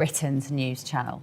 Britain's news channel.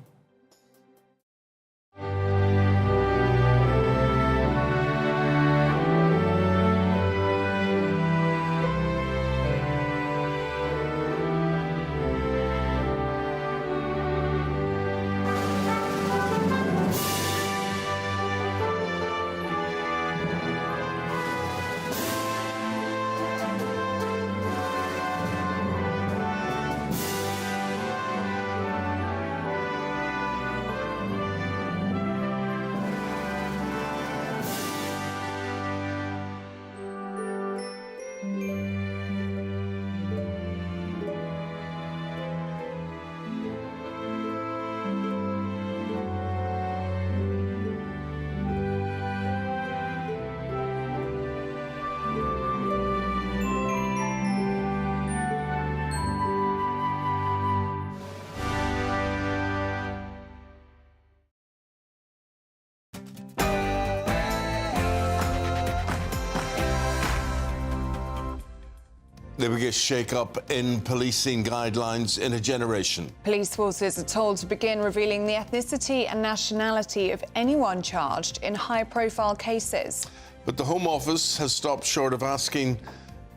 The biggest shake-up in policing guidelines in a generation. Police forces are told to begin revealing the ethnicity and nationality of anyone charged in high-profile cases. But the Home Office has stopped short of asking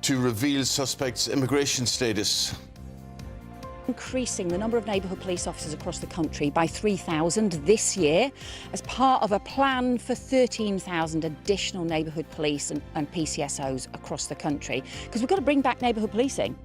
to reveal suspects' immigration status. Increasing the number of neighbourhood police officers across the country by 3,000 this year as part of a plan for 13,000 additional neighbourhood police and PCSOs across the country, because we've got to bring back neighbourhood policing.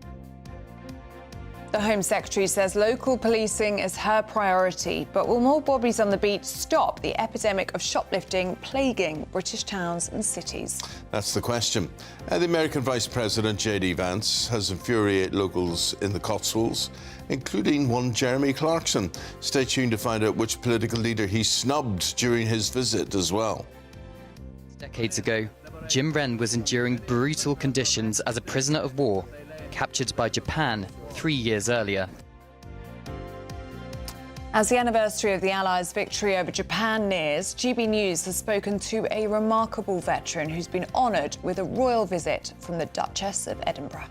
The Home Secretary says local policing is her priority, but will more bobbies on the beat stop the epidemic of shoplifting plaguing British towns and cities? That's the question. The American Vice President, J.D. Vance, has infuriated locals in the Cotswolds, including one Jeremy Clarkson. Stay tuned to find out which political leader he snubbed during his visit as well. Decades ago, Jim Wren was enduring brutal conditions as a prisoner of war, captured by Japan 3 years earlier. As the anniversary of the Allies' victory over Japan nears, GB News has spoken to a remarkable veteran who's been honoured with a royal visit from the Duchess of Edinburgh.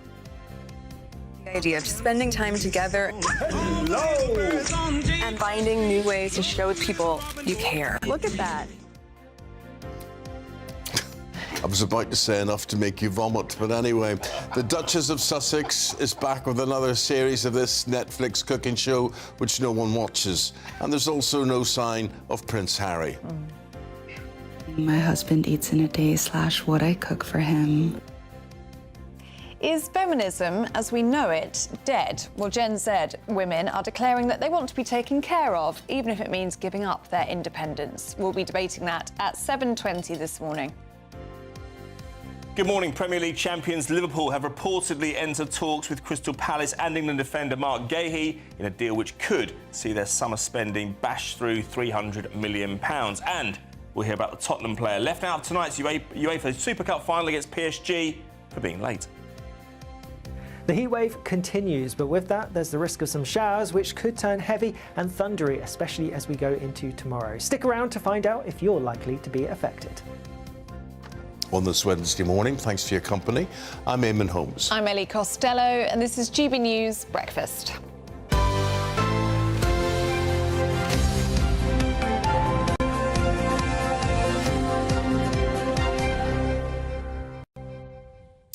The idea of spending time together and finding new ways to show people you care. Look at that. I was about to say enough to make you vomit, but anyway, the Duchess of Sussex is back with another series of this Netflix cooking show, which no one watches. And there's also no sign of Prince Harry. My husband eats in a day / what I cook for him. Is feminism, as we know it, dead? Well, Gen Z women are declaring that they want to be taken care of, even if it means giving up their independence. We'll be debating that at 7:20 this morning. Good morning. Premier League champions Liverpool have reportedly entered talks with Crystal Palace and England defender Mark Gahey in a deal which could see their summer spending bash through £300 million. And we'll hear about the Tottenham player left out of tonight's UEFA Super Cup final against PSG for being late. The heatwave continues, but with that, there's the risk of some showers, which could turn heavy and thundery, especially as we go into tomorrow. Stick around to find out if you're likely to be affected. On this Wednesday morning, thanks for your company. I'm Eamonn Holmes. I'm Ellie Costello, and this is GB News Breakfast.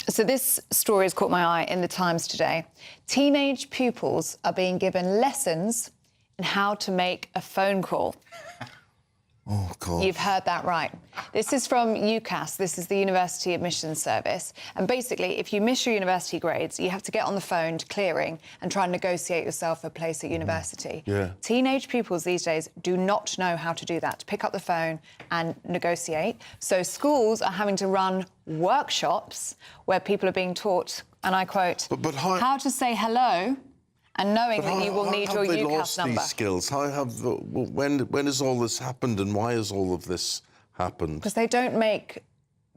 So this story has caught my eye in the Times today. Teenage pupils are being given lessons in how to make a phone call. Oh, God. You've heard that right. This is from UCAS. This is the University Admissions Service. And basically, if you miss your university grades, you have to get on the phone to clearing and try and negotiate yourself a place at university. Yeah. Teenage pupils these days do not know how to do that, to pick up the phone and negotiate. So schools are having to run workshops where people are being taught, and I quote, but how to say hello and knowing that you will need your UCAS number. How have they lost these skills? When has all this happened, and why has all of this happened? Because they don't make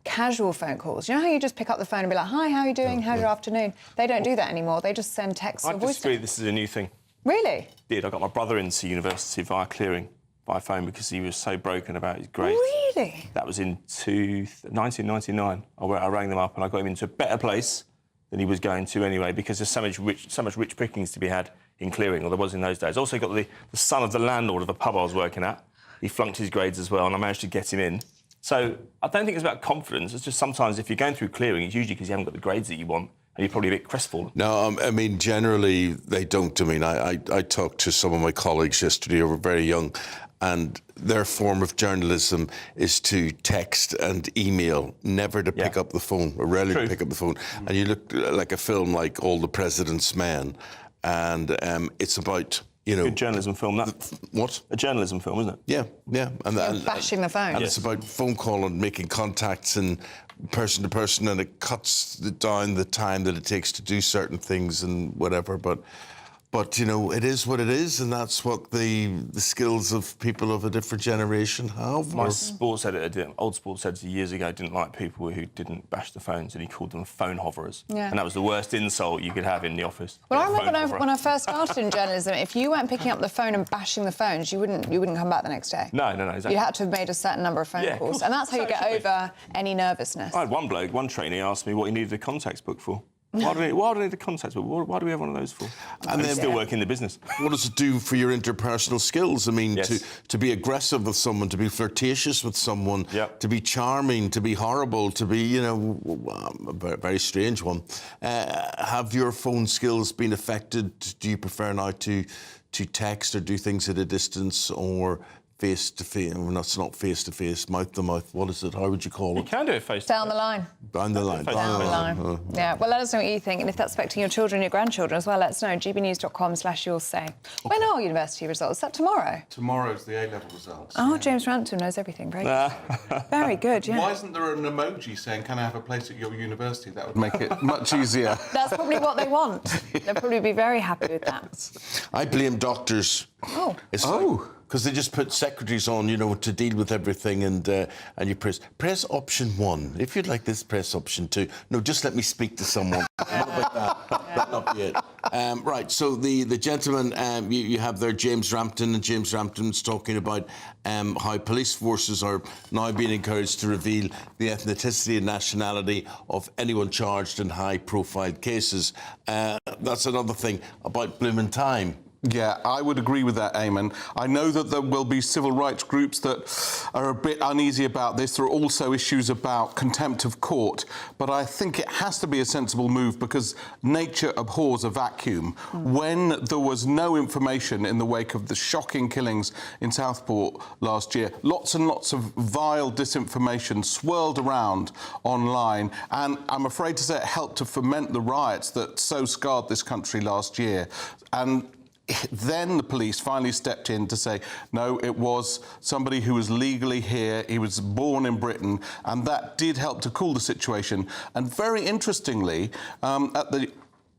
casual phone calls. You know how you just pick up the phone and be like, hi, how are you doing? How's your afternoon? They don't do that anymore. They just send texts or voice. I disagree. This is a new thing. Really? I got my brother into university via clearing by phone because he was so broken about his grades. Really? That was in 1999. I rang them up and I got him into a better place than he was going to anyway, because there's so much rich pickings to be had in clearing, or there was in those days. Also got the son of the landlord of a pub I was working at. He flunked his grades as well, and I managed to get him in. So I don't think it's about confidence. It's just sometimes if you're going through clearing, it's usually because you haven't got the grades that you want, and you're probably a bit crestfallen. No, I mean, generally, they don't. I mean, I talked to some of my colleagues yesterday who were very young, and their form of journalism is to text and email, never to pick up the phone, or rarely to pick up the phone. And you look like a film like All the President's Men, and it's about... You know, good journalism film, that. What? A journalism film, isn't it? Yeah, yeah. And bashing the phone. And it's about phone call and making contacts and person to person, and it cuts down the time that it takes to do certain things and whatever. But you know, it is what it is, and that's what the skills of people of a different generation have. My sports editor, old sports editor years ago, didn't like people who didn't bash the phones, and he called them phone hoverers. Yeah. And that was the worst insult you could have in the office. Well, I remember when I first started in journalism, if you weren't picking up the phone and bashing the phones, you wouldn't come back the next day. No, exactly. You had to have made a certain number of phone calls, and that's how you get over any nervousness. I had one trainee asked me what he needed a contacts book for. Why do I need a contacts book? Why do we have one of those for? And then still work in the business. What does it do for your interpersonal skills? I mean, to be aggressive with someone, to be flirtatious with someone, to be charming, to be horrible, to be, you know, a very strange one. Have your phone skills been affected? Do you prefer now to text or do things at a distance, or face-to-face? Well, that's not face-to-face, mouth-to-mouth. What is it? How would you call it? You can do it face-to-face. Down the line. Down the line. Down the line. Yeah, well, let us know what you think, and if that's affecting your children and your grandchildren as well, let us know. gbnews.com/you'll say. When are university results? Is that tomorrow? Tomorrow's the A-level results. Oh, James Ransom knows everything. Very good. Very good, yeah. Why isn't there an emoji saying, can I have a place at your university? That would make it much easier. That's probably what they want. They'll probably be very happy with that. I blame doctors. Oh. Because they just put secretaries on, you know, to deal with everything, and you press option 1. If you'd like this, press option 2. No, just let me speak to someone. What about that? That'll not be it. Right, so the gentleman you have there, James Rampton, and James Rampton's talking about how police forces are now being encouraged to reveal the ethnicity and nationality of anyone charged in high-profile cases. That's another thing about blooming time. Yeah, I would agree with that, Eamonn. I know that there will be civil rights groups that are a bit uneasy about this. There are also issues about contempt of court, but I think it has to be a sensible move because nature abhors a vacuum. When there was no information in the wake of the shocking killings in Southport last year, lots and lots of vile disinformation swirled around online, and I'm afraid to say it helped to foment the riots that so scarred this country last year. And then the police finally stepped in to say, no, it was somebody who was legally here, he was born in Britain, and that did help to cool the situation. And very interestingly, at the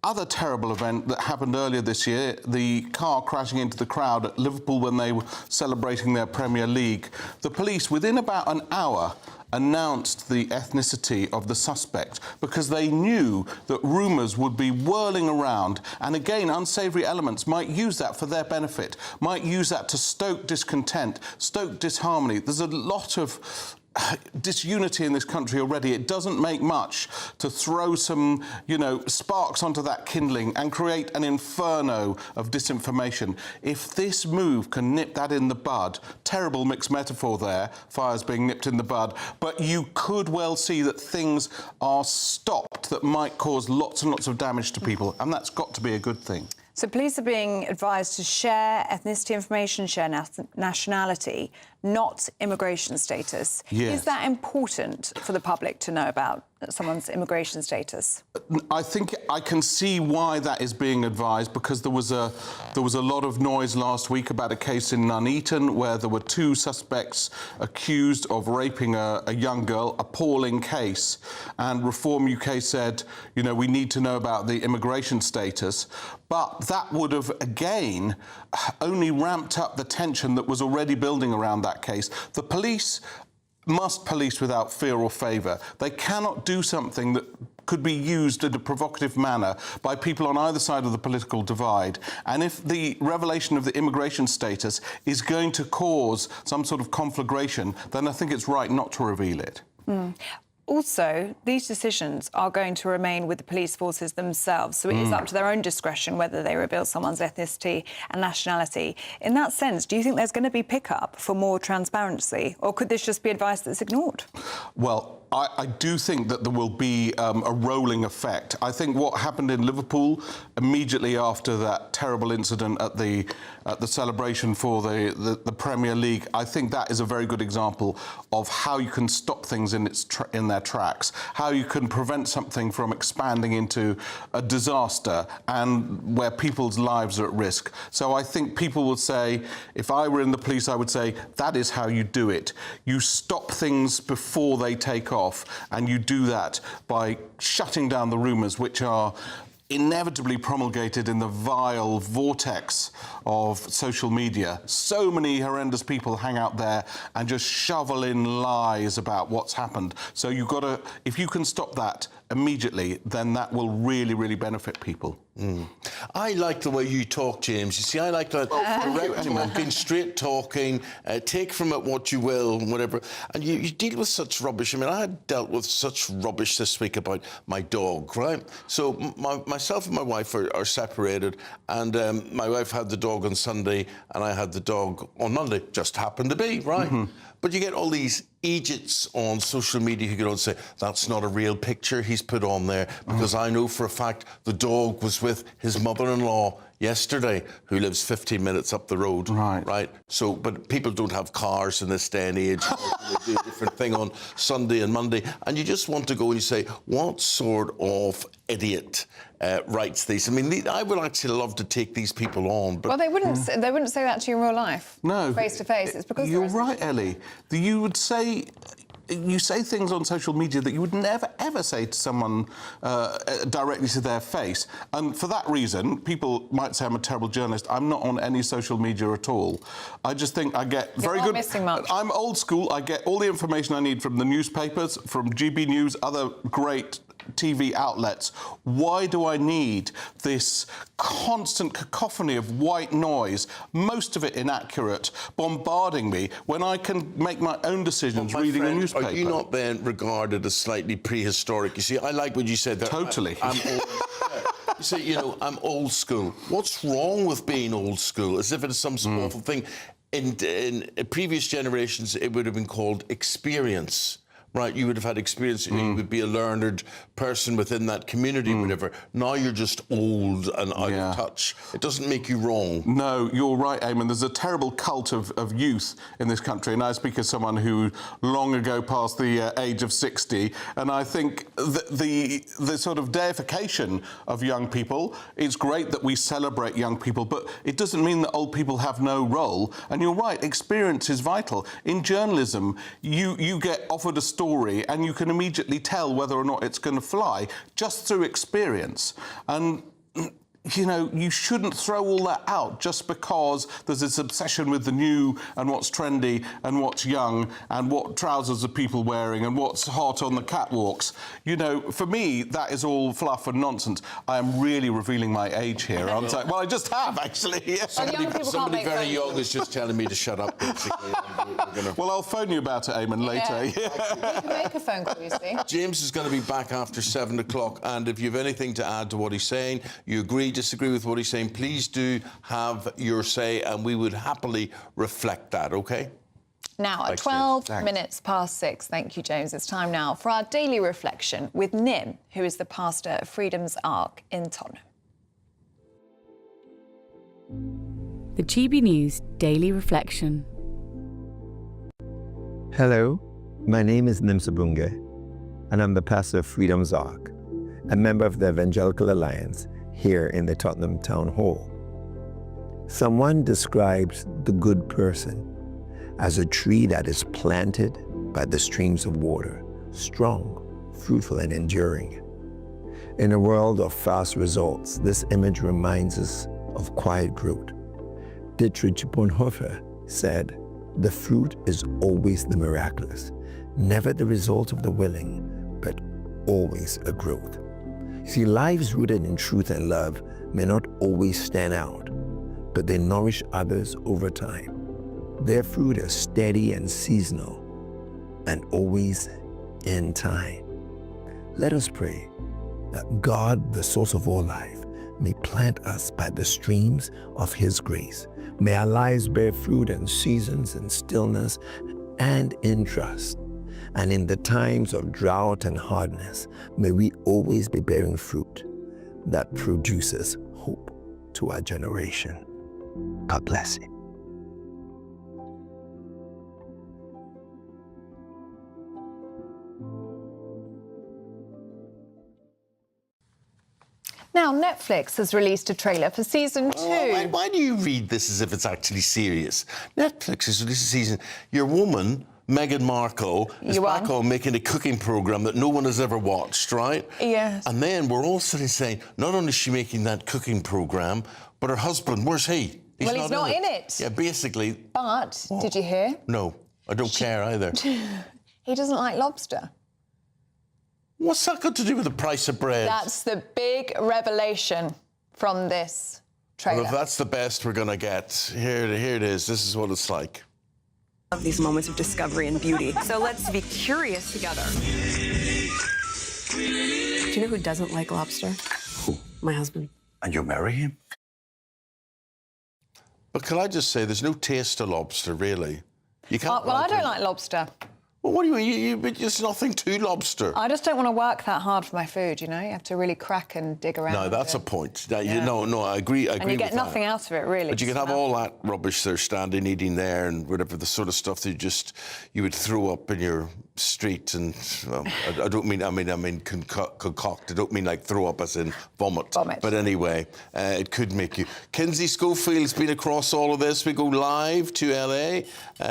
other terrible event that happened earlier this year, the car crashing into the crowd at Liverpool when they were celebrating their Premier League, the police, within about an hour, announced the ethnicity of the suspect because they knew that rumours would be whirling around, and again, unsavoury elements might use that for their benefit, might use that to stoke discontent, stoke disharmony. There's a lot of disunity in this country already. It doesn't make much to throw some, you know, sparks onto that kindling and create an inferno of disinformation. If this move can nip that in the bud, terrible mixed metaphor there, fires being nipped in the bud, but you could well see that things are stopped that might cause lots and lots of damage to people, and that's got to be a good thing. So police are being advised to share ethnicity information, share nationality, not immigration status. Yes. Is that important for the public to know about someone's immigration status? I think I can see why that is being advised, because there was a lot of noise last week about a case in Nuneaton where there were 2 suspects accused of raping a young girl, appalling case, and Reform UK said, you know, we need to know about the immigration status, but that would have, again, only ramped up the tension that was already building around that case. The police must police without fear or favour. They cannot do something that could be used in a provocative manner by people on either side of the political divide. And if the revelation of the immigration status is going to cause some sort of conflagration, then I think it's right not to reveal it. Also, these decisions are going to remain with the police forces themselves, so it is up to their own discretion whether they reveal someone's ethnicity and nationality. In that sense, do you think there's going to be pick-up for more transparency, or could this just be advice that's ignored? Well, I do think that there will be a rolling effect. I think what happened in Liverpool immediately after that terrible incident at the celebration for the Premier League, I think that is a very good example of how you can stop things in their tracks, how you can prevent something from expanding into a disaster and where people's lives are at risk. So I think people will say, if I were in the police, I would say, that is how you do it. You stop things before they take off, and you do that by shutting down the rumours which are inevitably promulgated in the vile vortex of social media. So many horrendous people hang out there and just shovel in lies about what's happened. So you've got to, if you can stop that immediately, then that will really, really benefit people. I like the way you talk, James. You see, I like that direct talking, straight talking, take from it what you will, whatever. And you deal with such rubbish. I mean, I had dealt with such rubbish this week about my dog, right? So myself and my wife are separated, and my wife had the dog on Sunday, and I had the dog on Monday. Just happened to be, right? But you get all these idiots on social media who go on and say, that's not a real picture he's put on there, because I know for a fact the dog was with his mother-in-law yesterday, who lives 15 minutes up the road. Right. So, but people don't have cars in this day and age. They do a different thing on Sunday and Monday. And you just want to go and you say, what sort of idiot writes these? I mean, I would actually love to take these people on. But well, they wouldn't say that to you in real life. No. Face to face. It's because you're right, Ellie. You would say... You say things on social media that you would never, ever say to someone directly to their face. And for that reason, people might say I'm a terrible journalist. I'm not on any social media at all. I just think I get very good... missing much. I'm old school. I get all the information I need from the newspapers, from GB News, other great TV outlets. Why do I need this constant cacophony of white noise, most of it inaccurate, bombarding me when I can make my own decisions reading a newspaper? Are you not then regarded as slightly prehistoric? You see, I like what you said there. Totally. I'm old. You say, you know, I'm old school. What's wrong with being old school? As if it is some awful thing. In previous generations, it would have been called experience. Right, you would have had experience, you would be a learned person within that community, whatever. Now you're just old and out of touch. It doesn't make you wrong. No, you're right, Eamonn. There's a terrible cult of youth in this country, and I speak as someone who long ago passed the age of 60, and I think the sort of deification of young people, it's great that we celebrate young people, but it doesn't mean that old people have no role. And you're right, experience is vital. In journalism, you get offered a story and you can immediately tell whether or not it's going to fly just through experience. And you know, you shouldn't throw all that out just because there's this obsession with the new and what's trendy and what's young and what trousers are people wearing and what's hot on the catwalks. You know, for me, that is all fluff and nonsense. I am really revealing my age here, aren't I? Well, I just have, actually. Somebody very young is just telling me to shut up, basically. Well, I'll phone you about it, Eamonn, later. You can make a phone call, you see. James is going to be back after 7 o'clock, and if you have anything to add to what he's saying, you agree, disagree with what he's saying, please do have your say, and we would happily reflect that, OK? Now, at 12 minutes past 6, thank you, James, it's time now for our daily reflection with Nim, who is the pastor of Freedom's Ark in Tottenham. The GB News Daily Reflection. Hello, my name is Nim Sabunga, and I'm the pastor of Freedom's Ark, a member of the Evangelical Alliance here in the Tottenham Town Hall. Someone describes the good person as a tree that is planted by the streams of water, strong, fruitful, and enduring. In a world of fast results, this image reminds us of quiet growth. Dietrich Bonhoeffer said, "The fruit is always the miraculous, never the result of the willing, but always a growth." See, lives rooted in truth and love may not always stand out, but they nourish others over time. Their fruit is steady and seasonal, and always in time. Let us pray that God, the source of all life, may plant us by the streams of his grace. May our lives bear fruit in seasons and stillness and in trust. And in the times of drought and hardness, may we always be bearing fruit that produces hope to our generation. God bless you. Now, Netflix has released a trailer for season 2. Why do you read this as if it's actually serious? Netflix has released a season. Your woman, Meghan Markle, is back on making a cooking programme that no one has ever watched, right? Yes. And then we're all sitting saying, not only is she making that cooking programme, but her husband, where's he? He's not in it. Yeah, basically. But, did you hear? No, I don't care either. He doesn't like lobster. What's that got to do with the price of bread? That's the big revelation from this trailer. Well, if that's the best we're going to get, here it is. This is what it's like. Love these moments of discovery and beauty. So let's be curious together. Do you know who doesn't like lobster? Who? My husband. And you'll marry him? But can I just say, there's no taste to lobster, really. You can't. Well, I don't like lobster. Well, what do you mean? There's nothing to lobster. I just don't want to work that hard for my food, you know? You have to really crack and dig around. No, that's a point. No, I agree and you get nothing out of it, really. But you can have all that rubbish they're standing eating there and whatever, the sort of stuff that you would throw up in your street. And well, I mean concoct. I don't mean like throw up as in vomit. But anyway, it could make you. Kinsey Schofield's been across all of this. We go live to LA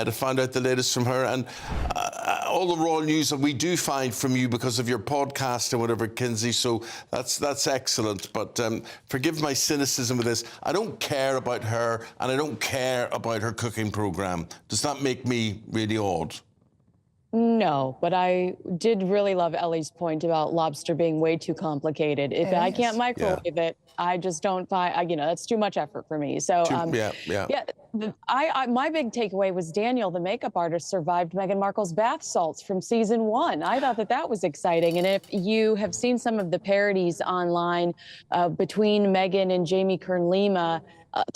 to find out the latest from her. And all the raw news that we do find from you because of your podcast and whatever, Kinsey. So that's excellent. But forgive my cynicism with this. I don't care about her, and I don't care about her cooking program. Does that make me really odd? No, but I did really love Ellie's point about lobster being way too complicated. If I can't microwave it, I just don't find, that's too much effort for me. So, my big takeaway was Daniel, the makeup artist, survived Meghan Markle's bath salts from season 1. I thought that was exciting. And if you have seen some of the parodies online between Meghan and Jamie Kern-Lima,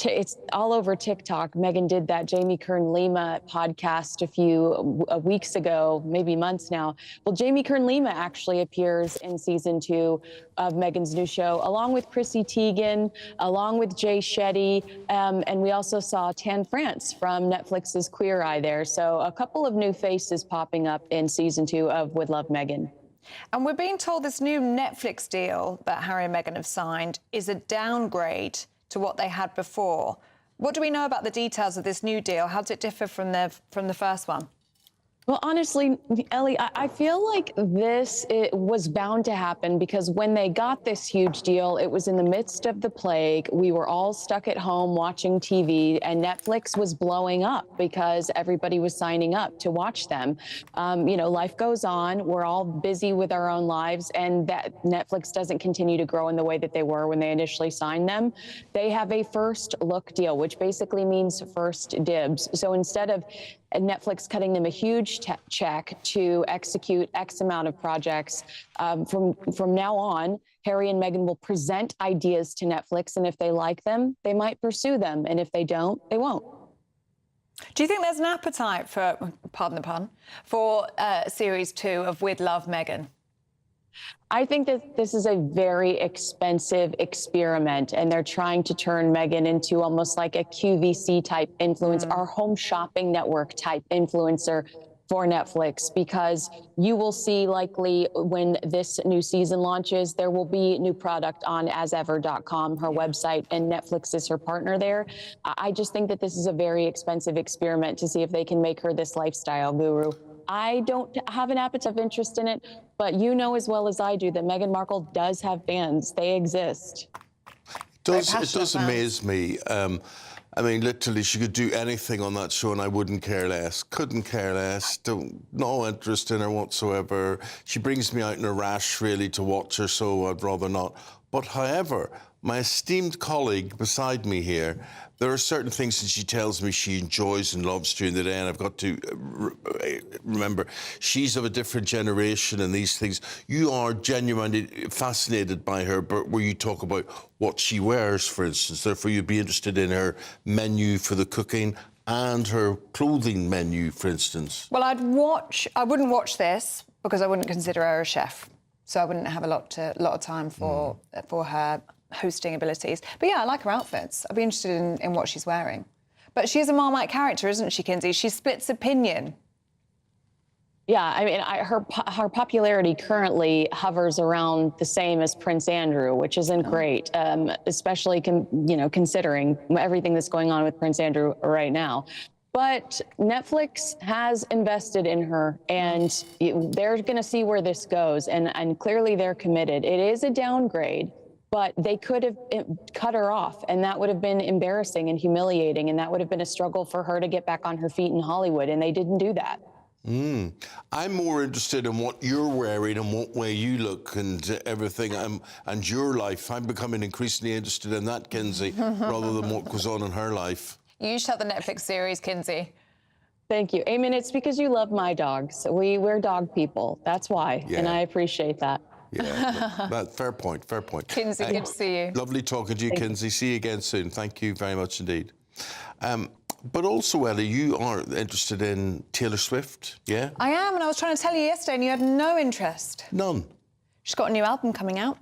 it's all over TikTok. Meghan did that Jamie Kern-Lima podcast a few weeks ago, maybe months now. Well, Jamie Kern-Lima actually appears in season 2 of Meghan's new show, along with Chrissy Teigen, along with Jay Shetty, and we also saw Tan France from Netflix's Queer Eye there. So a couple of new faces popping up in season 2 of Would Love Meghan. And we're being told this new Netflix deal that Harry and Meghan have signed is a downgrade to what they had before. What do we know about the details of this new deal? How does it differ from the first one? Well, honestly, Ellie, I feel like it was bound to happen because when they got this huge deal, it was in the midst of the plague. We were all stuck at home watching TV, and Netflix was blowing up because everybody was signing up to watch them. Life goes on. We're all busy with our own lives, and that Netflix doesn't continue to grow in the way that they were when they initially signed them. They have a first look deal, which basically means first dibs. So instead of Netflix cutting them a huge check to execute X amount of projects. From now on, Harry and Meghan will present ideas to Netflix, and if they like them, they might pursue them, and if they don't, they won't. Do you think there's an appetite for, pardon the pun, for series 2 of With Love Meghan? I think that this is a very expensive experiment, and they're trying to turn Meghan into almost like a QVC type influencer, our home shopping network type influencer for Netflix, because you will see likely when this new season launches, there will be new product on asever.com, her website, and Netflix is her partner there. I just think that this is a very expensive experiment to see if they can make her this lifestyle guru. I don't have an appetite of interest in it, but you know as well as I do that Meghan Markle does have fans. They exist. It does amaze me. Literally, she could do anything on that show and I wouldn't care less. Couldn't care less. No interest in her whatsoever. She brings me out in a rash, really, to watch her, so I'd rather not. But however, my esteemed colleague beside me here, there are certain things that she tells me she enjoys and loves during the day, and I've got to remember, she's of a different generation and these things. You are genuinely fascinated by her, but where you talk about what she wears, for instance. Therefore, you'd be interested in her menu for the cooking and her clothing menu, for instance. Well, I wouldn't watch this because I wouldn't consider her a chef. So I wouldn't have a lot of time for her hosting abilities. But yeah, I like her outfits. I'd be interested in what she's wearing. But she's a Marmite character, isn't she, Kinsey? She splits opinion. Yeah, I mean, her popularity currently hovers around the same as Prince Andrew, which isn't great, especially considering everything that's going on with Prince Andrew right now. But Netflix has invested in her, and they're going to see where this goes, and clearly they're committed. It is a downgrade, but they could have cut her off, and that would have been embarrassing and humiliating, and that would have been a struggle for her to get back on her feet in Hollywood, and they didn't do that. I'm more interested in what you're wearing and what way you look and everything, and your life. I'm becoming increasingly interested in that, Kinsey, rather than what goes on in her life. You should have the Netflix series, Kinsey. Thank you. Eamon, it's because you love my dogs. We're dog people. That's why, and I appreciate that. Yeah, fair point, fair point. Kinsey, good to see you. Lovely talking to you, Kinsey. See you again soon. Thank you very much indeed. But also, Ellie, you are interested in Taylor Swift, yeah? I am, and I was trying to tell you yesterday, and you had no interest. None. She's got a new album coming out.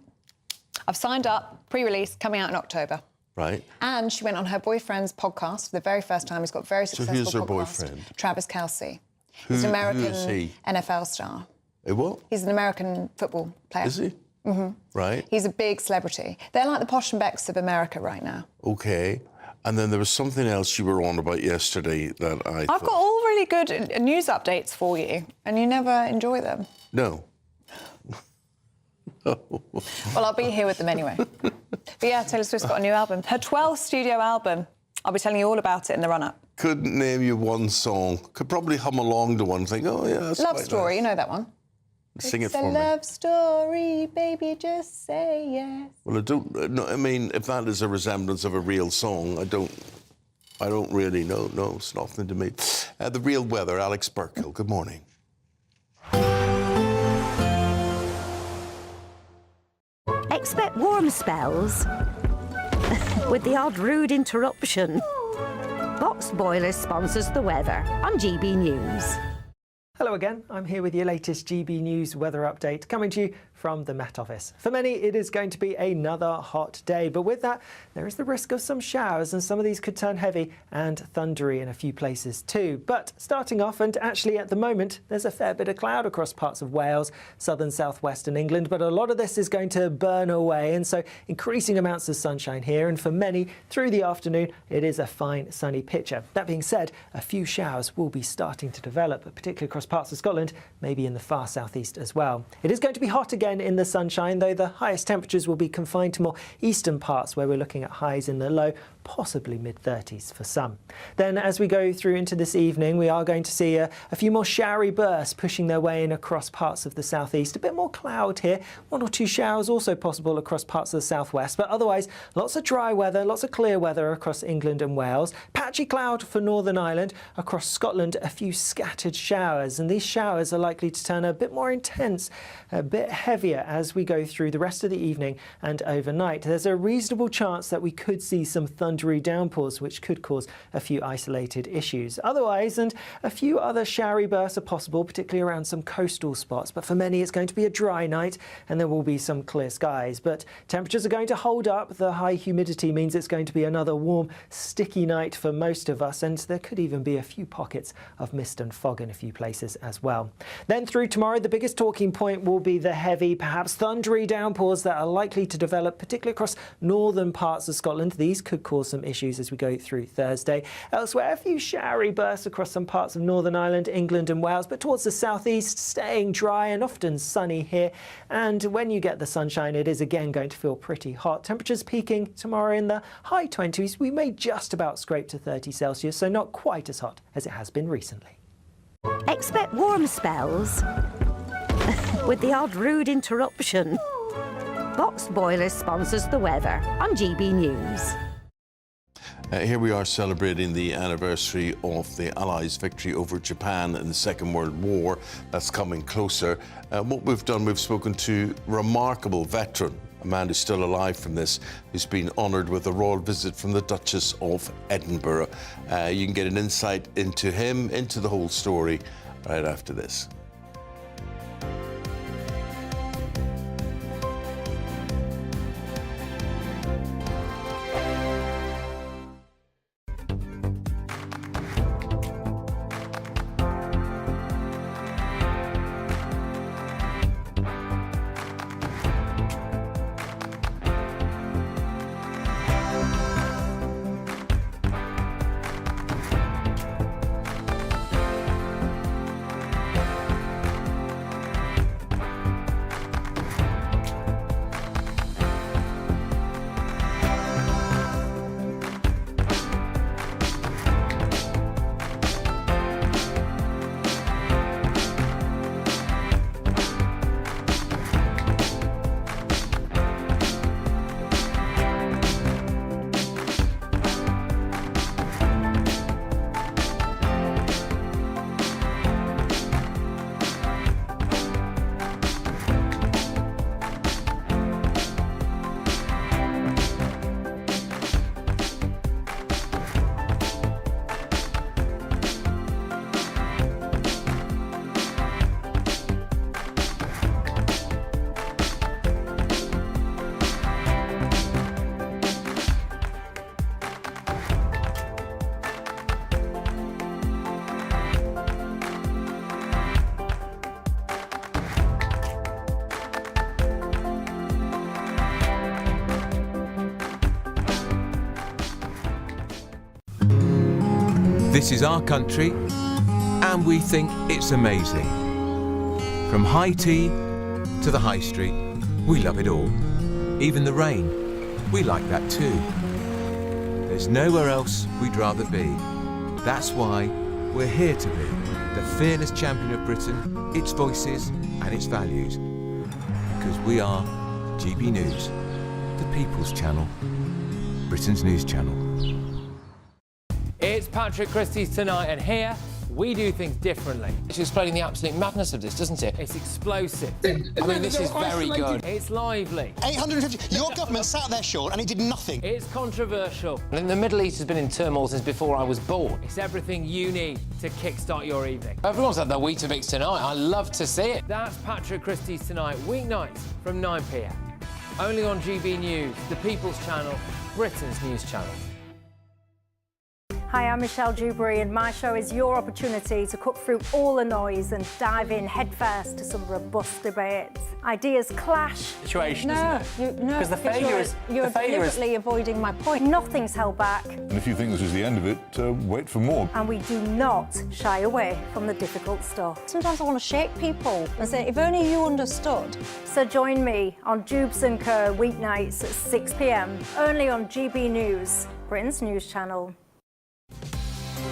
I've signed up, pre-release, coming out in October. Right. And she went on her boyfriend's podcast for the very first time. He's got a very successful podcast. So who's her boyfriend? Travis Kelce. He's an American who is he? NFL star. A what? He's an American football player. Is he? Mm-hmm. Right. He's a big celebrity. They're like the Posh and Becks of America right now. OK. And then there was something else you were on about yesterday that I've got all really good news updates for you, and you never enjoy them. No. Well, I'll be here with them anyway. But yeah, Taylor Swift's got a new album. Her 12th studio album. I'll be telling you all about it in the run-up. Couldn't name you one song. Could probably hum along to one thing. Oh, yeah, that's Love quite Story, nice. you know that one. Sing it It's for me. a love story, baby, just say yes. Well, I don't. No, I mean, if that is a resemblance of a real song, I don't really know. No, it's nothing to me. The real weather, Alex Burkill. Good morning. Expect warm spells with the odd rude interruption. Box Boilers sponsors the weather on GB News. Hello again, I'm here with your latest GB News weather update, coming to you from the Met Office. For many, it is going to be another hot day, but with that, there is the risk of some showers, and some of these could turn heavy and thundery in a few places too. But starting off, and actually at the moment, there's a fair bit of cloud across parts of Wales, southern southwestern England, but a lot of this is going to burn away, and so increasing amounts of sunshine here, and for many, through the afternoon, it is a fine sunny picture. That being said, a few showers will be starting to develop, particularly across parts of Scotland, maybe in the far southeast as well. It is going to be hot again in the sunshine, though the highest temperatures will be confined to more eastern parts where we're looking at highs in the low, possibly mid-30s for some. Then as we go through into this evening, we are going to see a few more showery bursts pushing their way in across parts of the southeast. A bit more cloud here, one or two showers also possible across parts of the southwest, but otherwise lots of dry weather, lots of clear weather across England and Wales. Patchy cloud for Northern Ireland. Across Scotland, a few scattered showers, and these showers are likely to turn a bit more intense, a bit heavier as we go through the rest of the evening and overnight. There's a reasonable chance that we could see some thundery downpours, which could cause a few isolated issues. Otherwise, and a few other showery bursts are possible, particularly around some coastal spots. But for many, it's going to be a dry night, and there will be some clear skies. But temperatures are going to hold up. The high humidity means it's going to be another warm, sticky night for most of us, and there could even be a few pockets of mist and fog in a few places as well. Then through tomorrow, the biggest talking point will be the heavy, perhaps thundery downpours that are likely to develop, particularly across northern parts of Scotland. These could cause some issues as we go through Thursday. Elsewhere, a few showery bursts across some parts of Northern Ireland, England and Wales, but towards the southeast, staying dry and often sunny here. And when you get the sunshine, it is again going to feel pretty hot. Temperatures peaking tomorrow in the high 20s. We may just about scrape to 30 Celsius, so not quite as hot as it has been recently. Expect warm spells with the odd rude interruption. Boxed Boilers sponsors the weather on GB News. Here we are celebrating the anniversary of the Allies' victory over Japan in the Second World War. That's coming closer. What we've done, we've spoken to a remarkable veteran, a man who's still alive from this, who's been honoured with a royal visit from the Duchess of Edinburgh. You can get an insight into him, into the whole story, right after this. This is our country, and we think it's amazing. From high tea to the high street, we love it all. Even the rain, we like that too. There's nowhere else we'd rather be. That's why we're here to be the fearless champion of Britain, its voices and its values. Because we are GB News, the People's Channel, Britain's news channel. It's Patrick Christie's Tonight, and here we do things differently. It's explaining the absolute madness of this, doesn't it? It's explosive. I mean, this is very good. It's lively. 850. Your government sat there, Sean, and it did nothing. It's controversial. And the Middle East has been in turmoil since before I was born. It's everything you need to kickstart your evening. Everyone's had their Weetabix tonight. I love to see it. That's Patrick Christie's Tonight, weeknights from 9 p.m. Only on GB News, the People's Channel, Britain's news channel. Hi, I'm Michelle Dewberry, and my show is your opportunity to cut through all the noise and dive in headfirst to some robust debates. Ideas clash. Situation, isn't it? No, Because the failure is... You're deliberately avoiding my point. Nothing's held back. And if you think this is the end of it, wait for more. And we do not shy away from the difficult stuff. Sometimes I want to shake people and say, if only you understood. So join me on Jubes & Co. weeknights at 6 p.m, only on GB News, Britain's news channel.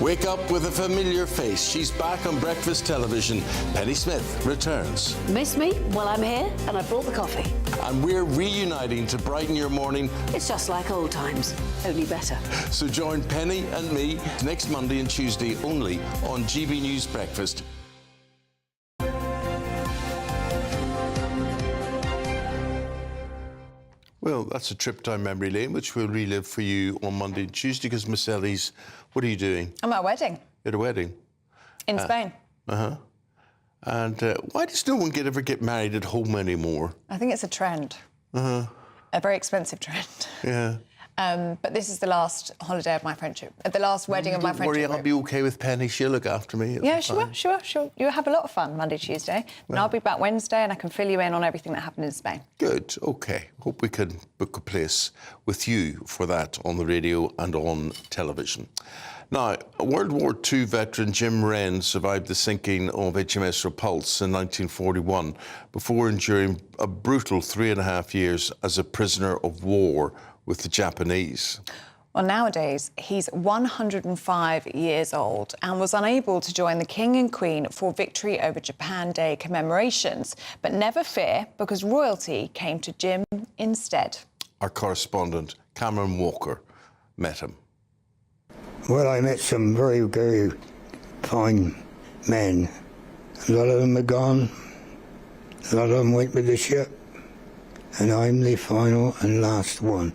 Wake up with a familiar face. She's back on breakfast television. Penny Smith returns. Miss me? Well, I'm here, and I brought the coffee. And we're reuniting to brighten your morning. It's just like old times, only better. So join Penny and me next Monday and Tuesday only on GB News Breakfast. Well, that's a trip down memory lane, which we'll relive for you on Monday and Tuesday, because Miss Ellie's, what are you doing? I'm at a wedding. At a wedding? In Spain. Uh-huh. And why does no one ever get married at home anymore? I think it's a trend. Uh-huh. A very expensive trend. Yeah. But this is the last holiday of my friendship. The last wedding of my friendship. Don't worry, I'll be OK with Penny. She'll look after me. Yeah, sure. You'll have a lot of fun Monday, Tuesday. And I'll be back Wednesday, and I can fill you in on everything that happened in Spain. Good, OK. Hope we can book a place with you for that on the radio and on television. Now, World War II veteran Jim Wren survived the sinking of HMS Repulse in 1941 before enduring a brutal 3.5 years as a prisoner of war with the Japanese. Well, nowadays, he's 105 years old and was unable to join the King and Queen for Victory over Japan Day commemorations. But never fear, because royalty came to Jim instead. Our correspondent, Cameron Walker, met him. Well, I met some very, very fine men. A lot of them are gone. A lot of them went with the ship. And I'm the final and last one.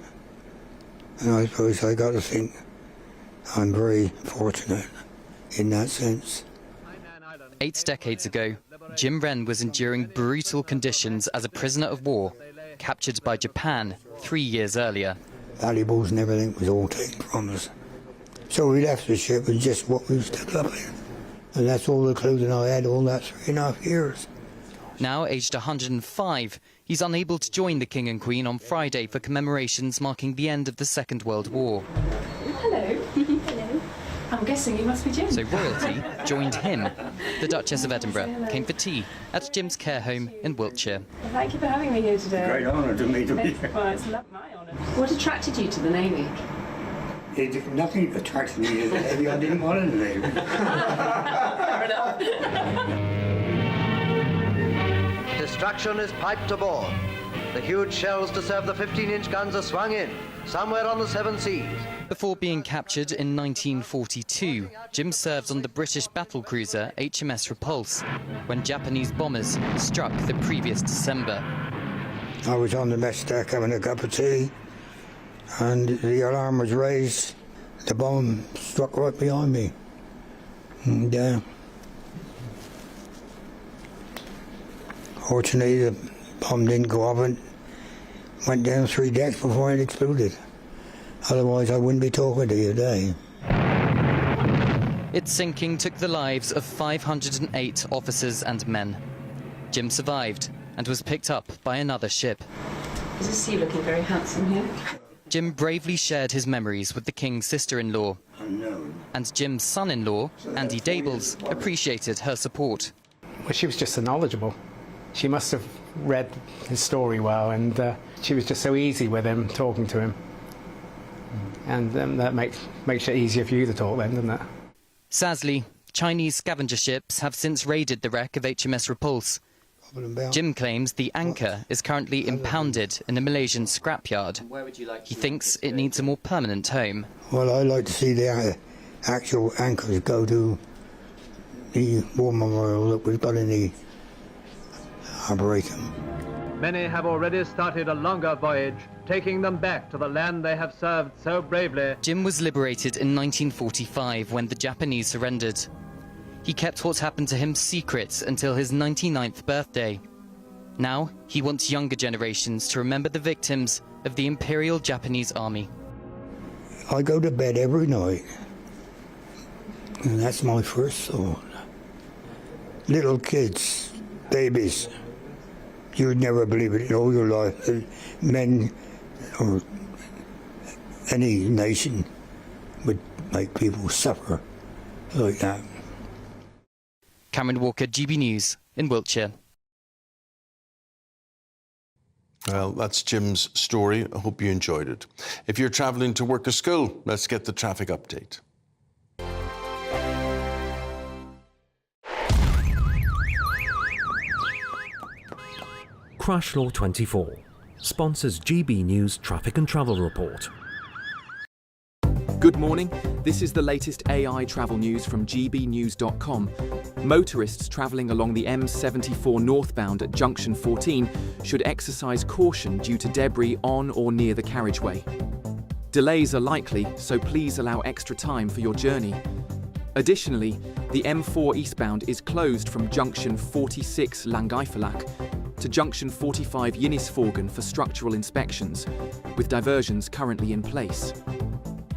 And I suppose I got to think I'm very fortunate in that sense. 8 decades ago, Jim Wren was enduring brutal conditions as a prisoner of war, captured by Japan 3 years earlier. Valuables and everything was all taken from us. So we left the ship with just what we stuck up in. And that's all the clothing I had all that 3.5 years. Now aged 105, he's unable to join the King and Queen on Friday for commemorations marking the end of the Second World War. Hello. Hello. I'm guessing you must be Jim. So royalty joined him. The Duchess of Edinburgh came for tea at Jim's care home in Wiltshire. Well, thank you for having me here today. Great honour to meet you. Well, it's my honour. What attracted you to the Navy? Nothing attracted me to the Navy. I didn't want to the Navy. Fair enough. Destruction is piped aboard. The huge shells to serve the 15-inch guns are swung in, somewhere on the seven seas. Before being captured in 1942, Jim served on the British battlecruiser HMS Repulse when Japanese bombers struck the previous December. I was on the mess deck having a cup of tea, and the alarm was raised. The bomb struck right behind me. And, fortunately, the bomb didn't go off and went down 3 decks before it exploded. Otherwise, I wouldn't be talking to you today. Its sinking took the lives of 508 officers and men. Jim survived and was picked up by another ship. Is this you looking very handsome here? Jim bravely shared his memories with the King's sister-in-law. And Jim's son-in-law, Andy Dables, appreciated her support. Well, she was just so knowledgeable. She must have read his story well, and she was just so easy with him, talking to him. And that makes it easier for you to talk then, doesn't it? Sadly, Chinese scavenger ships have since raided the wreck of HMS Repulse. Jim claims the anchor is currently impounded in a Malaysian scrapyard. He thinks it needs a more permanent home. Well, I like to see the actual anchors go to the war memorial that we've got in the Arboretum. Many have already started a longer voyage, taking them back to the land they have served so bravely. Jim was liberated in 1945 when the Japanese surrendered. He kept what happened to him secret until his 99th birthday. Now, he wants younger generations to remember the victims of the Imperial Japanese Army. I go to bed every night, and that's my first thought. Little kids, babies. You'd never believe it in all your life that men or any nation would make people suffer like that. Cameron Walker, GB News in Wiltshire. Well, that's Jim's story. I hope you enjoyed it. If you're travelling to work or school, let's get the traffic update. Crash Law 24 sponsors GB News Traffic and Travel Report. Good morning. This is the latest AI travel news from gbnews.com. Motorists travelling along the M74 northbound at junction 14 should exercise caution due to debris on or near the carriageway. Delays are likely, so please allow extra time for your journey. Additionally, the M4 eastbound is closed from junction 46 Langeyfalak to junction 45 Yinisforgan for structural inspections, with diversions currently in place.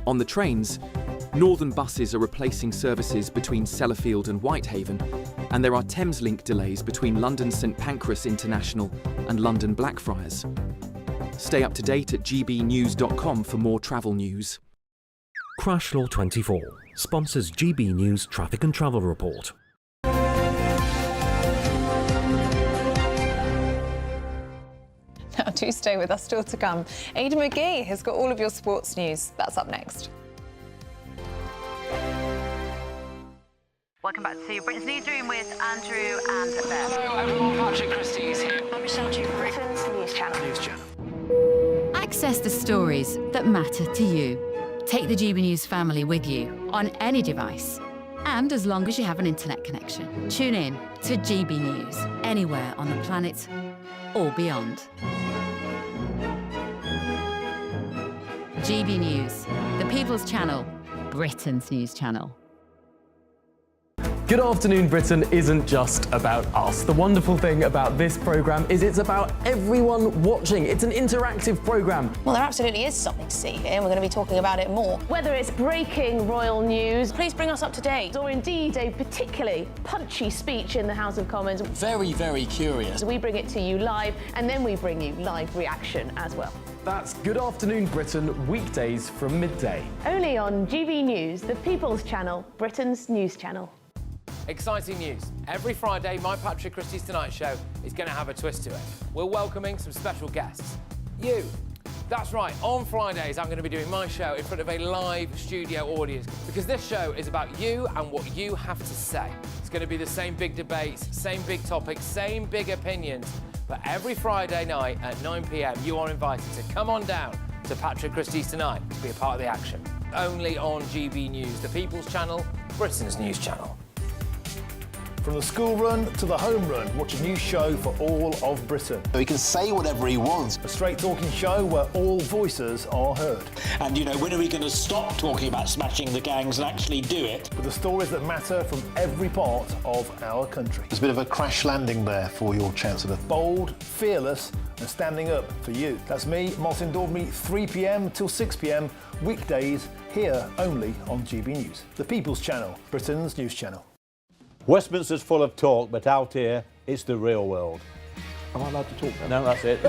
On the trains, Northern buses are replacing services between Sellafield and Whitehaven, and there are Thameslink delays between London St Pancras International and London Blackfriars. Stay up to date at gbnews.com for more travel news. Crash Law 24 sponsors GB News Traffic and Travel Report. Now, do stay with us, still to come. Aidan McGee has got all of your sports news. That's up next. Welcome back to Britain's Newsroom with Andrew and Beth. Hello everyone, Patrick Christie is here. I'm Michelle Duke, Britain's News Channel. Access the stories that matter to you. Take the GB News family with you on any device. And as long as you have an internet connection, tune in to GB News anywhere on the planet or beyond. GB News, the People's Channel, Britain's News Channel. Good Afternoon Britain isn't just about us. The wonderful thing about this programme is it's about everyone watching. It's an interactive programme. Well, there absolutely is something to see here, and we're going to be talking about it more. Whether it's breaking royal news, please bring us up to date, or indeed a particularly punchy speech in the House of Commons. Very, very curious. We bring it to you live, and then we bring you live reaction as well. That's Good Afternoon Britain, weekdays from midday. Only on GB News, the People's Channel, Britain's News Channel. Exciting news. Every Friday, my Patrick Christie's Tonight Show is going to have a twist to it. We're welcoming some special guests. You. That's right, on Fridays I'm going to be doing my show in front of a live studio audience because this show is about you and what you have to say. It's going to be the same big debates, same big topics, same big opinions, but every Friday night at 9 p.m. you are invited to come on down to Patrick Christie's Tonight to be a part of the action. Only on GB News, the People's Channel, Britain's News Channel. From the school run to the home run, watch a new show for all of Britain. He can say whatever he wants. A straight talking show where all voices are heard. And, you know, when are we going to stop talking about smashing the gangs and actually do it? With the stories that matter from every part of our country. There's a bit of a crash landing there for your Chancellor. Bold, fearless and standing up for you. That's me, Martin Dormy, 3 p.m. till 6 p.m, weekdays, here only on GB News. The People's Channel, Britain's News Channel. Westminster's full of talk, but out here, it's the real world. Am I allowed to talk No, now? that's it.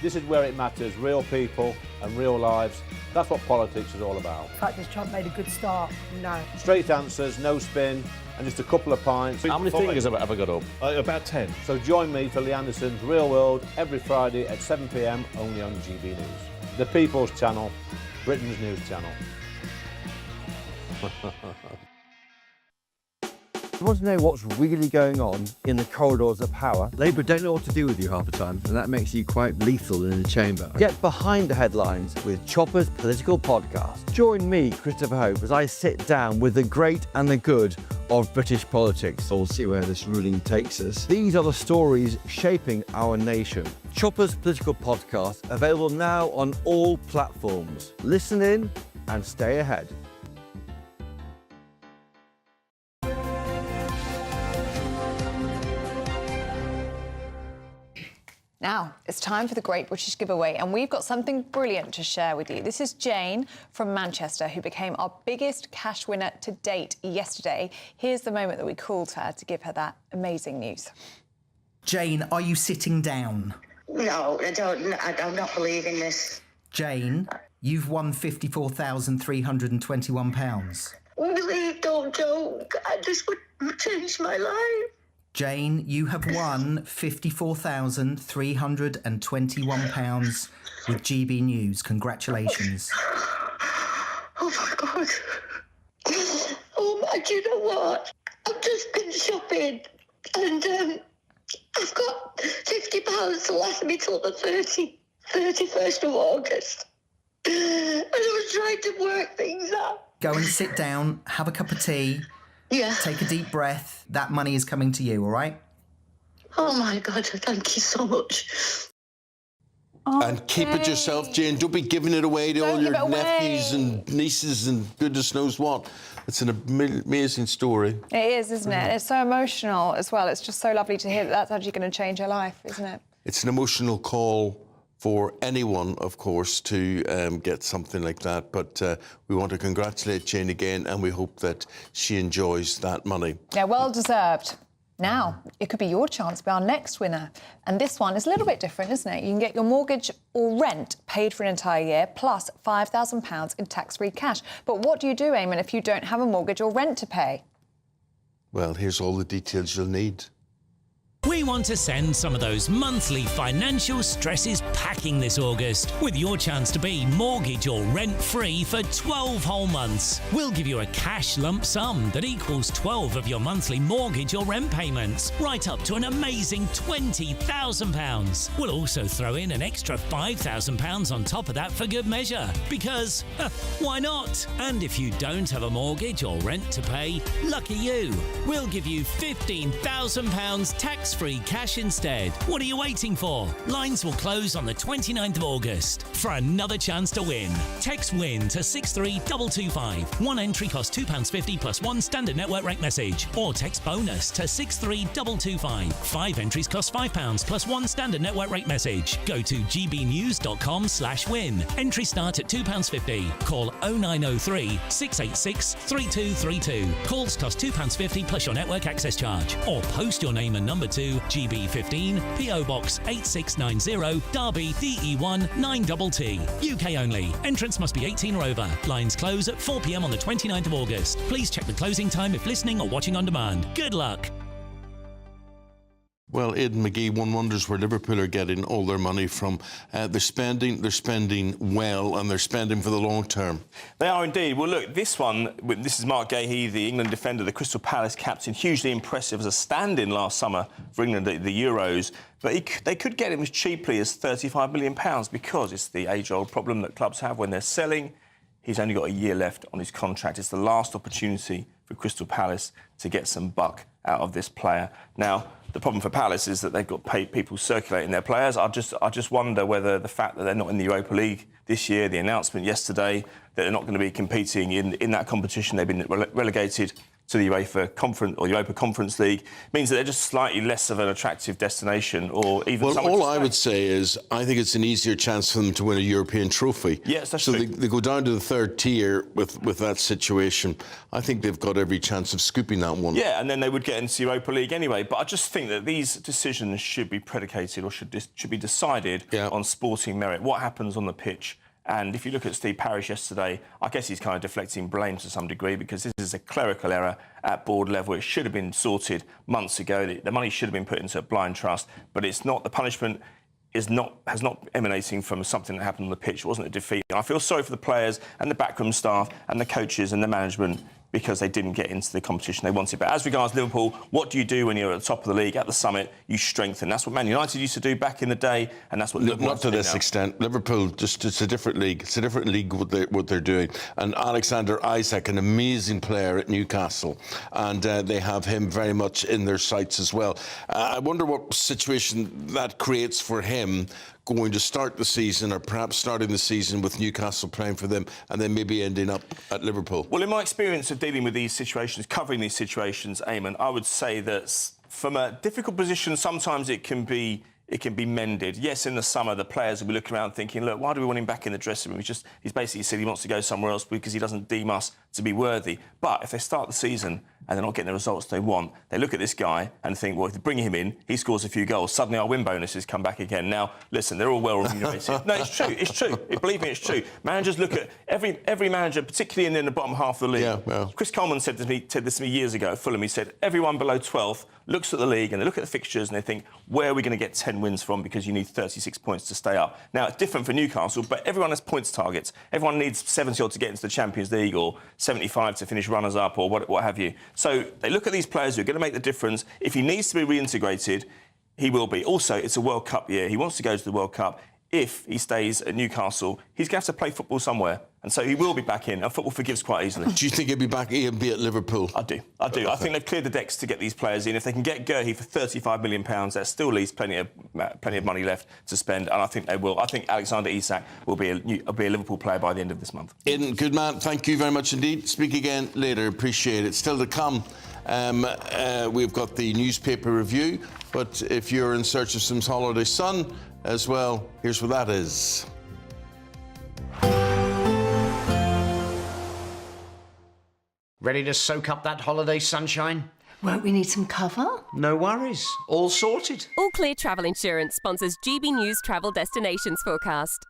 This is where it matters, real people and real lives. That's what politics is all about. In fact, has Trump made a good start? No. Straight answers, no spin, and just a couple of pints. How many fingers have I got up? About 10. So join me for Lee Anderson's Real World every Friday at 7 p.m, only on GB News. The People's Channel, Britain's News Channel. You want to know what's really going on in the corridors of power? Labour don't know what to do with you half the time, and that makes you quite lethal in the chamber. Get behind the headlines with Chopper's Political Podcast. Join me, Christopher Hope, as I sit down with the great and the good of British politics. We'll see where this ruling takes us. These are the stories shaping our nation. Chopper's Political Podcast, available now on all platforms. Listen in and stay ahead. Now, it's time for the Great British Giveaway, and we've got something brilliant to share with you. This is Jane from Manchester, who became our biggest cash winner to date yesterday. Here's the moment that we called her to give her that amazing news. Jane, are you sitting down? No, I'm not believing this. Jane, you've won £54,321. Please don't joke. I just would change my life. Jane, you have won £54,321 with GB News. Congratulations. Oh, my God. Oh, my, do you know what? I've just been shopping and I've got £50 to last me till the 31st of August. And I was trying to work things out. Go and sit down, have a cup of tea. Yeah. Take a deep breath. That money is coming to you, all right? Oh, my God, thank you so much. And keep it yourself, Jane. Don't be giving it away to all your nephews and nieces and goodness knows what. It's an amazing story. It is, isn't it? It's so emotional as well. It's just so lovely to hear that that's actually going to change her life, isn't it? It's an emotional call for anyone, of course, to get something like that. But we want to congratulate Jane again, and we hope that she enjoys that money. Yeah, well deserved. Now, it could be your chance to be our next winner. And this one is a little bit different, isn't it? You can get your mortgage or rent paid for an entire year, plus £5,000 in tax-free cash. But what do you do, Eamonn, if you don't have a mortgage or rent to pay? Well, here's all the details you'll need. We may want to send some of those monthly financial stresses packing this August with your chance to be mortgage or rent-free for 12 whole months. We'll give you a cash lump sum that equals 12 of your monthly mortgage or rent payments, right up to an amazing £20,000. We'll also throw in an extra £5,000 on top of that for good measure, because why not? And if you don't have a mortgage or rent to pay, lucky you. We'll give you £15,000 tax-free cash instead. What are you waiting for? Lines will close on the 29th of August. For another chance to win, text WIN to 63225. One entry costs £2.50 plus one standard network rate message. Or text BONUS to 63225. 5 entries cost £5 plus one standard network rate message. Go to gbnews.com/win. Entries start at £2.50. Call 0903 686 3232. Calls cost £2.50 plus your network access charge. Or post your name and number to GB15 PO Box 8690 Derby DE1 9TT. UK only. Entrance must be 18 or over. Lines close at 4 p.m. on the 29th of August. Please check the closing time if listening or watching on demand. Good luck. Well, Aidan McGee, one wonders where Liverpool are getting all their money from. They're spending well, and they're spending for the long term. They are indeed. Well, look, this is Mark Gahey, the England defender, the Crystal Palace captain, hugely impressive as a stand-in last summer for England at the Euros. But they could get him as cheaply as £35 million because it's the age-old problem that clubs have when they're selling. He's only got a year left on his contract. It's the last opportunity for Crystal Palace to get some buck out of this player. Now, the problem for Palace is that they've got people circulating their players. I just wonder whether the fact that they're not in the Europa League this year, the announcement yesterday that they're not going to be competing in that competition, they've been relegated to the UEFA Conference or Europa Conference League, means that they're just slightly less of an attractive destination, or even. Well, all I would say is I think it's an easier chance for them to win a European trophy. Yes, that's true. So they go down to the third tier with that situation. I think they've got every chance of scooping that one. Yeah, and then they would get into Europa League anyway. But I just think that these decisions should be predicated or should be decided on sporting merit. What happens on the pitch? And if you look at Steve Parish yesterday, I guess he's kind of deflecting blame to some degree because this is a clerical error at board level. It should have been sorted months ago. The money should have been put into a blind trust, but it's not. The punishment has not emanating from something that happened on the pitch. It wasn't a defeat. And I feel sorry for the players and the backroom staff and the coaches and the management because they didn't get into the competition they wanted. But as regards Liverpool, what do you do when you're at the top of the league, at the summit? You strengthen. That's what Man United used to do back in the day, and that's what Liverpool not to this extent. Liverpool, it's a different league. It's a different league what they're doing. And Alexander Isak, an amazing player at Newcastle, and they have him very much in their sights as well. I wonder what situation that creates for him going to start the season, or perhaps starting the season with Newcastle playing for them and then maybe ending up at Liverpool. Well, in my experience of dealing with these situations, covering these situations, Eamonn, I would say that from a difficult position, sometimes it can be mended. Yes, in the summer, the players will be looking around thinking, look, why do we want him back in the dressing room? He's basically said he wants to go somewhere else because he doesn't deem us to be worthy. But if they start the season and they're not getting the results they want, they look at this guy and think, well, if they bring him in, he scores a few goals, suddenly our win bonuses come back again. Now, listen, they're all well remunerated. No, it's true, it's true. Believe me, it's true. Managers look at every manager, particularly in the bottom half of the league. Yeah, well. Chris Coleman said this to me years ago at Fulham. He said, everyone below 12th looks at the league and they look at the fixtures and they think, where are we going to get 10 wins from because you need 36 points to stay up. Now, it's different for Newcastle, but everyone has points targets. Everyone needs 70 odd to get into the Champions League or 75 to finish runners-up or what have you. So they look at these players who are going to make the difference. If he needs to be reintegrated, he will be. Also, it's a World Cup year. He wants to go to the World Cup. If he stays at Newcastle, he's going to have to play football somewhere. And so he will be back in, and football forgives quite easily. Do you think he'll be back, he'll be at Liverpool? I do. Okay. I think they've cleared the decks to get these players in. If they can get Gahey for £35 million, that still leaves plenty of money left to spend, and I think they will. I think Alexander Isak will be a Liverpool player by the end of this month. Aidan, good man. Thank you very much indeed. Speak again later. Appreciate it. Still to come. We've got the newspaper review, but if you're in search of some holiday sun as well, here's what that is. Ready to soak up that holiday sunshine? Won't we need some cover? No worries. All sorted. All Clear Travel Insurance sponsors GB News Travel Destinations Forecast.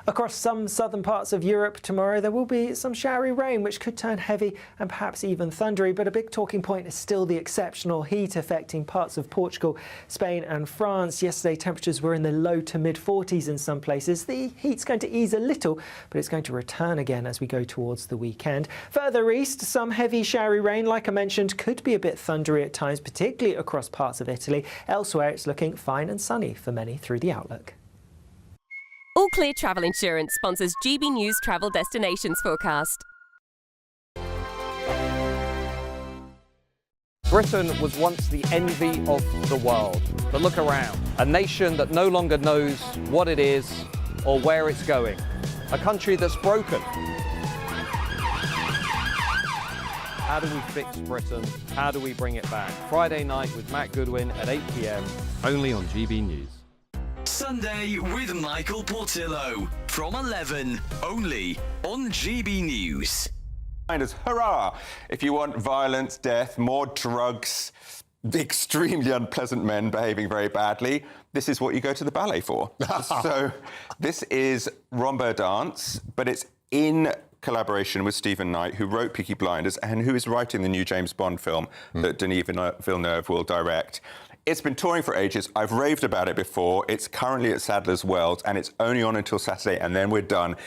Across some southern parts of Europe tomorrow, there will be some showery rain, which could turn heavy and perhaps even thundery. But a big talking point is still the exceptional heat affecting parts of Portugal, Spain and France. Yesterday, temperatures were in the low to mid-40s in some places. The heat's going to ease a little, but it's going to return again as we go towards the weekend. Further east, some heavy showery rain, like I mentioned, could be a bit thundery at times, particularly across parts of Italy. Elsewhere, it's looking fine and sunny for many through the outlook. All Clear Travel Insurance sponsors GB News Travel Destinations Forecast. Britain was once the envy of the world. But look around. A nation that no longer knows what it is or where it's going. A country that's broken. How do we fix Britain? How do we bring it back? Friday night with Matt Goodwin at 8 p.m. Only on GB News. Sunday with Michael Portillo from 11, only on GB News. Hurrah! If you want violence, death, more drugs, extremely unpleasant men behaving very badly, this is what you go to the ballet for. So this is Rombo Dance, but it's in collaboration with Stephen Knight, who wrote Peaky Blinders and who is writing the new James Bond film that Denis Villeneuve will direct. It's been touring for ages. I've raved about it before. It's currently at Sadler's Wells, and it's only on until Saturday, and then we're done.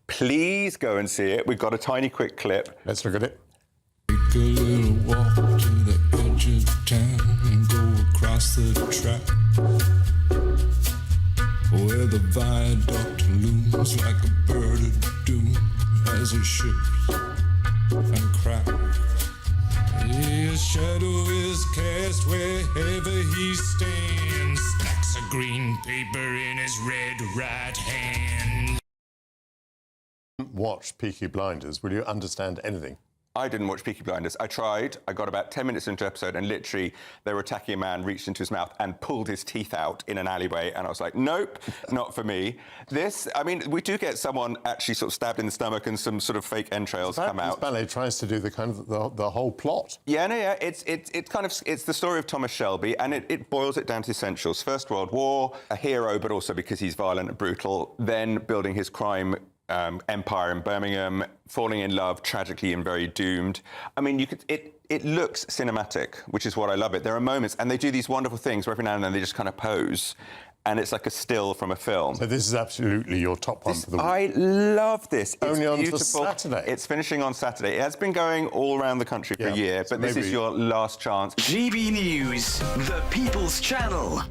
Please go and see it. We've got a tiny quick clip. Let's look at it. Take a little walk to the edge of town and go across the track, where the viaduct looms like a bird of doom as it shifts and cracks. His shadow is cast wherever he stands, stacks of green paper in his red right hand. Watch Peaky Blinders. Will you understand anything? I didn't watch Peaky Blinders. I tried. I got about 10 minutes into the episode and literally they were attacking a man, reached into his mouth and pulled his teeth out in an alleyway. And I was like, nope, not for me. This, I mean, we do get someone actually sort of stabbed in the stomach and some sort of fake entrails come out. This ballet tries to do the kind of the whole plot. Yeah, no, yeah. It's the story of Thomas Shelby, and it boils it down to essentials. First World War, a hero, but also because he's violent and brutal. Then building his crime empire in Birmingham, falling in love, tragically and very doomed. I mean, it looks cinematic, which is what I love it. There are moments, and they do these wonderful things where every now and then they just kind of pose, and it's like a still from a film. So this is absolutely your top one for the week. I love this. It's only on beautiful. Saturday. It's finishing on Saturday. It has been going all around the country for a year, but this is your last chance. GB News, the People's Channel.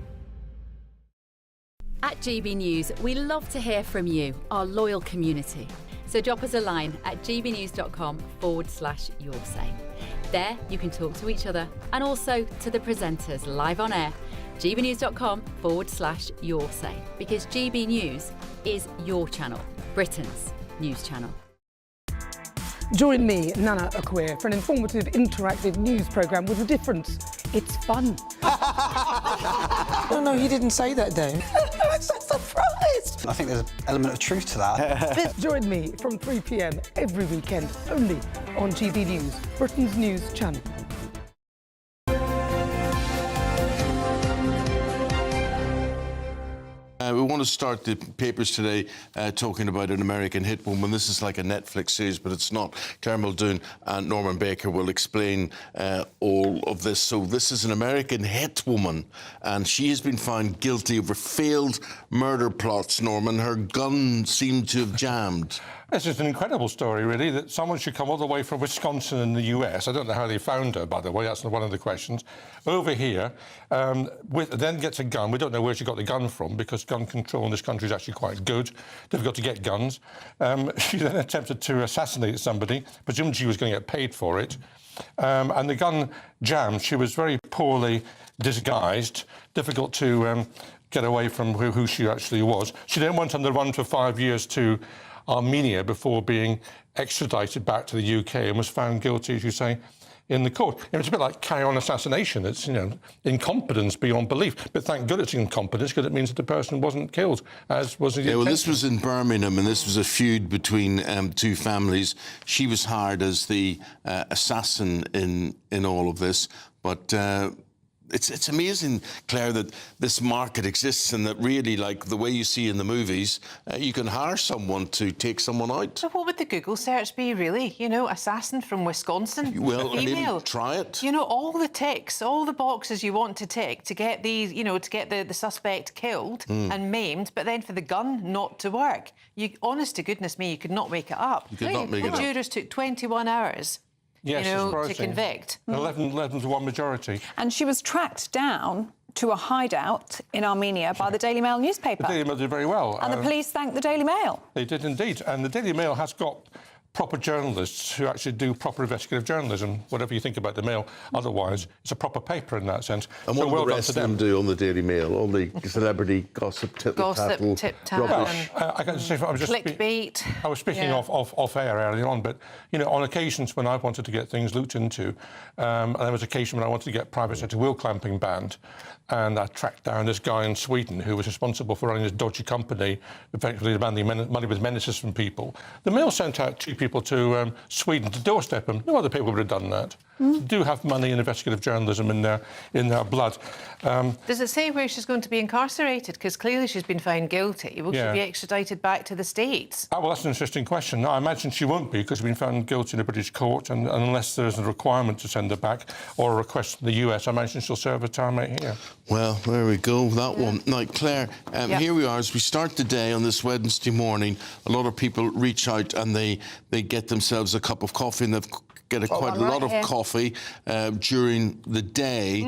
At GB News, we love to hear from you, our loyal community. So drop us a line at gbnews.com/yoursay. There you can talk to each other and also to the presenters live on air. gbnews.com/yoursay, because GB News is your channel, Britain's news channel. Join me, Nana Akwe, for an informative, interactive news programme with a difference. It's fun. No, he didn't say that, Dave. I'm so surprised. I think there's an element of truth to that. Join me from 3 p.m. every weekend, only on GB News, Britain's news channel. We want to start the papers today talking about an American hit woman. This is like a Netflix series, but it's not. Claire Muldoon and Norman Baker will explain all of this. So this is an American hit woman, and she has been found guilty of failed murder plots, Norman. Her gun seemed to have jammed. This is an incredible story, really, that someone should come all the way from Wisconsin in the US. I don't know how they found her, by the way. That's one of the questions. Over here, then gets a gun. We don't know where she got the gun from, because gun control in this country is actually quite good. Difficult to get guns. She then attempted to assassinate somebody. Presumably she was going to get paid for it. And the gun jammed. She was very poorly disguised. Difficult to get away from who she actually was. She then went on the run for 5 years to Armenia before being extradited back to the UK and was found guilty, as you say, in the court. It's a bit like carry-on assassination. It's, incompetence beyond belief. But thank God it's incompetence, because it means that the person wasn't killed, as was the intention. Well, this was in Birmingham, and this was a feud between two families. She was hired as the assassin in all of this, but it's amazing, Claire, that this market exists and that really, like the way you see in the movies, you can hire someone to take someone out. So what would the Google search be, really? You know, assassin from Wisconsin, Well, female. try it. You know, all the ticks, all the boxes you want to tick to get these, you know, to get the suspect killed and maimed, but then for the gun not to work. Honest to goodness me, you could not make it up. You could not make it up. The jurors took 21 hours. Yes, you know, to surprising. convict. 11 to 1 majority. And she was tracked down to a hideout in Armenia by the Daily Mail newspaper. The Daily Mail did very well. And the police thanked the Daily Mail. They did indeed. And the Daily Mail has got proper journalists who actually do proper investigative journalism. Whatever you think about the Mail, otherwise, it's a proper paper in that sense. And so what well do the rest of them do on the Daily Mail? All the celebrity gossip, tip-tattle, rubbish. I can say, I was just clickbait. I was speaking off air earlier on, but you know, on occasions when I wanted to get things looked into, and there was occasion when I wanted to get private sector will clamping banned, and I tracked down this guy in Sweden who was responsible for running this dodgy company, effectively demanding money with menaces from people. The Mail sent out 2 people to Sweden to doorstep him. No other people would have done that. They do have money and investigative journalism in their blood. Does it say where she's going to be incarcerated? Because clearly she's been found guilty. Will she be extradited back to the States? Well, that's an interesting question. I imagine she won't be because she's been found guilty in a British court, and unless there's a requirement to send her back or a request from the US, I imagine she'll serve her time out here. Well, there we go, that one. Now, Claire, here we are. As we start the day on this Wednesday morning, a lot of people reach out and they get themselves a cup of coffee, and they've get quite a lot of coffee during the day.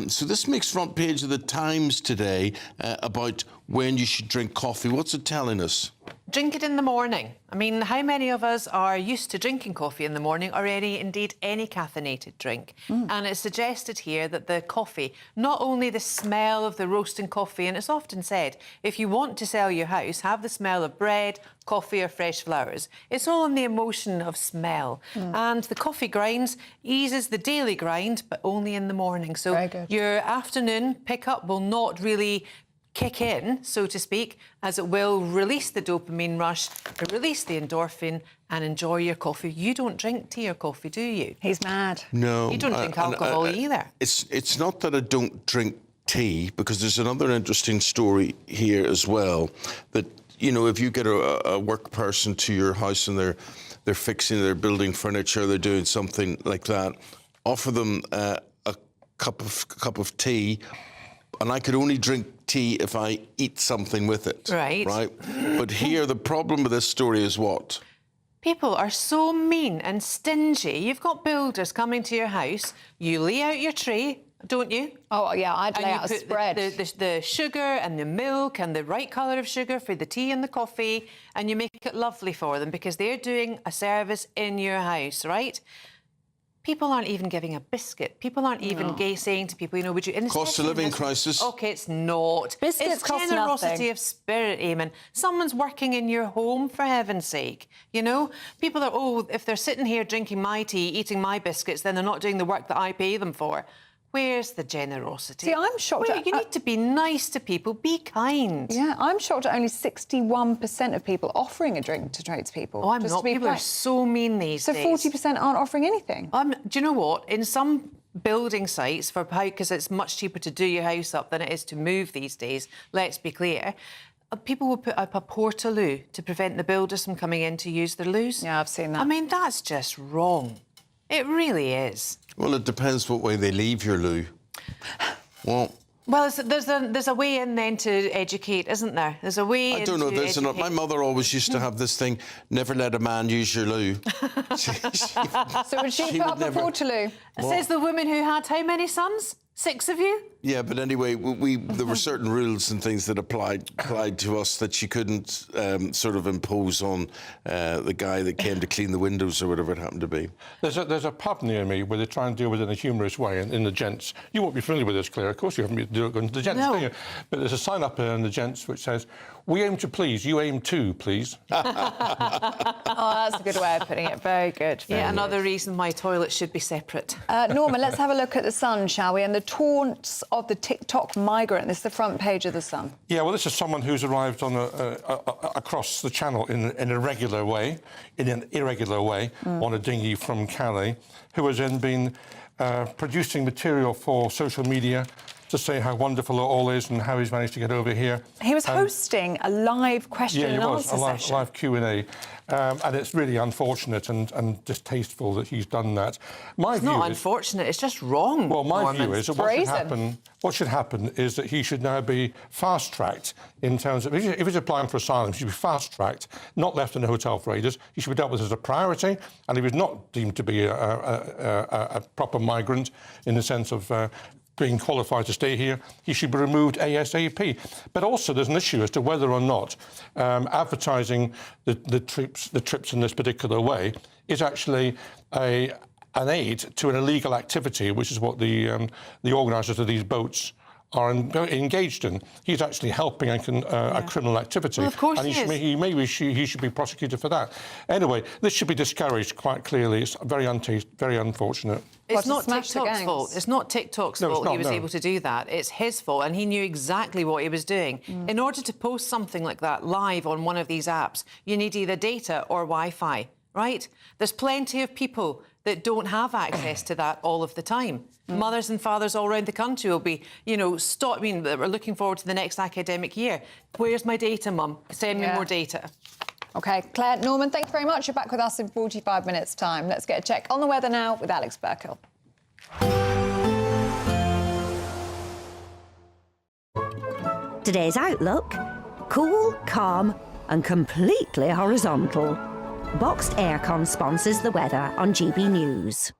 So this makes front page of the Times today about when you should drink coffee. What's it telling us? Drink it in the morning. I mean, how many of us are used to drinking coffee in the morning, or indeed any caffeinated drink? And it's suggested here that the coffee, not only the smell of the roasting coffee, and it's often said, if you want to sell your house, have the smell of bread, coffee or fresh flowers. It's all in the emotion of smell. And the coffee grinds eases the daily grind, but only in the morning. So your afternoon pickup will not really kick in, so to speak, as it will release the dopamine rush, release the endorphin, and enjoy your coffee. You don't drink tea or coffee, do you? He's mad. No. You don't drink alcohol either. It's not that I don't drink tea, because there's another interesting story here as well, that, you know, if you get a work person to your house and they're fixing, they're building furniture, they're doing something like that, offer them a cup of tea, and I could only drink tea if I eat something with it. Right. But here, the problem with this story is what? People are so mean and stingy. You've got builders coming to your house. You lay out your tray, don't you? Oh, yeah, I'd lay out a spread. The sugar and the milk and the right colour of sugar for the tea and the coffee, and you make it lovely for them because they're doing a service in your house, right? People aren't even giving a biscuit. People aren't even saying to people, you know, would you... Cost of living crisis. OK, it's not. Biscuits cost generosity nothing. of spirit, Eamonn. Someone's working in your home, for heaven's sake. You know? People are, if they're sitting here drinking my tea, eating my biscuits, then they're not doing the work that I pay them for. Where's the generosity? See, I'm shocked. You need to be nice to people. Be kind. Yeah, I'm shocked at only 61% of people offering a drink to tradespeople. Oh, I'm not. People are so mean these days. So 40% aren't offering anything. Do you know what? In some building sites, because it's much cheaper to do your house up than it is to move these days, let's be clear, people will put up a portaloo to prevent the builders from coming in to use their loos. Yeah, I've seen that. I mean, that's just wrong. It really is. Well, it depends what way they leave your loo. Well, there's a way in then to educate, isn't there? There's a way. I don't know if there's enough. My mother always used to have this thing: never let a man use your loo. So would she put up a portaloo? Says the woman who had how many sons? 6 of you? Yeah, but anyway, there were certain rules and things that applied to us that she couldn't sort of impose on the guy that came to clean the windows or whatever it happened to be. There's a pub near me where they try and deal with it in a humorous way in the gents. You won't be familiar with this, Claire. Of course you haven't do it going to the gents, do you? But there's a sign up there in the gents which says, "We aim to please, you aim to please." Oh, that's a good way of putting it. Very good. Another reason why toilets should be separate. Norman, let's have a look at the Sun, shall we? And the taunts of the TikTok migrant. This is the front page of The Sun. Yeah, well, this is someone who's arrived on across the channel in an irregular way, on a dinghy from Calais, who has then been producing material for social media to say how wonderful it all is and how he's managed to get over here. He was hosting a live question and answer session. Live Q&A. And it's really unfortunate and distasteful that he's done that. It's not unfortunate, it's just wrong. Well, my view is that what should happen is that he should now be fast-tracked in terms of... If he's applying for asylum, he should be fast-tracked, not left in a hotel for ages. He should be dealt with as a priority, and he was not deemed to be a proper migrant in the sense of... being qualified to stay here, he should be removed ASAP. But also there's an issue as to whether or not advertising the trips in this particular way is actually an aid to an illegal activity, which is what the organisers of these boats are engaged in. He's actually helping a criminal activity. Well, of course and he should be prosecuted for that. Anyway, this should be discouraged quite clearly. It's very unfortunate. It's not TikTok's fault. It's not TikTok's fault he was able to do that. It's his fault, and he knew exactly what he was doing. In order to post something like that live on one of these apps, you need either data or Wi-Fi, right? There's plenty of people that don't have access to that all of the time. Mothers and fathers all around the country will be, we're looking forward to the next academic year. Where's my data, Mum? Send me more data. OK, Claire, Norman, thank you very much. You're back with us in 45 minutes' time. Let's get a check on the weather now with Alex Burkill. Today's outlook: cool, calm and completely horizontal. Boxed Aircon sponsors the weather on GB News.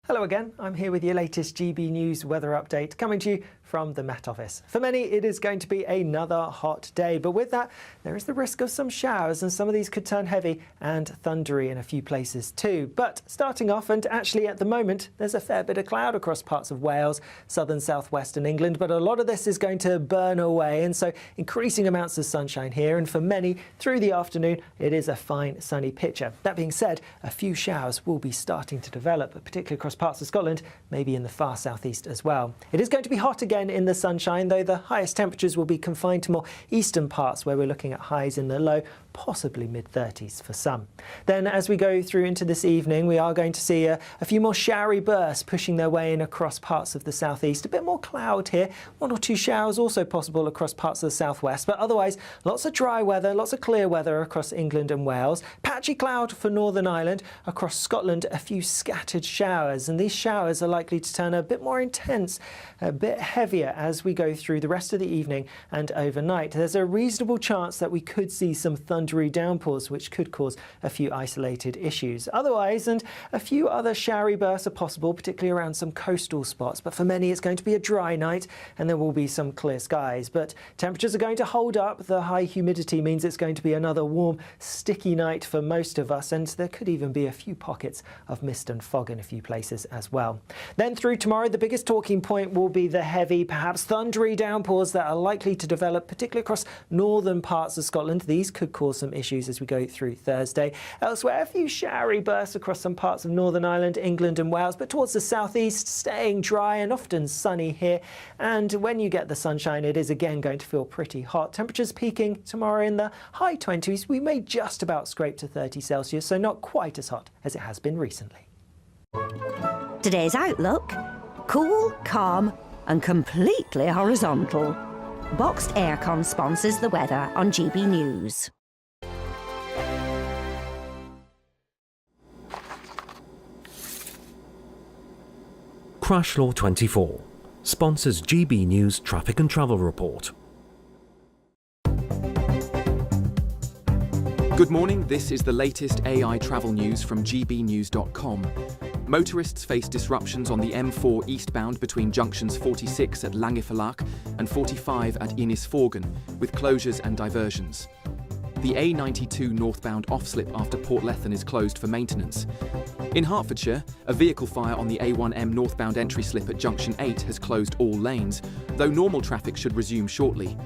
Hello again, I'm here with your latest GB News weather update, coming to you from the Met Office. For many, it is going to be another hot day, but with that, there is the risk of some showers, and some of these could turn heavy and thundery in a few places too. But starting off, and actually at the moment, there's a fair bit of cloud across parts of Wales, southern southwestern England, but a lot of this is going to burn away, and so increasing amounts of sunshine here, and for many, through the afternoon, it is a fine sunny picture. That being said, a few showers will be starting to develop, particularly across parts of Scotland, maybe in the far southeast as well. It is going to be hot again in the sunshine, though the highest temperatures will be confined to more eastern parts, where we're looking at highs in the low, possibly mid-30s for some. Then as we go through into this evening, we are going to see a few more showery bursts pushing their way in across parts of the southeast. A bit more cloud here, one or two showers also possible across parts of the southwest, but otherwise lots of dry weather, lots of clear weather across England and Wales. Patchy cloud for Northern Ireland. Across Scotland, a few scattered showers, and these showers are likely to turn a bit more intense, a bit heavier as we go through the rest of the evening and overnight. There's a reasonable chance that we could see some thundery downpours, which could cause a few isolated issues. Otherwise, and a few other showery bursts are possible, particularly around some coastal spots. But for many, it's going to be a dry night, and there will be some clear skies. But temperatures are going to hold up. The high humidity means it's going to be another warm, sticky night for most of us, and there could even be a few pockets of mist and fog in a few places as well. Then through tomorrow, the biggest talking point will be the heavy, perhaps thundery downpours that are likely to develop, particularly across northern parts of Scotland. These could cause some issues as we go through Thursday. Elsewhere, a few showery bursts across some parts of Northern Ireland, England and Wales, but towards the southeast, staying dry and often sunny here. And when you get the sunshine, it is again going to feel pretty hot. Temperatures peaking tomorrow in the high 20s. We may just about scrape to 30 Celsius, so not quite as hot as it has been recently. Today's outlook: cool, calm and completely horizontal. Boxed Aircon sponsors the weather on GB News. Crash Law 24 sponsors GB News Traffic and Travel Report. Good morning, this is the latest AI travel news from gbnews.com. Motorists face disruptions on the M4 eastbound between junctions 46 at Langeverlaag and 45 at Innisforgan, with closures and diversions. The A92 northbound off-slip after Portlethen is closed for maintenance. In Hertfordshire, a vehicle fire on the A1M northbound entry slip at junction 8 has closed all lanes, though normal traffic should resume shortly.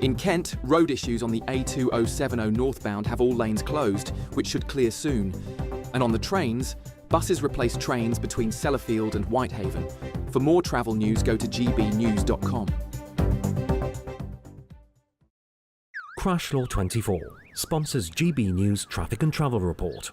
In Kent, road issues on the A2070 northbound have all lanes closed, which should clear soon. And on the trains, buses replace trains between Sellafield and Whitehaven. For more travel news, go to gbnews.com. Crash Law 24 sponsors GB News Traffic and Travel Report.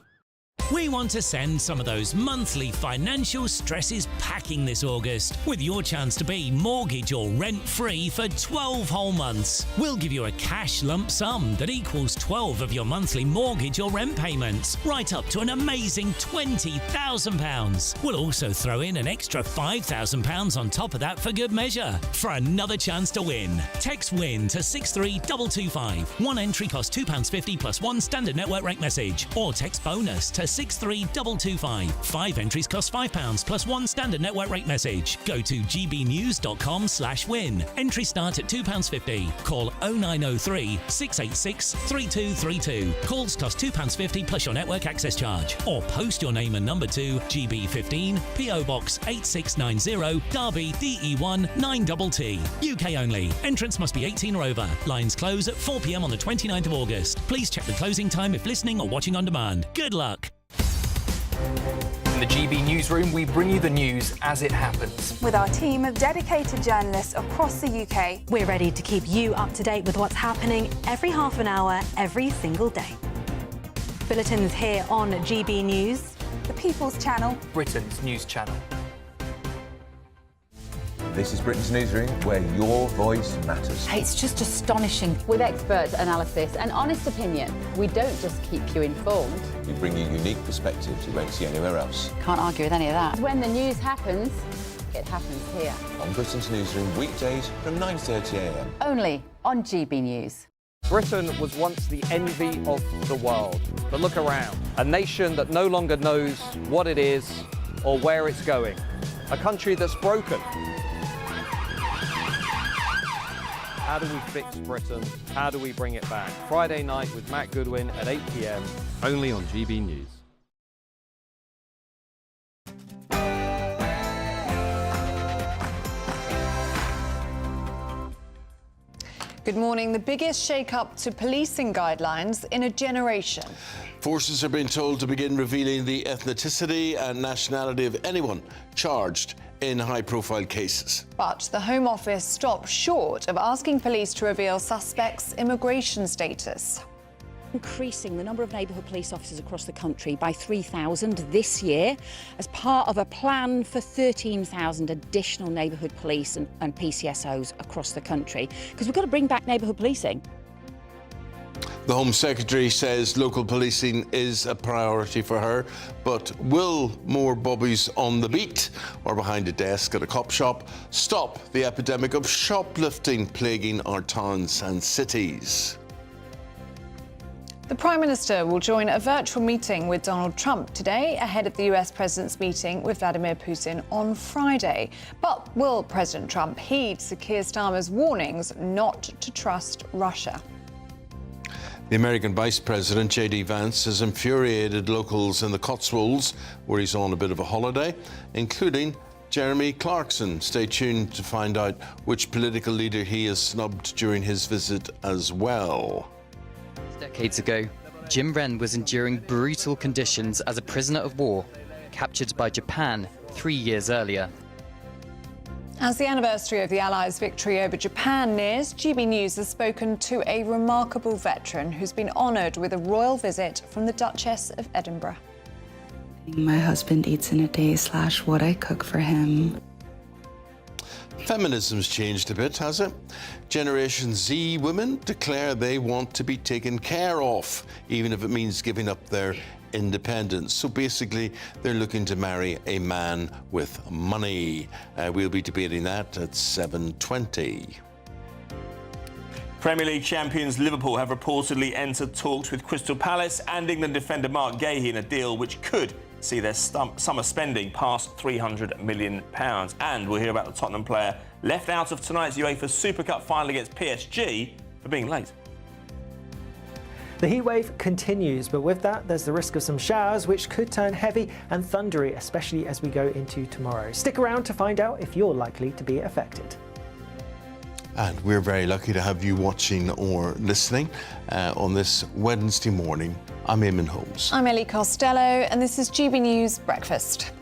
We want to send some of those monthly financial stresses packing this August with your chance to be mortgage or rent-free for 12 whole months. We'll give you a cash lump sum that equals 12 of your monthly mortgage or rent payments, right up to an amazing £20,000. We'll also throw in an extra £5,000 on top of that for good measure. For another chance to win, text WIN to 63225. One entry costs £2.50 plus one standard network rate message, or text BONUS to 63225. 5 entries cost £5 plus one standard network rate message. Go to gbnews.com/win. Entry start at £2.50. Call 0903 686 3232. Calls cost £2.50 plus your network access charge. Or post your name and number to GB15 PO Box 8690 Derby DE1 9TT. UK only. Entrance must be 18 or over. Lines close at 4 p.m. on the 29th of August. Please check the closing time if listening or watching on demand. Good luck. In the GB Newsroom, we bring you the news as it happens. With our team of dedicated journalists across the UK, we're ready to keep you up to date with what's happening every half an hour, every single day. Bulletins here on GB News, the People's Channel, Britain's news channel. This is Britain's Newsroom, where your voice matters. It's just astonishing. With expert analysis and honest opinion, we don't just keep you informed. We bring you unique perspectives you won't see anywhere else. Can't argue with any of that. When the news happens, it happens here. On Britain's Newsroom, weekdays from 9:30 a.m. Only on GB News. Britain was once the envy of the world. But look around. A nation that no longer knows what it is or where it's going. A country that's broken. How do we fix Britain? How do we bring it back? Friday night with Matt Goodwin at 8 p.m. Only on GB News. Good morning. The biggest shake-up to policing guidelines in a generation. Forces are being told to begin revealing the ethnicity and nationality of anyone charged in high-profile cases. But the Home Office stopped short of asking police to reveal suspects' immigration status. Increasing the number of neighbourhood police officers across the country by 3,000 this year as part of a plan for 13,000 additional neighbourhood police and PCSOs across the country, because we've got to bring back neighbourhood policing. The Home Secretary says local policing is a priority for her, but will more bobbies on the beat or behind a desk at a cop shop stop the epidemic of shoplifting plaguing our towns and cities? The Prime Minister will join a virtual meeting with Donald Trump today ahead of the US President's meeting with Vladimir Putin on Friday. But will President Trump heed Sir Keir Starmer's warnings not to trust Russia? The American Vice President, J.D. Vance, has infuriated locals in the Cotswolds, where he's on a bit of a holiday, including Jeremy Clarkson. Stay tuned to find out which political leader he has snubbed during his visit as well. Decades ago, Jim Wren was enduring brutal conditions as a prisoner of war, captured by Japan 3 years earlier. As the anniversary of the Allies' victory over Japan nears, GB News has spoken to a remarkable veteran who's been honoured with a royal visit from the Duchess of Edinburgh. My husband eats in a day / what I cook for him. Feminism's changed a bit, has it? Generation Z women declare they want to be taken care of, even if it means giving up their independence. So basically, they're looking to marry a man with money. We'll be debating that at 7:20. Premier League champions Liverpool have reportedly entered talks with Crystal Palace and England defender Mark Gahey in a deal which could see their summer spending past £300 million. And we'll hear about the Tottenham player left out of tonight's UEFA Super Cup final against PSG for being late. The heatwave continues, but with that, there's the risk of some showers, which could turn heavy and thundery, especially as we go into tomorrow. Stick around to find out if you're likely to be affected. And we're very lucky to have you watching or listening on this Wednesday morning. I'm Eamonn Holmes. I'm Ellie Costello, and this is GB News Breakfast.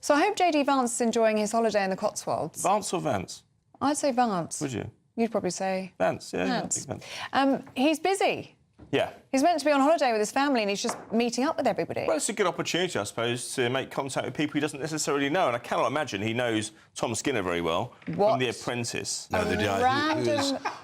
So I hope JD Vance is enjoying his holiday in the Cotswolds. Vance or Vance? I'd say Vance. Would you? You'd probably say Vance, yeah. Vance. Yeah, Vance. He's busy. Yeah. He's meant to be on holiday with his family and he's just meeting up with everybody. Well, it's a good opportunity, I suppose, to make contact with people he doesn't necessarily know. And I cannot imagine he knows Tom Skinner very well from The Apprentice. No,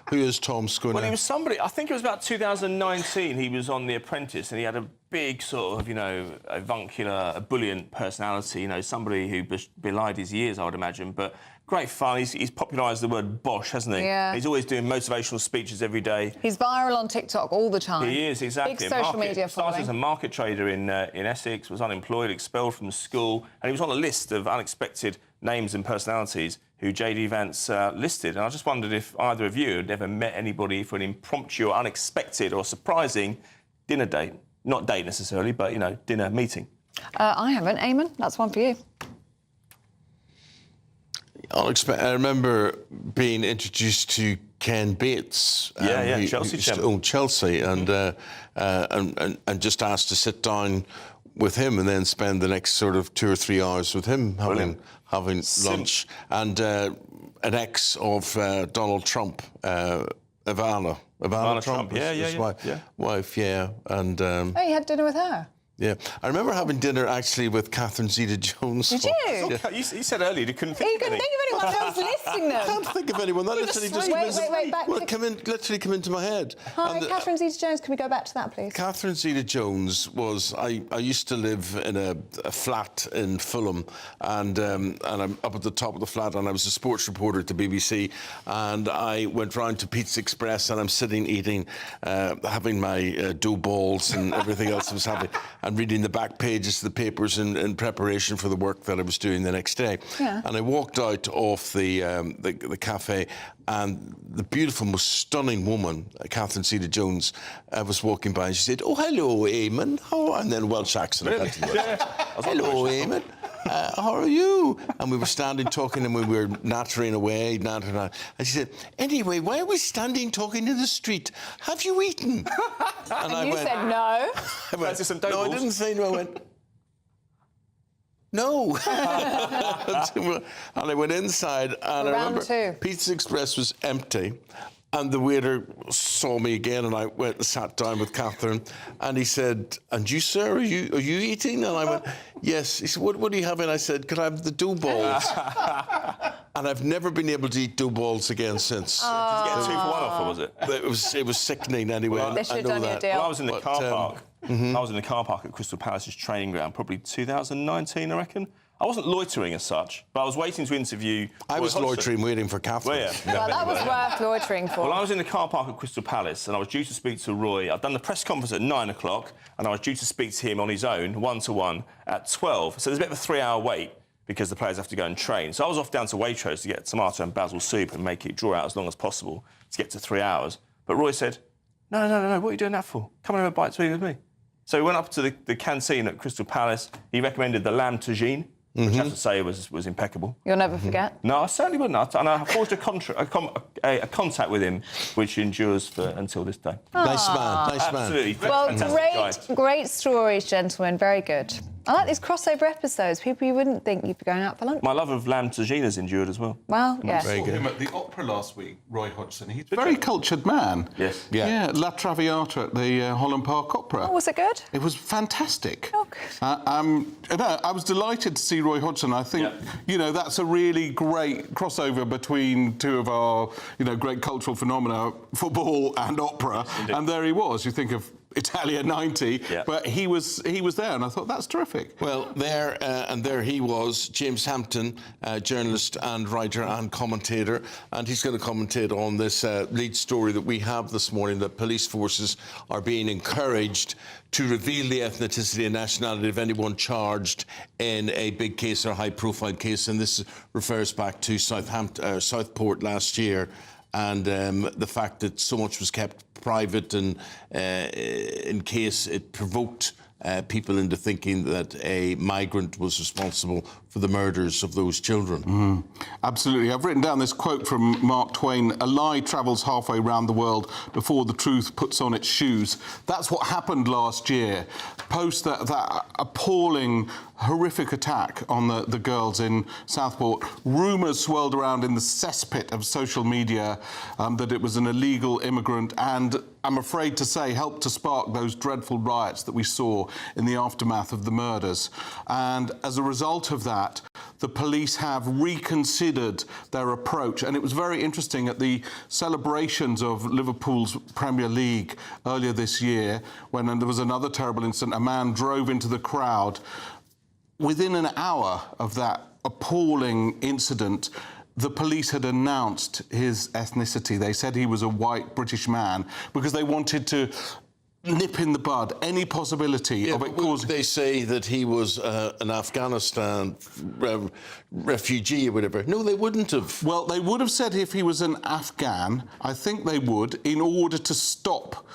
who is Tom Skinner? Well, he was somebody, I think it was about 2019, he was on The Apprentice and he had a big sort of, you know, avuncular, ebullient personality, you know, somebody who belied his years, I would imagine, but great fun. He's popularised the word bosh, hasn't he? Yeah. He's always doing motivational speeches every day. He's viral on TikTok all the time. He is, exactly. Big social media Started following. as a market trader in Essex, was unemployed, expelled from school, and he was on a list of unexpected names and personalities who JD Vance listed. And I just wondered if either of you had ever met anybody for an impromptu or unexpected or surprising dinner date. Not date necessarily, but, you know, dinner meeting. I haven't. Eamonn, that's one for you. I remember being introduced to Ken Bates. Chelsea. Who owned Chelsea, and just asked to sit down with him and then spend the next sort of 2 or 3 hours with him having lunch. And an ex of Donald Trump, Ivana Trump, his wife, and Oh, you had dinner with her? Yeah, I remember having dinner actually with Catherine Zeta-Jones. Did you? You said earlier you couldn't think of anyone. You couldn't think of anyone. I was listing them. I can't think of anyone. That literally just came into my head. Hi, Catherine Zeta-Jones. Can we go back to that, please? Catherine Zeta-Jones was... I used to live in a flat in Fulham, and I'm up at the top of the flat, and I was a sports reporter at the BBC, and I went round to Pizza Express, and I'm sitting eating, having my dough balls and everything else I was having, and reading the back pages of the papers in preparation for the work that I was doing the next day. Yeah. And I walked out of the cafe, and the beautiful, most stunning woman, Catherine Zeta-Jones, was walking by, and she said, "Oh, hello, Eamonn." Oh, and then Welsh accent. Really? Hello, Eamonn. How are you? And we were standing talking, and we were nattering away, and she said, "Anyway, why are we standing talking in the street? Have you eaten?" And you said no. I went, no, I didn't say no. I went, no. And I went inside, and I remember Pizza Express was empty, and the waiter saw me again, and I went and sat down with Catherine, and he said, "And you, sir, are you eating?" And I went, "Yes." He said, "What are you having?" I said, "Could I have the dough balls?" And I've never been able to eat dough balls again since. Did you get a 2 for 1 offer, was it? It was sickening anyway. Well, they should have done you a deal. Well, I was in the car park. I was in the car park at Crystal Palace's training ground, probably 2019, I reckon. I wasn't loitering as such, but I was waiting to interview... I was loitering, waiting for Catherine. Well, yeah. Well, that was worth loitering for. Well, I was in the car park at Crystal Palace, and I was due to speak to Roy. I'd done the press conference at 9 o'clock, and I was due to speak to him on his own, one-to-one, at 12. So there's a bit of a 3-hour wait, because the players have to go and train. So I was off down to Waitrose to get tomato and basil soup and make it draw out as long as possible to get to 3 hours. But Roy said, no, what are you doing that for? Come and have a bite to eat with me. So we went up to the canteen at Crystal Palace. He recommended the lamb tagine, which I have to say was impeccable. You'll never forget? No, I certainly wouldn't. And I forged a contact with him, which endures until this day. Nice man. Absolutely. Well, great stories, gentlemen. Very good. I like these crossover episodes. People you wouldn't think you'd be going out for lunch. My love of lamb tagine has endured as well. Well, yes. I saw him at the opera last week, Roy Hodgson. He's a very cultured man. Yes. Yeah, La Traviata at the Holland Park Opera. Oh, was it good? It was fantastic. Oh, good. I was delighted to see Roy Hodgson. I think, you know, that's a really great crossover between two of our, you know, great cultural phenomena, football and opera. Indeed. And there he was. You think of Italia 90, but he was there, and I thought that's terrific. Well, there he was, James Hampton, journalist and writer and commentator, and he's going to commentate on this lead story that we have this morning, that police forces are being encouraged to reveal the ethnicity and nationality of anyone charged in a big case or high-profile case, and this refers back to Southport last year, and the fact that so much was kept private, and in case it provoked people into thinking that a migrant was responsible for the murders of those children. Absolutely. I've written down this quote from Mark Twain: "A lie travels halfway round the world before the truth puts on its shoes." That's what happened last year. Post that appalling horrific attack on the girls in Southport, rumours swirled around in the cesspit of social media that it was an illegal immigrant, and I'm afraid to say helped to spark those dreadful riots that we saw in the aftermath of the murders. And as a result of that, the police have reconsidered their approach. And it was very interesting at the celebrations of Liverpool's Premier League earlier this year, when there was another terrible incident. A man drove into the crowd. Within an hour of that appalling incident, the police had announced his ethnicity. They said he was a white British man because they wanted to nip in the bud any possibility of it causing... They say that he was an Afghanistan refugee or whatever. No, they wouldn't have. Well, they would have said if he was an Afghan, I think they would, in order to stop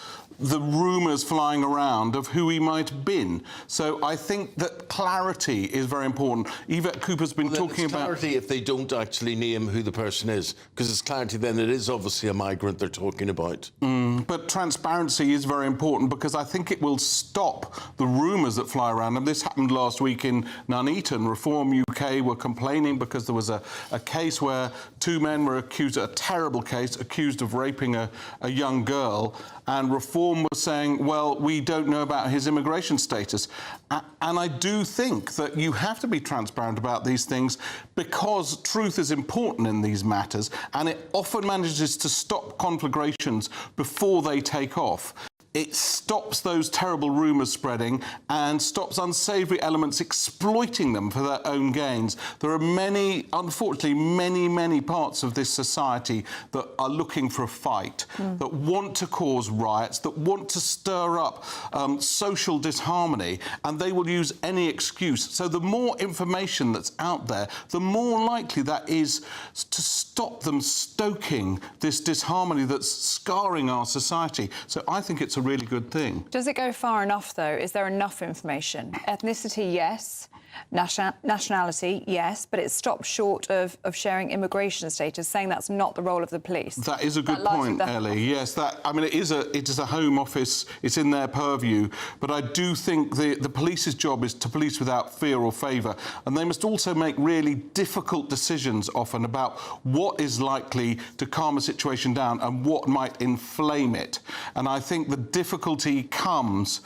the rumours flying around of who he might have been. So I think that clarity is very important. Yvette Cooper's been talking about... clarity if they don't actually name who the person is, because it's clarity then it is obviously a migrant they're talking about. But transparency is very important, because I think it will stop the rumours that fly around. And this happened last week in Nuneaton. Reform UK were complaining because there was a case where two men were accused, a terrible case, accused of raping a young girl, and Reform was saying, well, we don't know about his immigration status. And I do think that you have to be transparent about these things, because truth is important in these matters, and it often manages to stop conflagrations before they take off. It stops those terrible rumours spreading and stops unsavoury elements exploiting them for their own gains. There are many, unfortunately, many parts of this society that are looking for a fight, that want to cause riots, that want to stir up social disharmony, and they will use any excuse. So the more information that's out there, the more likely that is to stop them stoking this disharmony that's scarring our society. So I think it's a really good thing. Does it go far enough, though? Is there enough information? Ethnicity, yes. Nationality, yes, but it stops short of sharing immigration status, saying that's not the role of the police. That is a good point, Ellie. Yes, I mean, it is a Home Office, it's in their purview, but I do think the police's job is to police without fear or favour, and they must also make really difficult decisions often about what is likely to calm a situation down and what might inflame it. And I think the difficulty comes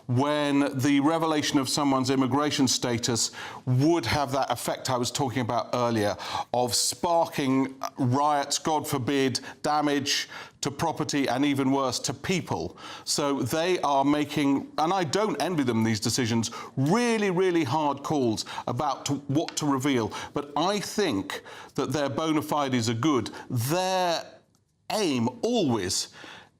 when the revelation of someone's immigration status would have that effect I was talking about earlier, of sparking riots, God forbid, damage to property, and even worse, to people. So they are making, and I don't envy them these decisions, really hard calls about what to reveal. But I think that their bona fides are good. Their aim always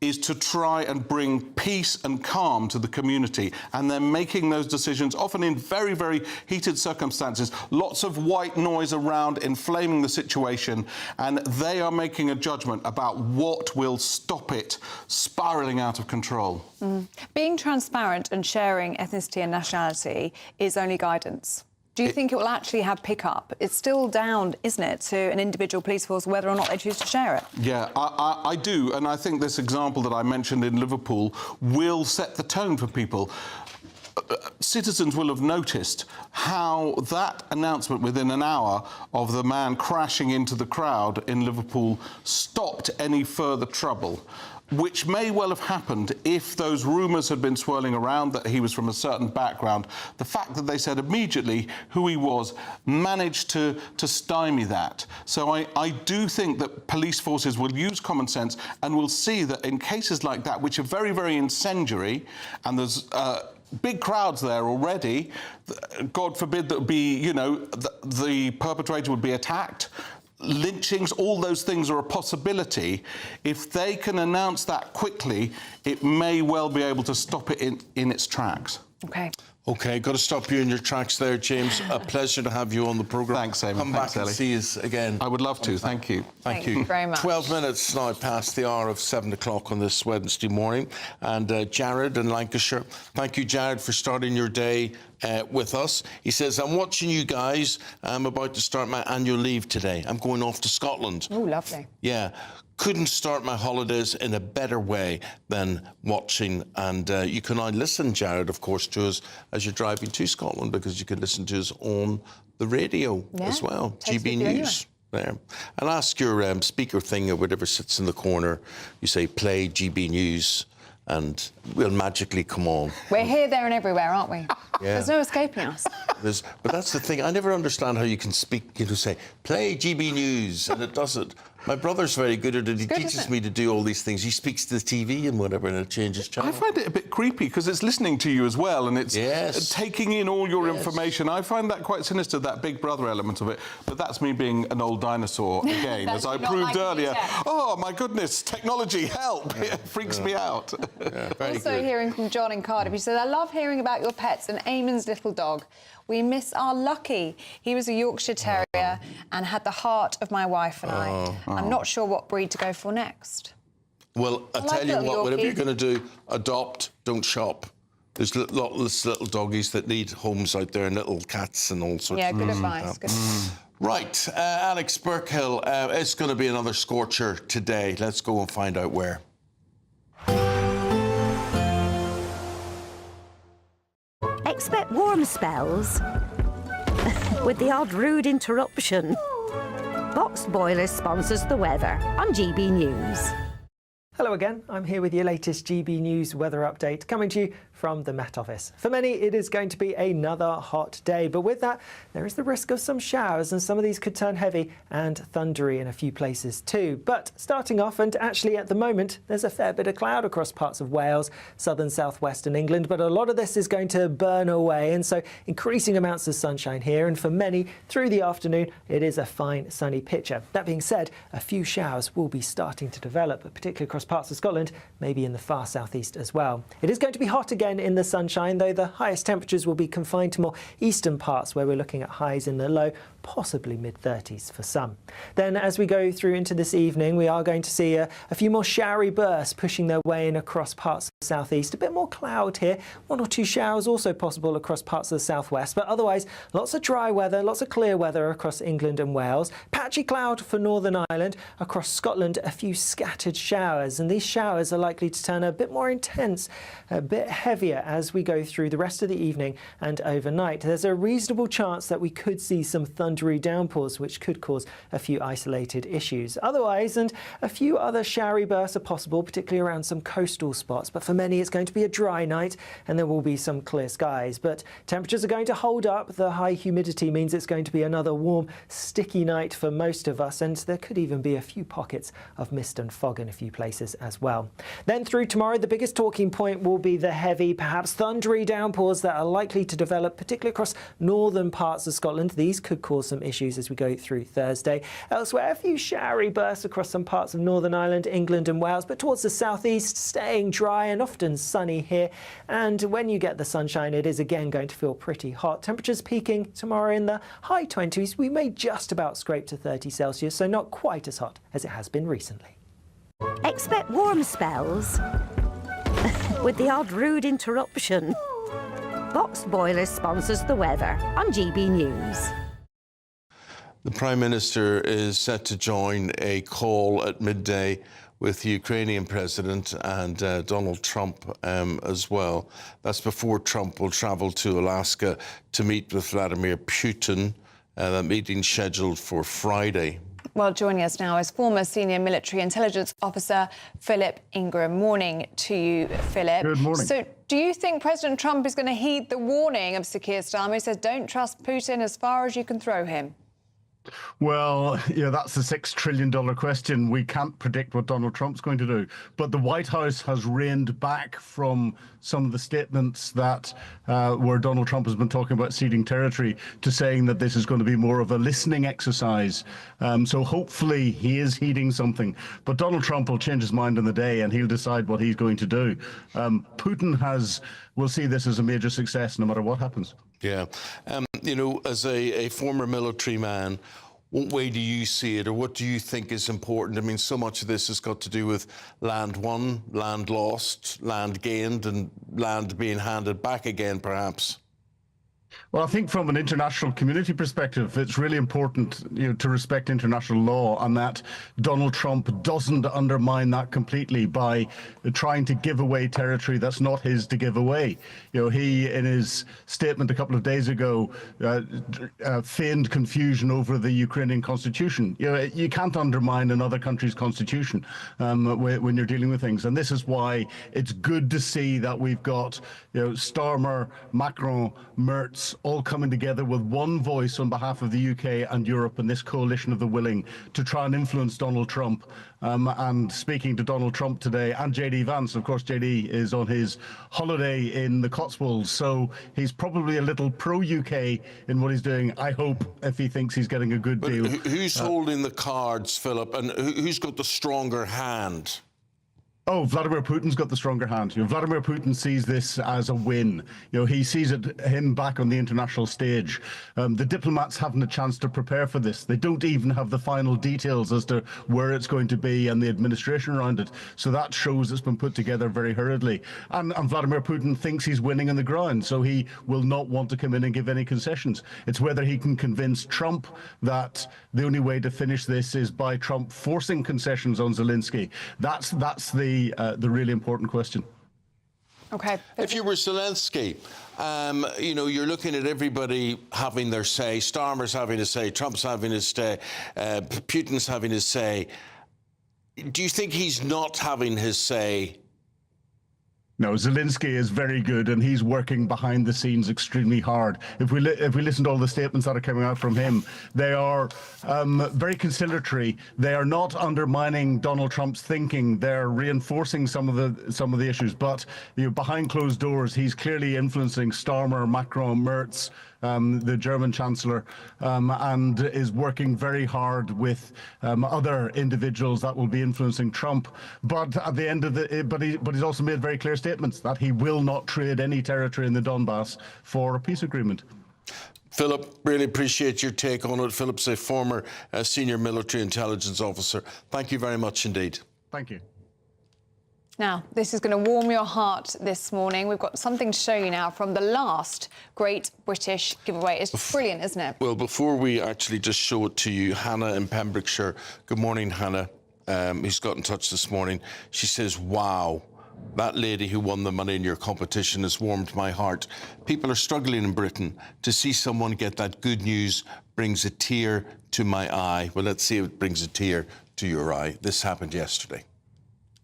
is to try and bring peace and calm to the community, and they're making those decisions often in very heated circumstances, lots of white noise around inflaming the situation, and they are making a judgment about what will stop it spiralling out of control. Being transparent and sharing ethnicity and nationality is only guidance. Do you think it will actually have pick-up? It's still down, isn't it, to an individual police force whether or not they choose to share it? Yeah, I do, and I think this example that I mentioned in Liverpool will set the tone for people. Citizens will have noticed how that announcement within an hour of the man crashing into the crowd in Liverpool stopped any further trouble, which may well have happened if those rumours had been swirling around that he was from a certain background. The fact that they said immediately who he was managed to stymie that. So I do think that police forces will use common sense and will see that in cases like that, which are very incendiary, and there's big crowds there already, God forbid that would be, you know, the perpetrator would be attacked, lynchings, all those things are a possibility. If they can announce that quickly, it may well be able to stop it in its tracks. OK, got to stop you in your tracks there, James. A pleasure to have you on the programme. Thanks, Eamonn. Come back and see us again. I would love to. Thank you. Thank you very much. 12 minutes now past the hour of 7 o'clock on this Wednesday morning. And Jared in Lancashire. Thank you, Jared, for starting your day with us. He says, I'm watching you guys. I'm about to start my annual leave today. I'm going off to Scotland. Oh, lovely. Yeah. Couldn't start my holidays in a better way than watching. And you can now listen, Jared, of course, to us as you're driving to Scotland, because you can listen to us on the radio as well. GB News. There. And ask your speaker thing or whatever sits in the corner. You say, play GB News, and we'll magically come on. We're here, there and everywhere, aren't we? Yeah. There's no escaping us. But that's the thing. I never understand how you can speak, say, play GB News, and it does it. My brother's very good at it. He teaches me to do all these things. He speaks to the TV and whatever, and it changes channel. I find it a bit creepy because it's listening to you as well, and it's taking in all your information. I find that quite sinister, that Big Brother element of it. But that's me being an old dinosaur again, as I proved earlier. Oh, my goodness, technology, help! It freaks me out. Also hearing from John in Cardiff, he said, I love hearing about your pets and Eamonn's little dog. We miss our Lucky. He was a Yorkshire Terrier and had the heart of my wife and I. I'm not sure what breed to go for next. Well, I tell you what, whatever you're going to do, adopt, don't shop. There's little doggies that need homes out there, and little cats and all sorts of good advice. Good advice. Right, Alex Burkhill, it's going to be another scorcher today. Let's go and find out where. Expect warm spells with the odd rude interruption. Boxed Boilers sponsors the weather on GB News. Hello again, I'm here with your latest GB News weather update, coming to you from the Met Office. For many, it is going to be another hot day, but with that, there is the risk of some showers, and some of these could turn heavy and thundery in a few places too. But starting off, and actually at the moment, there's a fair bit of cloud across parts of Wales, southern southwestern England, but a lot of this is going to burn away, and so increasing amounts of sunshine here, and for many, through the afternoon, it is a fine sunny picture. That being said, a few showers will be starting to develop, particularly across parts of Scotland, maybe in the far southeast as well. It is going to be hot again in the sunshine, though the highest temperatures will be confined to more eastern parts, where we're looking at highs in the low, possibly mid-30s for some. Then as we go through into this evening, we are going to see a few more showery bursts pushing their way in across parts of the southeast. A bit more cloud here, 1 or 2 showers also possible across parts of the southwest, but otherwise lots of dry weather, lots of clear weather across England and Wales. Patchy cloud for Northern Ireland. Across Scotland, a few scattered showers, and these showers are likely to turn a bit more intense, a bit heavier as we go through the rest of the evening and overnight. There's a reasonable chance that we could see some thundery downpours, which could cause a few isolated issues. Otherwise, and a few other showery bursts are possible, particularly around some coastal spots, but for many it's going to be a dry night and there will be some clear skies. But temperatures are going to hold up. The high humidity means it's going to be another warm, sticky night for most of us, and there could even be a few pockets of mist and fog in a few places as well. Then through tomorrow, the biggest talking point will be the heavy, perhaps thundery downpours that are likely to develop, particularly across northern parts of Scotland. These could cause some issues as we go through Thursday. Elsewhere, a few showery bursts across some parts of Northern Ireland, England and Wales, but towards the southeast, staying dry and often sunny here. And when you get the sunshine, it is again going to feel pretty hot. Temperatures peaking tomorrow in the high 20s. We may just about scrape to 30 Celsius, so not quite as hot as it has been recently. Expect warm spells with the odd rude interruption. Boxed Boilers sponsors the weather on GB News. The Prime Minister is set to join a call at midday with the Ukrainian President and Donald Trump as well. That's before Trump will travel to Alaska to meet with Vladimir Putin. That meeting's scheduled for Friday. Well, joining us now is former senior military intelligence officer Philip Ingram. Morning to you, Philip. Good morning. So do you think President Trump is going to heed the warning of Sir Keir Starmer, who says don't trust Putin as far as you can throw him? Well, yeah, that's the $6 trillion question. We can't predict what Donald Trump's going to do. But the White House has reined back from some of the statements that where Donald Trump has been talking about ceding territory to saying that this is going to be more of a listening exercise. So hopefully he is heeding something. But Donald Trump will change his mind on the day and he'll decide what he's going to do. Putin will see this as a major success no matter what happens. Yeah. You know, as a former military man, what way do you see it, or what do you think is important? I mean, so much of this has got to do with land won, land lost, land gained, and land being handed back again, perhaps. Well, I think from an international community perspective, it's really important, to respect international law, and that Donald Trump doesn't undermine that completely by trying to give away territory that's not his to give away. He, in his statement a couple of days ago, feigned confusion over the Ukrainian constitution. You can't undermine another country's constitution when you're dealing with things, and this is why it's good to see that we've got Starmer, Macron, Merz all coming together with one voice on behalf of the UK and Europe and this coalition of the willing to try and influence Donald Trump. And speaking to Donald Trump today, and JD Vance, of course, JD is on his holiday in the Cotswolds, so he's probably a little pro-UK in what he's doing, I hope, if he thinks he's getting a good deal. Who's holding the cards, Philip, and who's got the stronger hand? Oh, Vladimir Putin's got the stronger hand. Vladimir Putin sees this as a win. He sees him back on the international stage. The diplomats haven't a chance to prepare for this. They don't even have the final details as to where it's going to be and the administration around it. So that shows it's been put together very hurriedly. And Vladimir Putin thinks he's winning on the ground, so he will not want to come in and give any concessions. It's whether he can convince Trump that the only way to finish this is by Trump forcing concessions on Zelensky. That's the really important question. Okay. If you were Zelensky, you're looking at everybody having their say. Starmer's having a say, Trump's having his say, Putin's having his say. Do you think he's not having his say? No, Zelensky is very good, and he's working behind the scenes extremely hard. If we listen to all the statements that are coming out from him, they are very conciliatory. They are not undermining Donald Trump's thinking. They're reinforcing some of the issues. But behind closed doors, he's clearly influencing Starmer, Macron, Merz, the German Chancellor, and is working very hard with other individuals that will be influencing Trump. But at the end of but he's also made very clear statements that he will not trade any territory in the Donbass for a peace agreement. Philip, really appreciate your take on it. Philip's a former senior military intelligence officer. Thank you very much indeed. Thank you. Now, this is going to warm your heart this morning. We've got something to show you now from the last Great British Giveaway. It's brilliant, isn't it? Well, before we actually just show it to you, Hannah in Pembrokeshire. Good morning, Hannah, who's got in touch this morning. She says, wow, that lady who won the money in your competition has warmed my heart. People are struggling in Britain. To see someone get that good news brings a tear to my eye. Well, let's see if it brings a tear to your eye. This happened yesterday.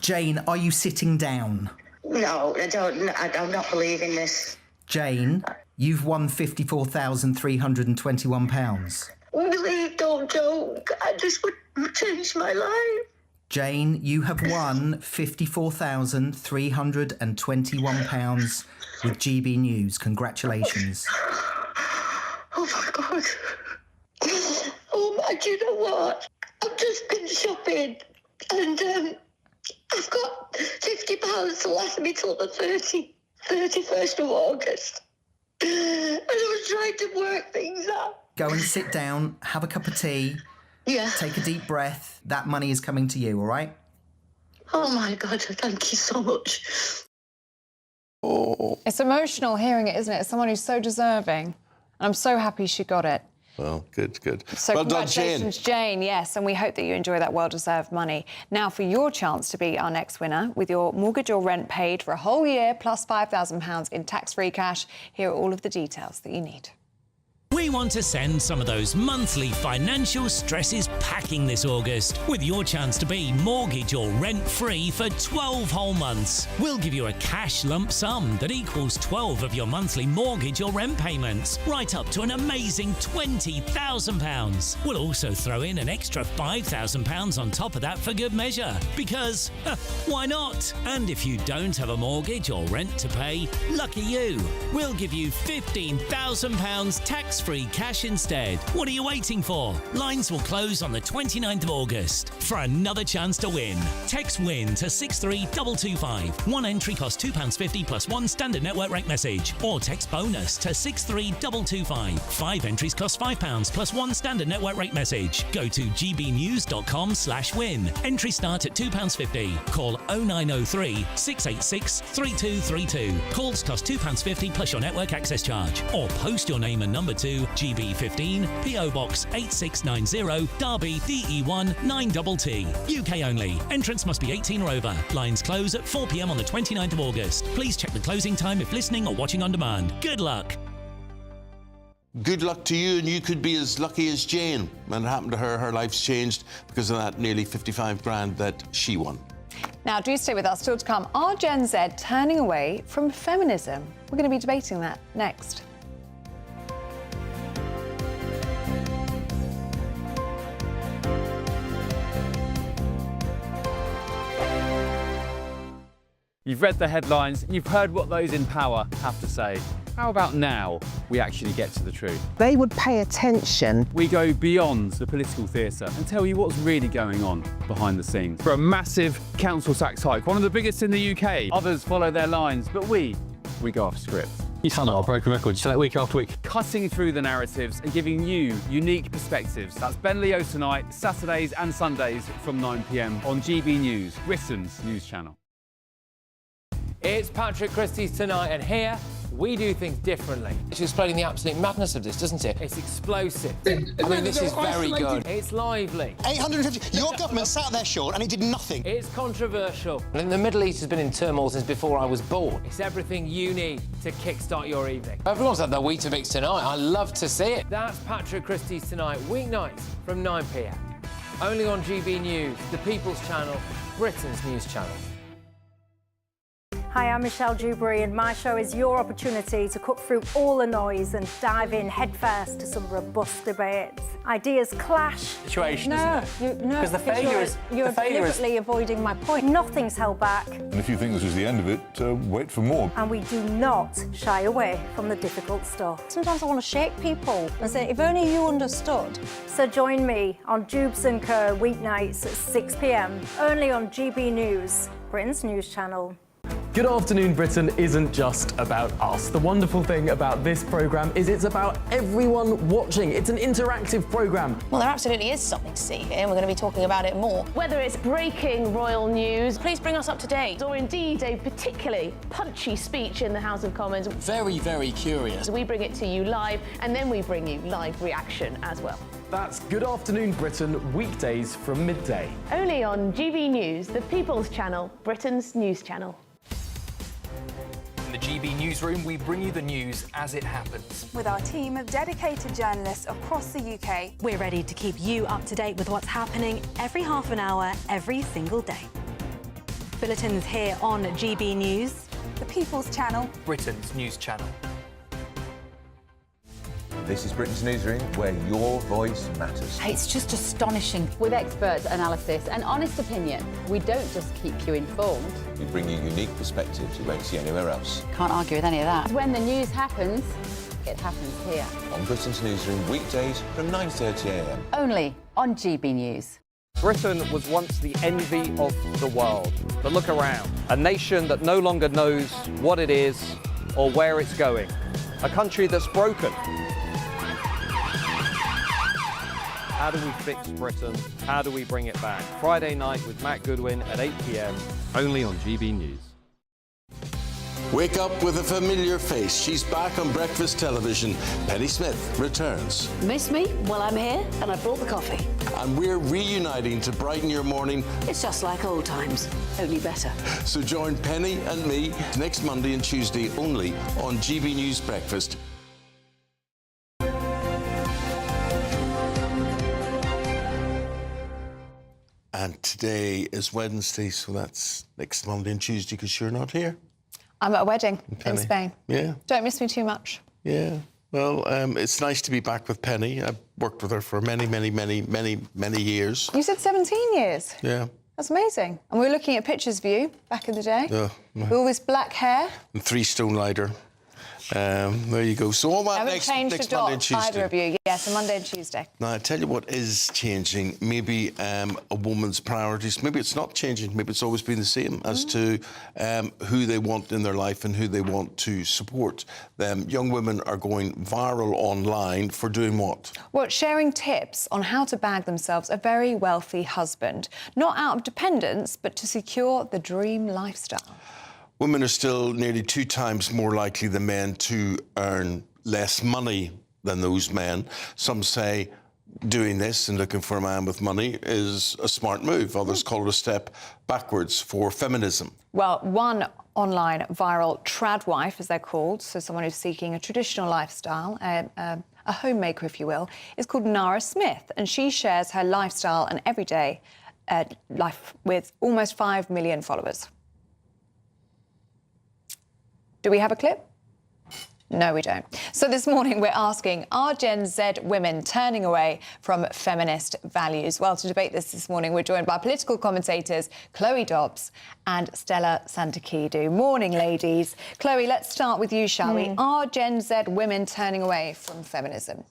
Jane, are you sitting down? No, I don't. I'm not believing this. Jane, you've won £54,321. Please don't joke. I just would change my life. Jane, you have won £54,321 with GB News. Congratulations. Oh, my God. Do you know what? I've just been shopping and I've got £50 to last me till the 31st of August. And I was trying to work things out. Go and sit down, have a cup of tea. Yeah. Take a deep breath. That money is coming to you, all right? Oh, my God, thank you so much. Oh. It's emotional hearing it, isn't it? It's someone who's so deserving. And I'm so happy she got it. Well, good. So well done, congratulations, Jane. Yes, and we hope that you enjoy that well-deserved money. Now, for your chance to be our next winner, with your mortgage or rent paid for a whole year, plus £5,000 in tax-free cash, here are all of the details that you need. We want to send some of those monthly financial stresses packing this August with your chance to be mortgage or rent-free for 12 whole months. We'll give you a cash lump sum that equals 12 of your monthly mortgage or rent payments, right up to an amazing £20,000. We'll also throw in an extra £5,000 on top of that for good measure, because why not? And if you don't have a mortgage or rent to pay, lucky you. We'll give you £15,000 tax-free free cash instead. What are you waiting for? Lines will close on the 29th of August. For another chance to win, text WIN to 63225. One entry costs £2.50 plus one standard network rate message. Or text BONUS to 63225. 5 entries cost £5 plus one standard network rate message. Go to gbnews.com/win. Entries start at £2.50. Call 0903 686 3232. Calls cost £2.50 plus your network access charge. Or post your name and number to GB15 PO Box 8690 Derby DE1 9TT. UK only. Entrance must be 18 or over. Lines close at 4 p.m. on the 29th of August. Please check the closing time if listening or watching on demand. Good luck. Good luck to you, and you could be as lucky as Jane. When it happened to her, her life's changed because of that nearly 55 grand that she won. Now, do stay with us. Still to come, are Gen Z turning away from feminism? We're going to be debating that next. You've read the headlines, you've heard what those in power have to say. How about now we actually get to the truth? They would pay attention. We go beyond the political theatre and tell you what's really going on behind the scenes. For a massive council tax hike, one of the biggest in the UK. Others follow their lines, but we go off script. You sound like a broken record, you say that week after week. Cutting through the narratives and giving you unique perspectives. That's Ben Leo tonight, Saturdays and Sundays from 9 p.m. on GB News, Britain's news channel. It's Patrick Christie's Tonight, and here we do things differently. It's explaining the absolute madness of this, doesn't it? It's explosive. I mean, this is very good. It's lively. 850. Your government sat there, Sean, and it did nothing. It's controversial. And the Middle East has been in turmoil since before I was born. It's everything you need to kickstart your evening. Everyone's had their Weetabix tonight. I love to see it. That's Patrick Christie's Tonight, weeknights from 9 p.m. Only on GB News, the People's Channel, Britain's news channel. Hi, I'm Michelle Dewberry, and my show is your opportunity to cut through all the noise and dive in headfirst to some robust debates. Ideas clash. Situation, no, isn't it? Because the failure is... You're deliberately avoiding my point. Nothing's held back. And if you think this is the end of it, wait for more. And we do not shy away from the difficult stuff. Sometimes I want to shake people and say, if only you understood. So join me on Jubes & Co. weeknights at 6 p.m. only on GB News, Britain's news channel. Good Afternoon Britain isn't just about us. The wonderful thing about this programme is it's about everyone watching. It's an interactive programme. Well, there absolutely is something to see here, and we're going to be talking about it more. Whether it's breaking royal news, please bring us up to date, or indeed a particularly punchy speech in the House of Commons. Very, very curious. We bring it to you live, and then we bring you live reaction as well. That's Good Afternoon Britain, weekdays from midday. Only on GB News, the People's Channel, Britain's news channel. In the GB Newsroom, we bring you the news as it happens. With our team of dedicated journalists across the UK, we're ready to keep you up to date with what's happening every half an hour, every single day. Bulletins here on GB News, the People's Channel, Britain's news channel. This is Britain's Newsroom, where your voice matters. It's just astonishing. With expert analysis and honest opinion, we don't just keep you informed. We bring you unique perspectives you won't see anywhere else. Can't argue with any of that. When the news happens, it happens here. On Britain's Newsroom, weekdays from 9:30 a.m. Only on GB News. Britain was once the envy of the world. But look around. A nation that no longer knows what it is or where it's going. A country that's broken. How do we fix Britain? How do we bring it back? Friday night with Matt Goodwin at 8 p.m. Only on GB News. Wake up with a familiar face. She's back on breakfast television. Penny Smith returns. Miss me? Well, I'm here, and I brought the coffee. And we're reuniting to brighten your morning. It's just like old times, only better. So join Penny and me next Monday and Tuesday only on GB News Breakfast. And today is Wednesday, so that's next Monday and Tuesday because you're not here. I'm at a wedding in Spain. Yeah. Don't miss me too much. Yeah. Well, it's nice to be back with Penny. I've worked with her for many years. You said 17 years? Yeah. That's amazing. And we were looking at pictures of you back in the day. Yeah. With all this black hair. And 3 stone lighter. There you go. So all that Haven't next changed Monday a and dot, Tuesday. either of you. Yes, a Monday and Tuesday. Now, I tell you what is changing. Maybe a woman's priorities. Maybe it's not changing. Maybe it's always been the same as to who they want in their life and who they want to support. Young women are going viral online for doing what? Well, sharing tips on how to bag themselves a very wealthy husband. Not out of dependence, but to secure the dream lifestyle. Women are still nearly 2 times more likely than men to earn less money than those men. Some say doing this and looking for a man with money is a smart move. Others call it a step backwards for feminism. Well, one online viral tradwife, as they're called, so someone who's seeking a traditional lifestyle, a homemaker, if you will, is called Nara Smith, and she shares her lifestyle and everyday life with almost 5 million followers. Do we have a clip? No, we don't. So this morning we're asking, are Gen Z women turning away from feminist values? Well, to debate this morning, we're joined by political commentators Chloe Dobbs and Stella Santakidou. Morning, ladies. Chloe, let's start with you, shall we? Are Gen Z women turning away from feminism?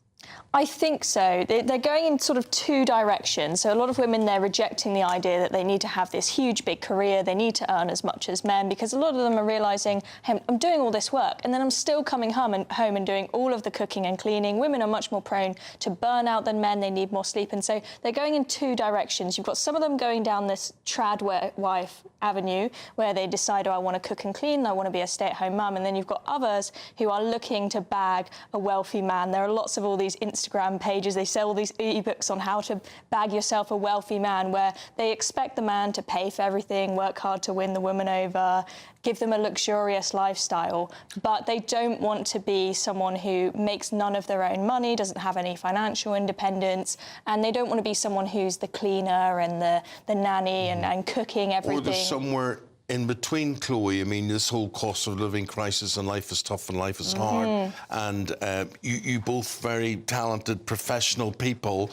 I think so. They're going in sort of 2 directions. So a lot of women, they're rejecting the idea that they need to have this huge, big career. They need to earn as much as men, because a lot of them are realising, hey, I'm doing all this work and then I'm still coming home and doing all of the cooking and cleaning. Women are much more prone to burnout than men. They need more sleep. And so they're going in 2 directions. You've got some of them going down this trad wife avenue where they decide, oh, I want to cook and clean, I want to be a stay-at-home mum. And then you've got others who are looking to bag a wealthy man. There are lots of all these Instagram pages. They sell all these ebooks on how to bag yourself a wealthy man, where they expect the man to pay for everything, work hard to win the woman over, give them a luxurious lifestyle, but they don't want to be someone who makes none of their own money, doesn't have any financial independence, and they don't want to be someone who's the cleaner and the nanny and cooking everything. Or there's somewhere in between, Chloe. I mean, this whole cost of living crisis, and life is tough and life is hard. And you both very talented professional people,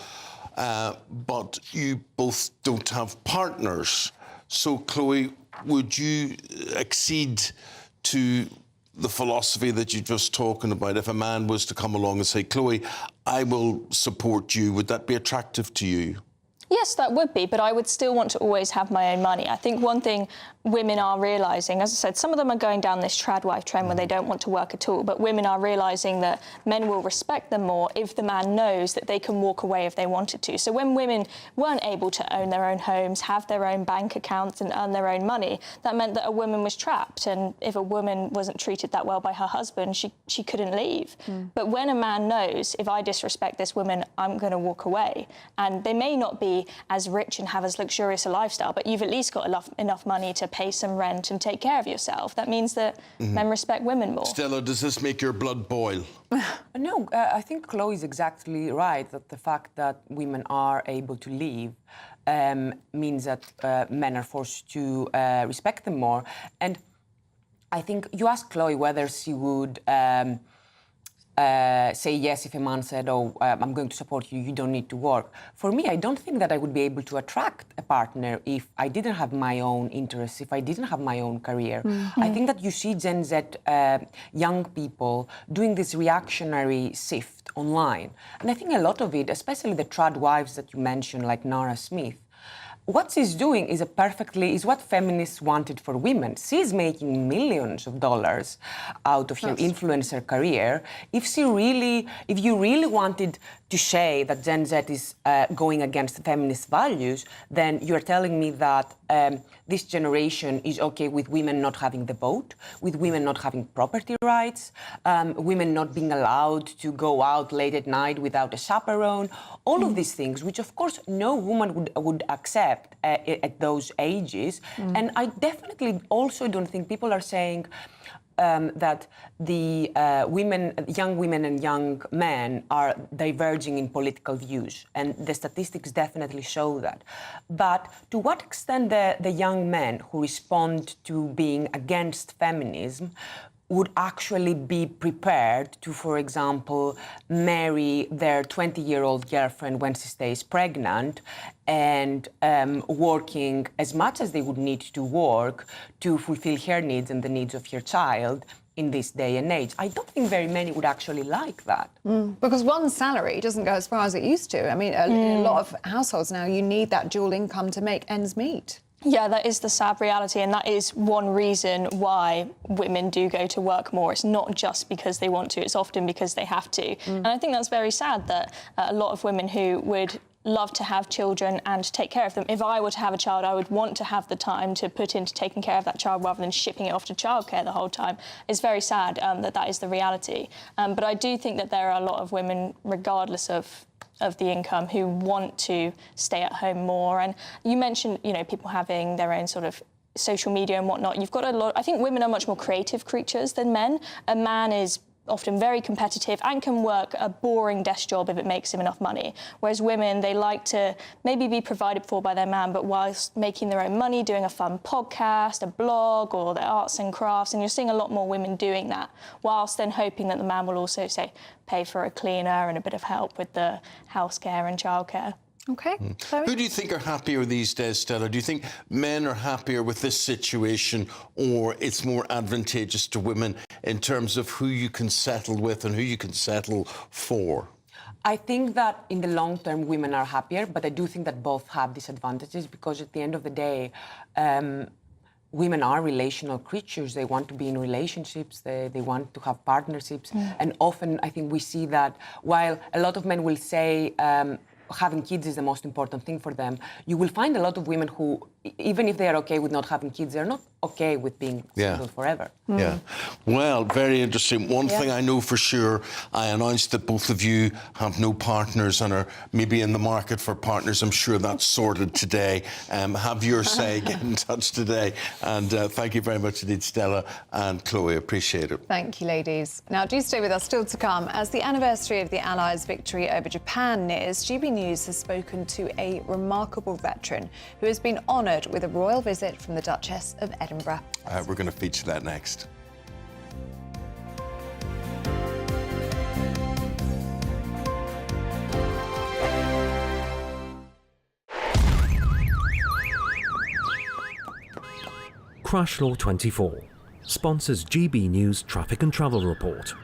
but you both don't have partners. So, Chloe, would you accede to the philosophy that you're just talking about? If a man was to come along and say, Chloe, I will support you, would that be attractive to you? Yes, that would be, but I would still want to always have my own money. I think one thing women are realising, as I said, some of them are going down this trad wife trend where they don't want to work at all, but women are realising that men will respect them more if the man knows that they can walk away if they wanted to. So when women weren't able to own their own homes, have their own bank accounts and earn their own money, that meant that a woman was trapped, and if a woman wasn't treated that well by her husband, she couldn't leave. But when a man knows, if I disrespect this woman, I'm going to walk away, and they may not be as rich and have as luxurious a lifestyle, but you've at least got enough money to pay some rent and take care of yourself. That means that men respect women more. Stella, does this make your blood boil? No, I think Chloe is exactly right, that the fact that women are able to leave means that men are forced to respect them more. And I think you asked Chloe whether she would say yes if a man said, oh, I'm going to support you, you don't need to work. For me, I don't think that I would be able to attract a partner if I didn't have my own interests, if I didn't have my own career. I think that you see Gen Z young people doing this reactionary shift online. And I think a lot of it, especially the trad wives that you mentioned, like Nara Smith, what she's doing is what feminists wanted for women. She's making millions of dollars out of her influencer career. If you really wanted to say that Gen Z is going against feminist values, then you're telling me that this generation is okay with women not having the vote, with women not having property rights, women not being allowed to go out late at night without a chaperone, all of these things, which of course no woman would accept at those ages. And I definitely also don't think people are saying that the young women and young men are diverging in political views, and the statistics definitely show that. But to what extent the young men who respond to being against feminism would actually be prepared to, for example, marry their 20-year-old girlfriend when she stays pregnant and working as much as they would need to work to fulfill her needs and the needs of her child, in this day and age. I don't think very many would actually like that. Because one salary doesn't go as far as it used to. I mean, in a lot of households now, you need that dual income to make ends meet. Yeah, that is the sad reality, and that is one reason why women do go to work more. It's not just because they want to, it's often because they have to. And I think that's very sad that a lot of women who would love to have children and take care of them. If I were to have a child, I would want to have the time to put into taking care of that child rather than shipping it off to childcare the whole time. It's very sad that is the reality. But I do think that there are a lot of women, regardless of the income, who want to stay at home more. And you mentioned, people having their own sort of social media and whatnot. You've got a lot. I think women are much more creative creatures than men. A man is often very competitive and can work a boring desk job if it makes him enough money. Whereas women, they like to maybe be provided for by their man, but whilst making their own money, doing a fun podcast, a blog, or their arts and crafts. And you're seeing a lot more women doing that, whilst then hoping that the man will also, say, pay for a cleaner and a bit of help with the house care and childcare. OK. Who do you think are happier these days, Stella? Do you think men are happier with this situation, or it's more advantageous to women in terms of who you can settle with and who you can settle for? I think that in the long term, women are happier, but I do think that both have disadvantages, because at the end of the day, women are relational creatures. They want to be in relationships. They want to have partnerships. And often, I think we see that while a lot of men will say having kids is the most important thing for them, you will find a lot of women who, even if they are okay with not having kids, they're not okay with being single forever. Yeah. Well, very interesting. One thing I know for sure, I announced that both of you have no partners and are maybe in the market for partners. I'm sure that's sorted today. Have your say, get in touch today. And thank you very much indeed, Stella and Chloe. Appreciate it. Thank you, ladies. Now, do stay with us. Still to come, as the anniversary of the Allies' victory over Japan nears, GB News has spoken to a remarkable veteran who has been honoured with a royal visit from the Duchess of Edinburgh. We're going to feature that next. Crash Law 24 sponsors GB News Traffic and Travel Report.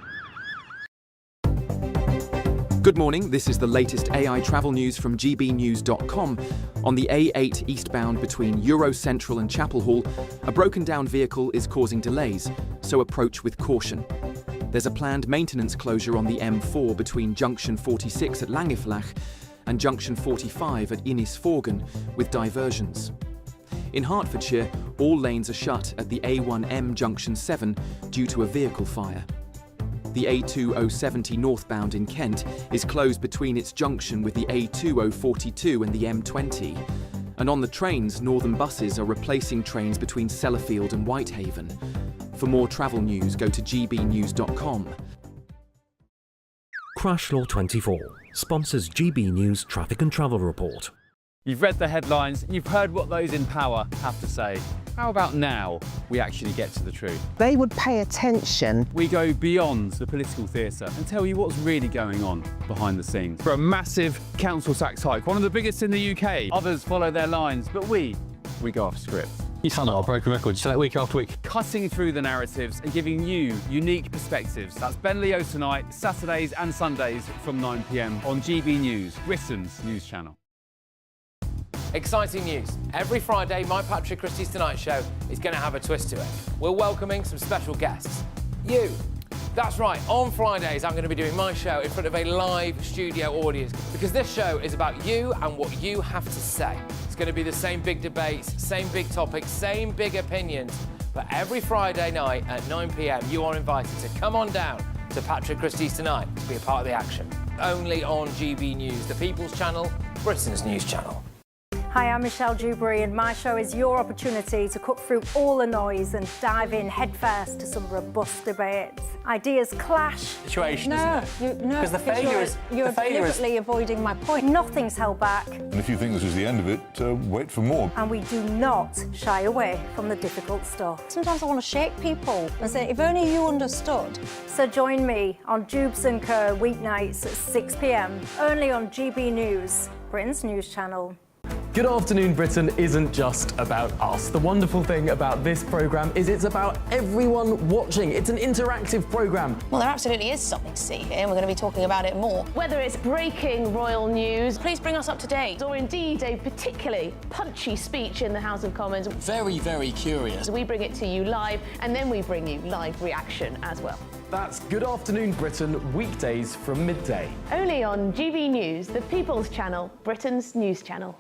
Good morning, this is the latest AI travel news from gbnews.com. On the A8 eastbound between Eurocentral and Chapel Hall, a broken down vehicle is causing delays, so approach with caution. There's a planned maintenance closure on the M4 between Junction 46 at Langeflach and Junction 45 at Innisforgan, with diversions. In Hertfordshire, all lanes are shut at the A1M Junction 7 due to a vehicle fire. The A2070 northbound in Kent is closed between its junction with the A2042 and the M20. And on the trains, Northern buses are replacing trains between Sellafield and Whitehaven. For more travel news, go to gbnews.com. Crash Law 24 sponsors GB News Traffic and Travel Report. You've read the headlines, you've heard what those in power have to say. How about now we actually get to the truth? They would pay attention. We go beyond the political theatre and tell you what's really going on behind the scenes. For a massive council tax hike, one of the biggest in the UK. Others follow their lines, but we go off script. You sound like a broken record. You say that week after week. Cutting through the narratives and giving you unique perspectives. That's Ben Leo tonight, Saturdays and Sundays from 9 p.m. on GB News, Britain's news channel. Exciting news. Every Friday, my Patrick Christie's Tonight Show is going to have a twist to it. We're welcoming some special guests. You. That's right, on Fridays I'm going to be doing my show in front of a live studio audience, because this show is about you and what you have to say. It's going to be the same big debates, same big topics, same big opinions. But every Friday night at 9 p.m, you are invited to come on down to Patrick Christie's Tonight to be a part of the action. Only on GB News, the People's Channel, Britain's news channel. Hi, I'm Michelle Dewberry, and my show is your opportunity to cut through all the noise and dive in headfirst to some robust debates. Ideas clash. Situation, isn't it? Because the failure is... You're deliberately avoiding my point. Nothing's held back. And if you think this is the end of it, wait for more. And we do not shy away from the difficult stuff. Sometimes I want to shake people and say, if only you understood. So join me on Jubes & Co weeknights at 6 p.m, only on GB News, Britain's news channel. Good Afternoon Britain isn't just about us. The wonderful thing about this programme is it's about everyone watching. It's an interactive programme. Well, there absolutely is something to see here, and we're going to be talking about it more. Whether it's breaking royal news, please bring us up to date, or indeed a particularly punchy speech in the House of Commons. Very, very curious. We bring it to you live, and then we bring you live reaction as well. That's Good Afternoon Britain, weekdays from midday. Only on GB News, the People's Channel, Britain's news channel.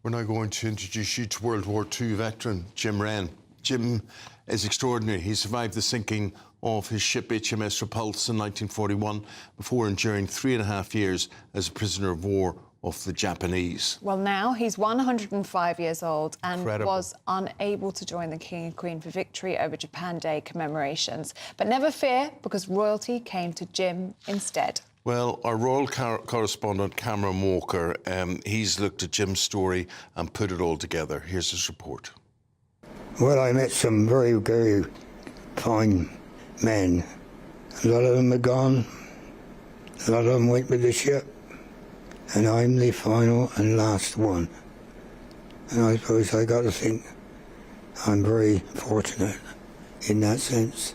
We're now going to introduce you to World War II veteran Jim Wren. Jim is extraordinary. He survived the sinking of his ship HMS Repulse in 1941 before enduring 3.5 years as a prisoner of war of the Japanese. Well, now he's 105 years old and Incredible. was unable to join the King and Queen for victory over Japan Day commemorations. But never fear, because royalty came to Jim instead. Well, our royal correspondent, Cameron Walker, he's looked at Jim's story and put it all together. Here's his report. Well, I met some very, very fine men. A lot of them are gone. A lot of them went with the ship. And I'm the final and last one. And I suppose I got to think I'm very fortunate in that sense.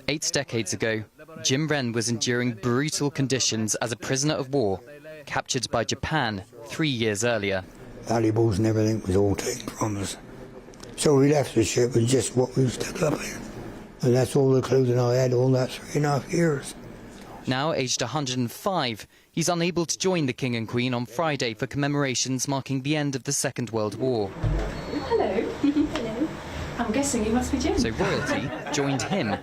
8 decades ago, Jim Wren was enduring brutal conditions as a prisoner of war, captured by Japan 3 years earlier. Valuables and everything was all taken from us. So we left the ship with just what we stood up in. And that's all the clothing I had all that 3.5 years. Now aged 105, he's unable to join the King and Queen on Friday for commemorations marking the end of the Second World War. Hello. Hello. I'm guessing you must be Jim. So royalty joined him.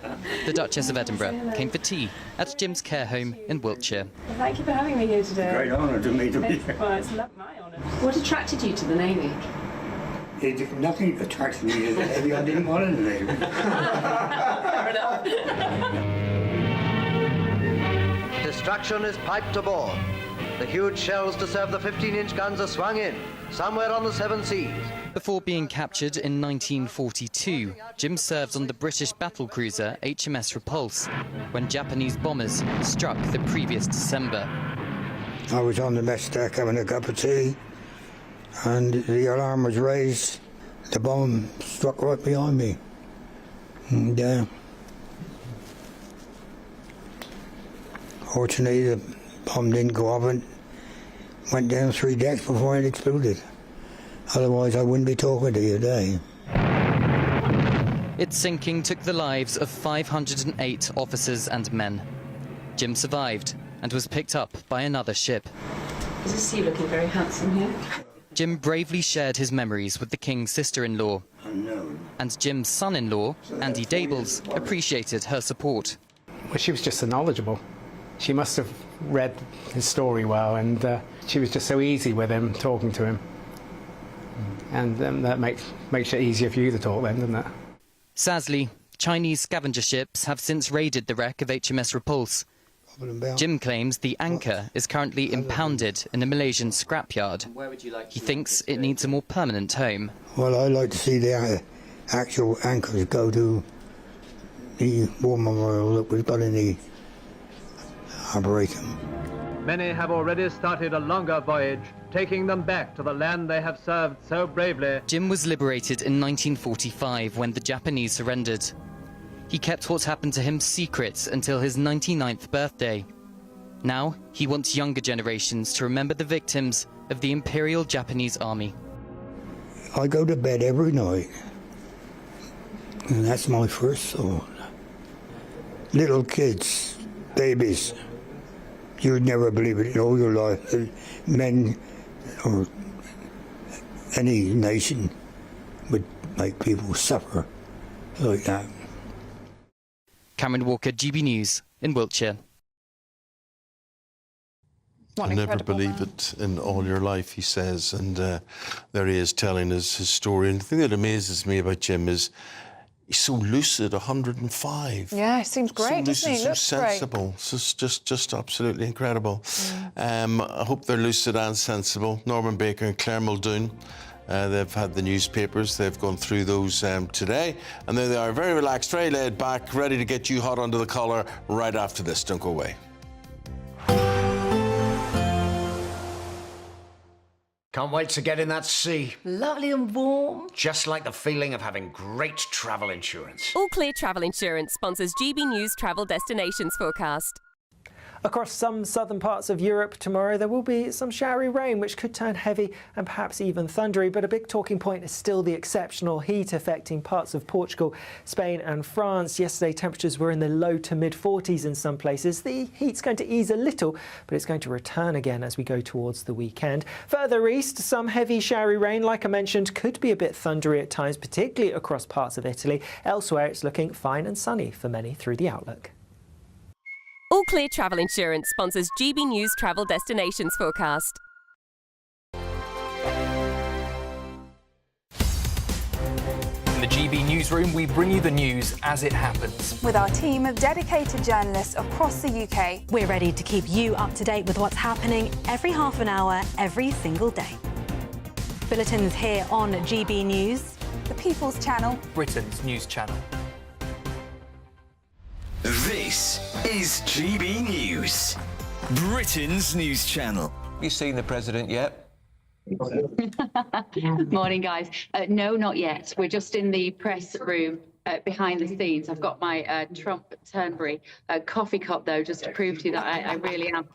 The Duchess of Edinburgh came for tea at Jim's care home in Wiltshire. Well, thank you for having me here today. Great honour to me to be here. Well, it's my honour. What attracted you to the Navy? Nothing attracted me to the Navy. I didn't want in the Navy. Fair enough. Destruction is piped aboard. The huge shells to serve the 15-inch guns are swung in, somewhere on the Seven Seas. Before being captured in 1942, Jim served on the British battlecruiser HMS Repulse when Japanese bombers struck the previous December. I was on the mess deck having a cup of tea, and the alarm was raised. The bomb struck right behind me. And, fortunately, the bomb didn't go off and went down 3 decks before it exploded. Otherwise, I wouldn't be talking to you today. Its sinking took the lives of 508 officers and men. Jim survived and was picked up by another ship. Is this you looking very handsome here? Jim bravely shared his memories with the King's sister-in-law. And Jim's son-in-law, Andy Dables, appreciated her support. Well, she was just so knowledgeable. She must have read his story well, and she was just so easy with him, talking to him. And that makes it easier for you to talk then, doesn't it? Sadly, Chinese scavenger ships have since raided the wreck of HMS Repulse. Jim claims the anchor is currently impounded in a Malaysian scrapyard. He thinks it needs a more permanent home. Well, I'd like to see the actual anchors go to the war memorial that we've got in the Arboretum. Many have already started a longer voyage, taking them back to the land they have served so bravely. Jim was liberated in 1945 when the Japanese surrendered. He kept what happened to him secret until his 99th birthday. Now, he wants younger generations to remember the victims of the Imperial Japanese Army. I go to bed every night, and that's my first thought. Little kids, babies. You'd never believe it in all your life that men or any nation would make people suffer like that. Cameron Walker, GB News in Wiltshire. You'll never believe it in all your life, he says. And there he is telling his story. And the thing that amazes me about Jim is he's so lucid, 105. Yeah, he seems great, doesn't he? So Looks sensible. great. So it's just absolutely incredible. I hope they're lucid and sensible. Norman Baker and Claire Muldoon They've had the newspapers, they've gone through those today, and there they are, very relaxed, very laid back, ready to get you hot under the collar right after this. Don't go away. Can't wait to get in that sea. Lovely and warm. Just like the feeling of having great travel insurance. All Clear Travel Insurance sponsors GB News Travel Destinations Forecast. Across some southern parts of Europe tomorrow, there will be some showery rain, which could turn heavy and perhaps even thundery. But a big talking point is still the exceptional heat affecting parts of Portugal, Spain and France. Yesterday, temperatures were in the low to mid-40s in some places. The heat's going to ease a little, but it's going to return again as we go towards the weekend. Further east, some heavy showery rain, like I mentioned, could be a bit thundery at times, particularly across parts of Italy. Elsewhere, it's looking fine and sunny for many through the outlook. All Clear Travel Insurance sponsors GB News Travel Destinations Forecast. In the GB Newsroom, we bring you the news as it happens. With our team of dedicated journalists across the UK, we're ready to keep you up to date with what's happening every half an hour, every single day. Bulletins here on GB News, the People's Channel, Britain's news channel. This is GB News, Britain's news channel. Have you seen the president yet? Morning, guys. No, not yet. We're just in the press room behind the scenes. I've got my Trump Turnberry coffee cup, though, just to prove to you that I really am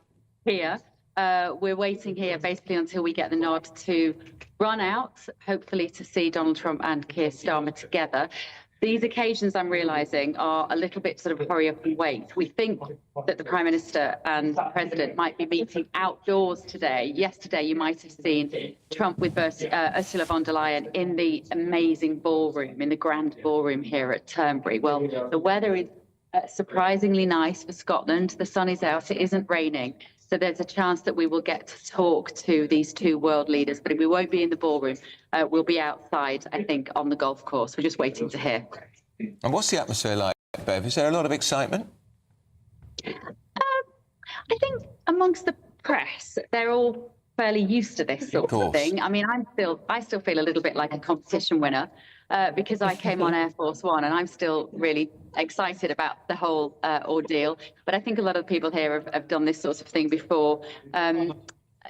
here. We're waiting here basically until we get the nod to run out, hopefully to see Donald Trump and Keir Starmer together. These occasions, I'm realising, are a little bit sort of hurry up and wait. We think that the Prime Minister and the President might be meeting outdoors today. Yesterday, you might have seen Trump with Ursula von der Leyen in the amazing ballroom, in the grand ballroom here at Turnberry. Well, the weather is surprisingly nice for Scotland. The sun is out, it isn't raining. So there's a chance that we will get to talk to these two world leaders, but we won't be in the ballroom. We'll be outside, I think, on the golf course. We're just waiting to hear. And what's the atmosphere like, Bev? Is there a lot of excitement? I think amongst the press, they're all fairly used to this sort of thing. I mean, I still feel a little bit like a competition winner because I came on Air Force One, and I'm still really excited about the whole ordeal. But I think a lot of people here have done this sort of thing before.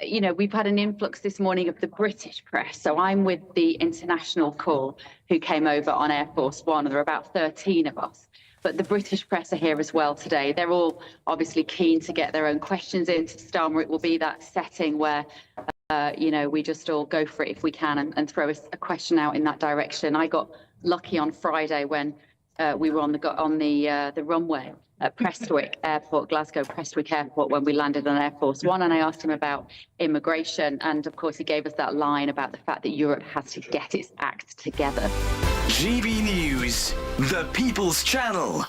You know, we've had an influx this morning of the British press. So I'm with the international call who came over on Air Force One. There are about 13 of us. But the British press are here as well today. They're all obviously keen to get their own questions into Starmer. It will be that setting where, you know, we just all go for it if we can and throw a question out in that direction. I got lucky on Friday when we were on the runway at Prestwick Airport, Glasgow Prestwick Airport, when we landed on Air Force One, and I asked him about immigration, and of course he gave us that line about the fact that Europe has to get its act together. GB News, the People's Channel.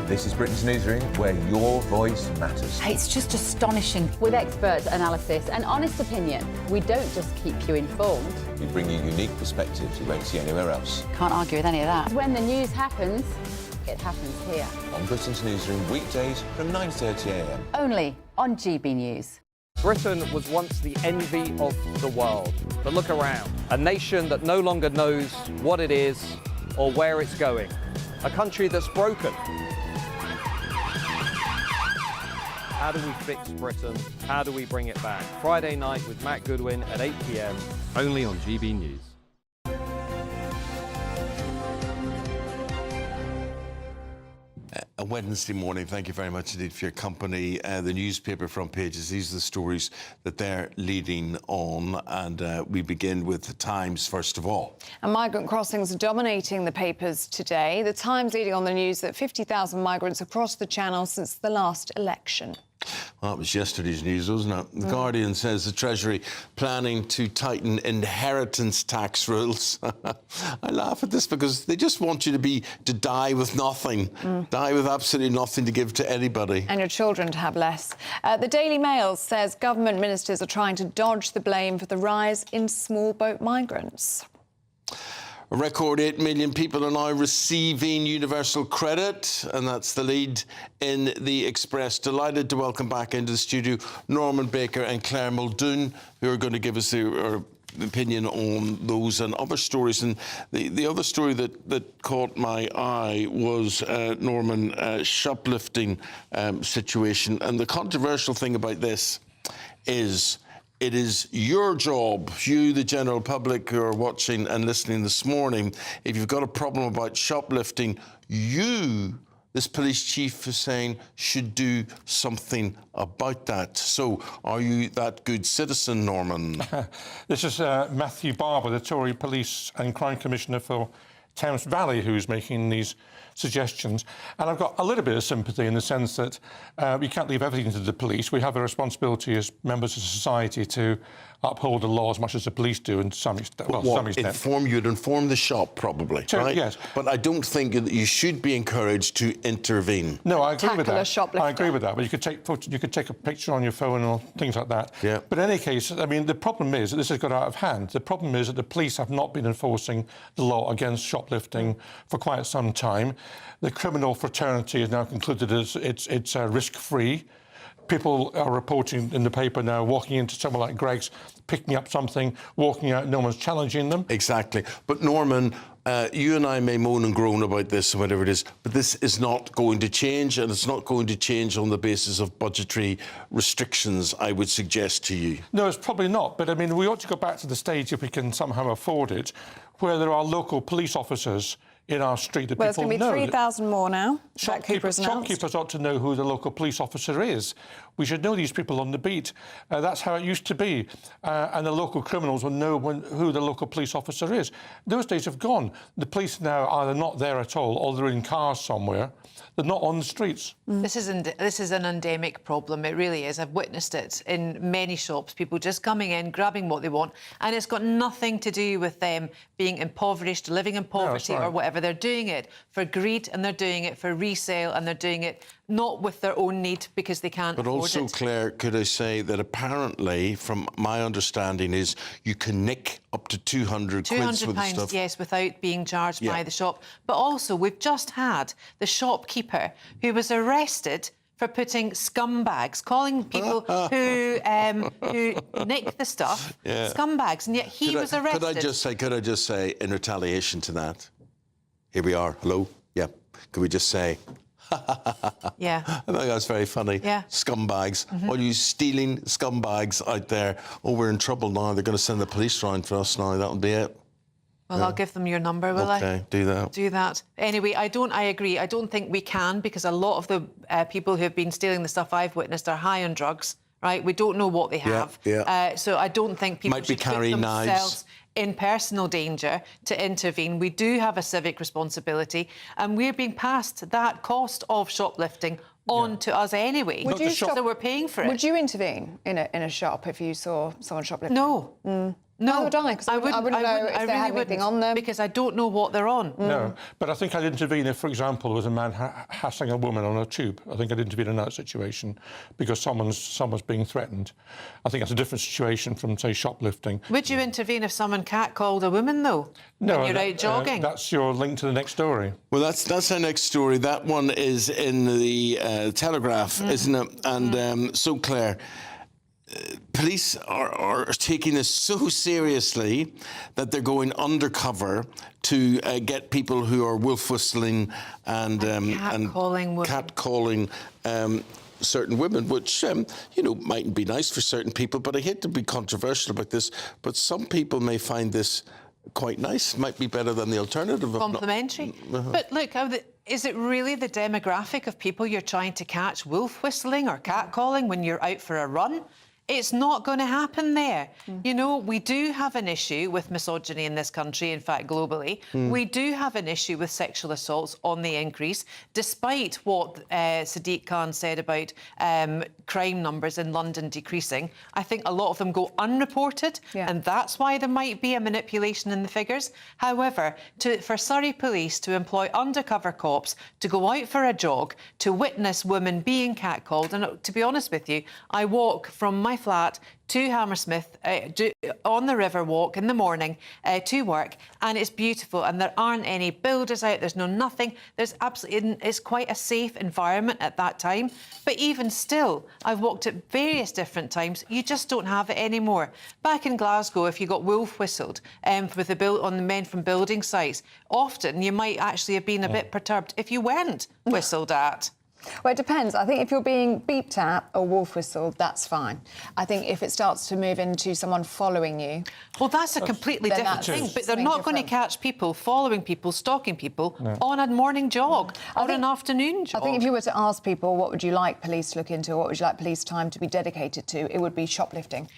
This is Britain's Newsroom, where your voice matters. It's just astonishing. With expert analysis and honest opinion, we don't just keep you informed. We bring you unique perspectives you won't see anywhere else. Can't argue with any of that. When the news happens, it happens here. On Britain's Newsroom, weekdays from 9:30 a.m. Only on GB News. Britain was once the envy of the world. But look around. A nation that no longer knows what it is or where it's going. A country that's broken. How do we fix Britain? How do we bring it back? Friday night with Matt Goodwin at 8 p.m. only on GB News. A Wednesday morning. Thank you very much indeed for your company. The newspaper front pages, these are the stories that they're leading on, and we begin with the Times first of all. And migrant crossings are dominating the papers today. The Times leading on the news that 50,000 migrants have crossed the Channel since the last election. Well, that was yesterday's news, wasn't it? The Guardian says the Treasury planning to tighten inheritance tax rules. I laugh at this because they just want you to die with nothing, die with absolutely nothing to give to anybody. And your children to have less. The Daily Mail says government ministers are trying to dodge the blame for the rise in small boat migrants. A record 8 million people are now receiving universal credit, and that's the lead in the Express. Delighted to welcome back into the studio Norman Baker and Claire Muldoon, who are going to give us opinion on those and other stories. And the other story that caught my eye was Norman, shoplifting situation. And the controversial thing about this is it is your job, you, the general public who are watching and listening this morning, if you've got a problem about shoplifting, you, this police chief is saying, should do something about that. So are you that good citizen, Norman? This is Matthew Barber, the Tory Police and Crime Commissioner for Thames Valley, who's making these suggestions. And I've got a little bit of sympathy in the sense that we can't leave everything to the police. We have a responsibility as members of society to uphold the law as much as the police do, and to some extent. Well, to some extent. You'd inform the shop, probably, right? Yes. But I don't think that you should be encouraged to intervene. No, I agree with Tackle a that. shoplifter. I agree with that. But you could take a picture on your phone or things like that. Yeah. But in any case, I mean, the problem is that this has got out of hand. The problem is that the police have not been enforcing the law against shoplifting for quite some time. The criminal fraternity is now concluded as it's risk-free. People are reporting in the paper now, walking into somewhere like Greg's, picking up something, walking out, no one's challenging them. Exactly. But Norman, you and I may moan and groan about this or whatever it is, but this is not going to change, and it's not going to change on the basis of budgetary restrictions, I would suggest to you. No, it's probably not. But, I mean, we ought to go back to the stage, if we can somehow afford it, where there are local police officers in our street that well, people know. Well, there's going to be 3,000 more now. Shopkeepers ought to know who the local police officer is. We should know these people on the beat. That's how it used to be. And the local criminals will know who the local police officer is. Those days have gone. The police now are either not there at all or they're in cars somewhere. They're not on the streets. This is an endemic problem. It really is. I've witnessed it in many shops. People just coming in, grabbing what they want, and it's got nothing to do with them being impoverished, living in poverty or whatever. They're doing it for greed, and they're doing it for resale, and they're doing it not with their own need because they can't afford it. But also, Claire, could I say that apparently, from my understanding, is you can nick up to 200 quids with the stuff. Yes, without being charged by the shop. But also, we've just had the shopkeeper who was arrested for putting scumbags, calling people who nick the stuff scumbags, and yet he was arrested. Could I just say, in retaliation to that, here we are. Hello. Yeah. Could we just say? Yeah. I think that's very funny. Yeah. Scumbags. All you stealing scumbags out there. Oh, we're in trouble now. They're going to send the police round for us now. That'll be it. Well, I'll give them your number, will I? Okay, do that. Do that. Anyway, I agree. I don't think we can, because a lot of the people who have been stealing the stuff I've witnessed are high on drugs, right? We don't know what they have. So I don't think people should put themselves in personal danger to intervene. We do have a civic responsibility, and we're being passed that cost of shoplifting on to us anyway. So we're paying for it. Would you intervene in a shop if you saw someone shoplifting? No. No, would I? Because I wouldn't know if they had anything on them. Because I don't know what they're on. No, but I think I'd intervene if, for example, there was a man hassling a woman on a tube. I think I'd intervene in that situation because someone's being threatened. I think that's a different situation from, say, shoplifting. Would you intervene if someone catcalled a woman, though? No, when you're out jogging? That's your link to the next story. Well, that's our next story. That one is in the Telegraph, isn't it? And so, Claire, police are taking this so seriously that they're going undercover to get people who are wolf whistling and catcalling certain women, which mightn't be nice for certain people. But I hate to be controversial about this, but some people may find this quite nice. Might be better than the alternative. Complimentary. But look, is it really the demographic of people you're trying to catch wolf whistling or catcalling when you're out for a run? It's not going to happen there. You know, we do have an issue with misogyny in this country, in fact, globally. We do have an issue with sexual assaults on the increase, despite what Sadiq Khan said about crime numbers in London decreasing. I think a lot of them go unreported, and that's why there might be a manipulation in the figures. However, for Surrey Police to employ undercover cops to go out for a jog, to witness women being catcalled, and to be honest with you, I walk from my my flat to Hammersmith on the river walk in the morning to work, and it's beautiful, and there aren't any builders out, there's nothing. There's absolutely, it's quite a safe environment at that time. But even still, I've walked at various different times, you just don't have it anymore. Back in Glasgow, if you got wolf whistled with on the men from building sites, often you might actually have been a bit perturbed if you weren't whistled at. Well, it depends. I think if you're being beeped at or wolf whistled, that's fine. I think if it starts to move into someone following you... Well, that's a completely different thing. But they're not going to catch people following people, stalking people on a morning jog or an afternoon jog. I think if you were to ask people what would you like police to look into, or what would you like police time to be dedicated to, it would be shoplifting.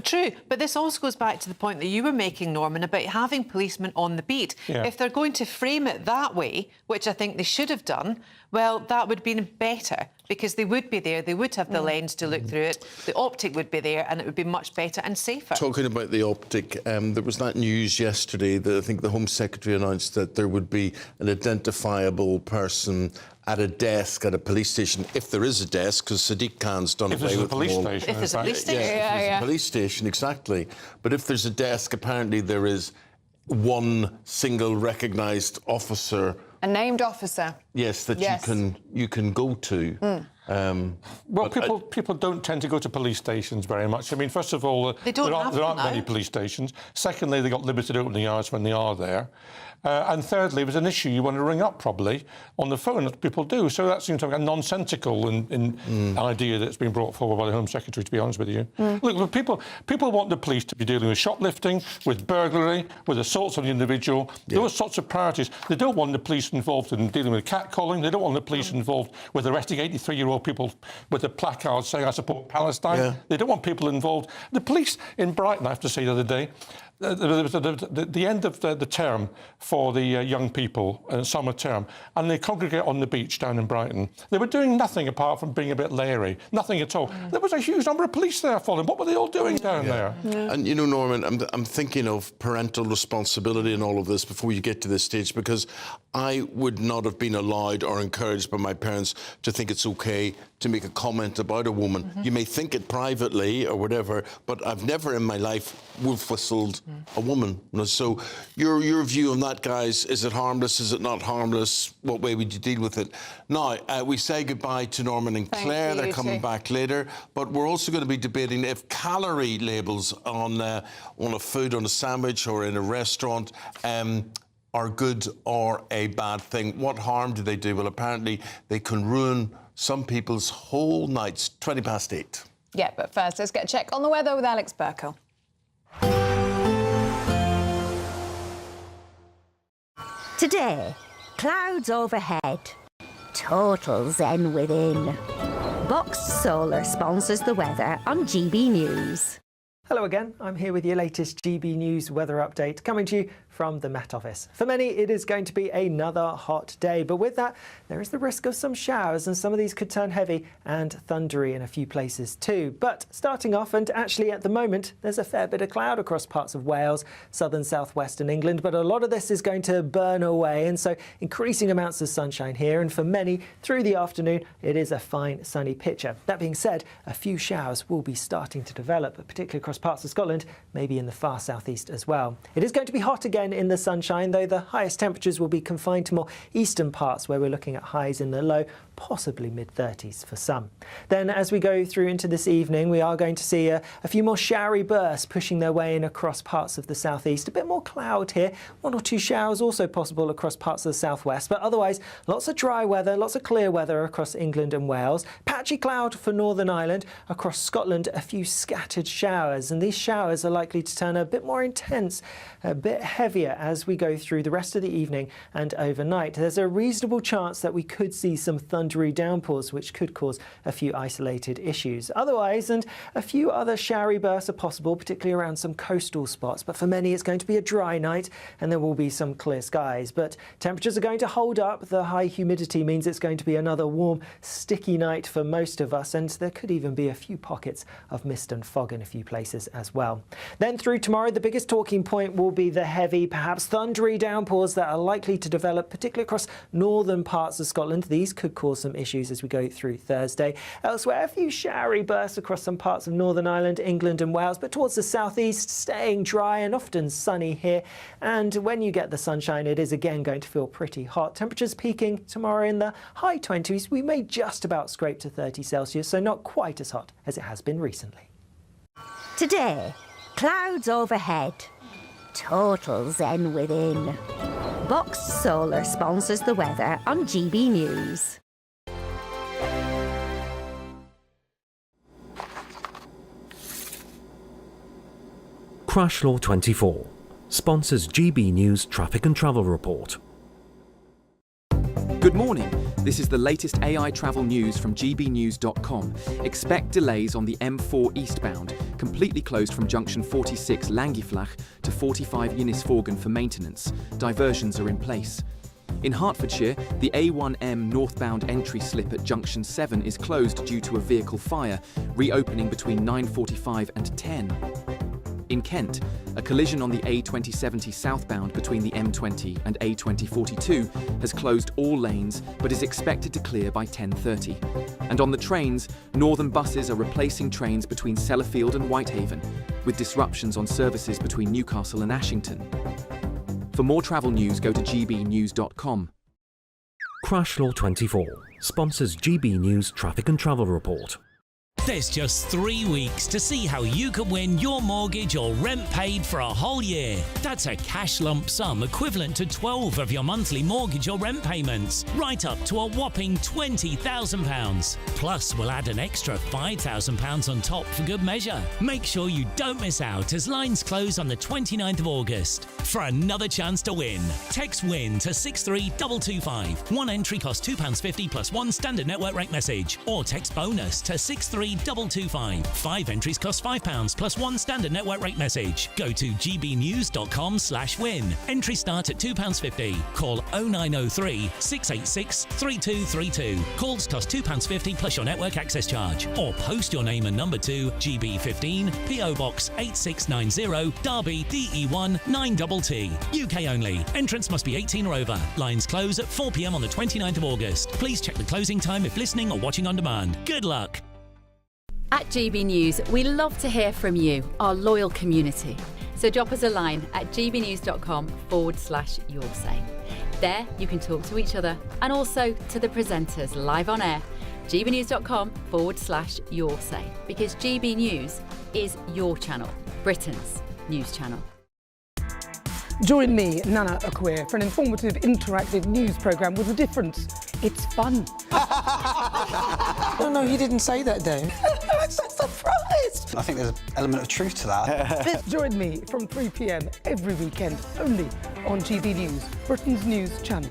True, but this also goes back to the point that you were making, Norman, about having policemen on the beat. Yeah. If they're going to frame it that way, which I think they should have done, well, that would be better, because they would be there, they would have the lens to look through it, the optic would be there, and it would be much better and safer. Talking about the optic, there was that news yesterday that I think the Home Secretary announced that there would be an identifiable person at a desk at a police station, if there is a desk, because Sadiq Khan's done away with them all. If there's a police station. If there's a police station, exactly. But if there's a desk, apparently there is one single recognised officer. A named officer. Yes, that you can go to. Well, people don't tend to go to police stations very much. I mean, first of all, there aren't many police stations. Secondly, they've got limited opening hours when they are there. And thirdly, there's an issue you want to ring up probably on the phone, that people do. So that seems like a nonsensical idea that's been brought forward by the Home Secretary, to be honest with you. Look, people want the police to be dealing with shoplifting, with burglary, with assaults on the individual, those sorts of priorities. They don't want the police involved in dealing with catcalling. They don't want the police involved with arresting 83-year-old people with a placard saying, I support Palestine. They don't want people involved. The police in Brighton, I have to say the other day, the end of the term for the young people, summer term, and they congregate on the beach down in Brighton. They were doing nothing apart from being a bit leery, nothing at all. There was a huge number of police there for them. What were they all doing down there? And, you know, Norman, I'm thinking of parental responsibility in all of this before you get to this stage, because I would not have been allowed or encouraged by my parents to think it's OK to make a comment about a woman. You may think it privately or whatever, but I've never in my life wolf whistled a woman. So your view on that, guys, is it harmless? Is it not harmless? What way would you deal with it? Now, we say goodbye to Norman and Claire. They're coming back later. But we're also going to be debating if calorie labels on a food, on a sandwich or in a restaurant are good or a bad thing. What harm do they do? Well, apparently they can ruin some people's whole nights. 8:20. Yeah, but first, let's get a check on the weather with Alex Burkle. Today, clouds overhead, total zen within. Boxed Solar sponsors the weather on GB News. Hello again, I'm here with your latest GB News weather update, coming to you from the Met Office. For many, it is going to be another hot day, but with that, there is the risk of some showers, and some of these could turn heavy and thundery in a few places too. But starting off, and actually at the moment, there's a fair bit of cloud across parts of Wales, southern southwestern England, but a lot of this is going to burn away, and so increasing amounts of sunshine here, and for many, through the afternoon, it is a fine sunny picture. That being said, a few showers will be starting to develop, particularly across parts of Scotland, maybe in the far southeast as well. It is going to be hot again in the sunshine, though the highest temperatures will be confined to more eastern parts, where we're looking at highs in the low, possibly mid-30s for some. Then as we go through into this evening, we are going to see a few more showery bursts pushing their way in across parts of the southeast. A bit more cloud here, 1 or 2 showers also possible across parts of the southwest, but otherwise lots of dry weather, lots of clear weather across England and Wales. Patchy cloud for Northern Ireland. Across Scotland, a few scattered showers, and these showers are likely to turn a bit more intense, a bit heavier as we go through the rest of the evening and overnight. There's a reasonable chance that we could see some thundery downpours, which could cause a few isolated issues. Otherwise, and a few other showery bursts are possible, particularly around some coastal spots. But for many, it's going to be a dry night, and there will be some clear skies. But temperatures are going to hold up. The high humidity means it's going to be another warm, sticky night for most of us, and there could even be a few pockets of mist and fog in a few places. places as well. Then through tomorrow, the biggest talking point will be the heavy, perhaps thundery downpours that are likely to develop, particularly across northern parts of Scotland. These could cause some issues as we go through Thursday. Elsewhere, a few showery bursts across some parts of Northern Ireland, England and Wales, but towards the southeast, staying dry and often sunny here. And when you get the sunshine, it is again going to feel pretty hot. Temperatures peaking tomorrow in the high 20s. We may just about scrape to 30 Celsius, so not quite as hot as it has been recently. Today, clouds overhead. Total zen within. Box Solar sponsors the weather on GB News. Crash Law 24 sponsors GB News Traffic and Travel Report. Good morning. This is the latest AI travel news from gbnews.com. Expect delays on the M4 eastbound, completely closed from junction 46 Langiflach to 45 Innisfallen for maintenance. Diversions are in place. In Hertfordshire, the A1M northbound entry slip at junction 7 is closed due to a vehicle fire, reopening between 9:45 and 10. In Kent, a collision on the A2070 southbound between the M20 and A2042 has closed all lanes but is expected to clear by 10:30. And on the trains, northern buses are replacing trains between Sellafield and Whitehaven, with disruptions on services between Newcastle and Ashington. For more travel news, go to gbnews.com. Crash Law 24 sponsors GB News Traffic and Travel Report. There's just 3 weeks to see how you can win your mortgage or rent paid for a whole year. That's a cash lump sum equivalent to 12 of your monthly mortgage or rent payments, right up to a whopping £20,000. Plus, we'll add an extra £5,000 on top for good measure. Make sure you don't miss out as lines close on the 29th of August. For another chance to win, text WIN to 63225. One entry costs £2.50 plus one standard network rate message, or text BONUS to 63225. 5 entries cost £5 plus one standard network rate message. Go to gbnews.com/win. Entries start at £2.50. Call 0903 686 3232. Calls cost £2.50 plus your network access charge. Or post your name and number to GB15 PO Box 8690 Derby DE1 9TT. UK only. Entrance must be 18 or over. Lines close at 4 p.m. on the 29th of August. Please check the closing time if listening or watching on demand. Good luck. At GB News, we love to hear from you, our loyal community. So drop us a line at gbnews.com/yoursay. There you can talk to each other and also to the presenters live on air. gbnews.com/yoursay, because GB News is your channel, Britain's news channel. Join me, Nana Akwe, for an informative, interactive news programme with a difference. It's fun. No, he didn't say that, Dave. I'm so surprised. I think there's an element of truth to that. Join me from 3 p.m. every weekend, only on GB News, Britain's news channel.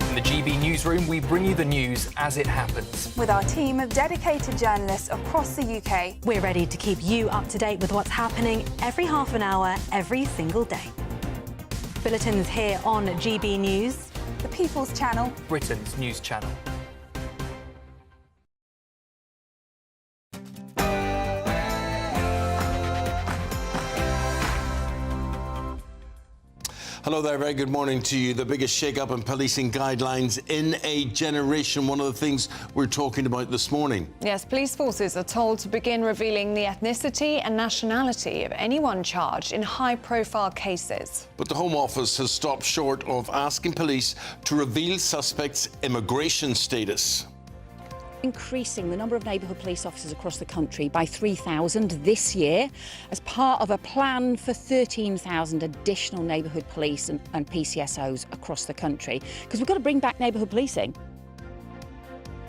In the GB newsroom, we bring you the news as it happens. With our team of dedicated journalists across the UK. We're ready to keep you up to date with what's happening every half an hour, every single day. Bulletins here on GB News. The People's Channel. Britain's news channel. Hello there, very good morning to you. The biggest shake-up in policing guidelines in a generation. One of the things we're talking about this morning. Yes, police forces are told to begin revealing the ethnicity and nationality of anyone charged in high-profile cases. But the Home Office has stopped short of asking police to reveal suspects' immigration status. Increasing the number of neighbourhood police officers across the country by 3,000 this year as part of a plan for 13,000 additional neighbourhood police and PCSOs across the country, because we've got to bring back neighbourhood policing.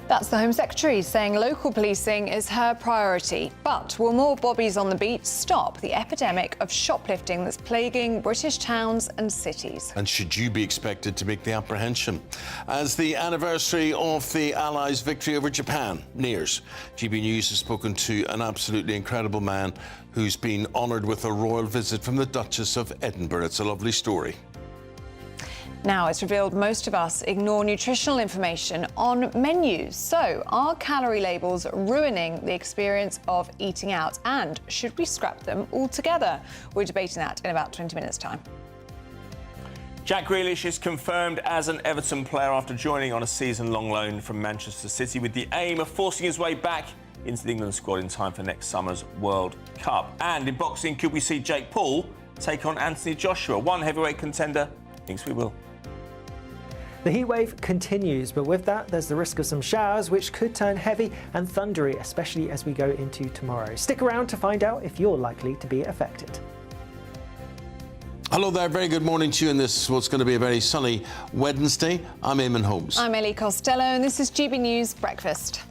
That's the Home Secretary saying local policing is her priority. But will more bobbies on the beat stop the epidemic of shoplifting that's plaguing British towns and cities? And should you be expected to make the apprehension? As the anniversary of the Allies' victory over Japan nears, GB News has spoken to an absolutely incredible man who's been honoured with a royal visit from the Duchess of Edinburgh. It's a lovely story. Now, it's revealed most of us ignore nutritional information on menus. So, are calorie labels ruining the experience of eating out? And should we scrap them altogether? We're debating that in about 20 minutes' time. Jack Grealish is confirmed as an Everton player after joining on a season-long loan from Manchester City with the aim of forcing his way back into the England squad in time for next summer's World Cup. And in boxing, could we see Jake Paul take on Anthony Joshua? One heavyweight contender thinks we will. The heatwave continues, but with that, there's the risk of some showers, which could turn heavy and thundery, especially as we go into tomorrow. Stick around to find out if you're likely to be affected. Hello there, very good morning to you in this what's going to be a very sunny Wednesday. I'm Eamonn Holmes. I'm Ellie Costello, and this is GB News Breakfast.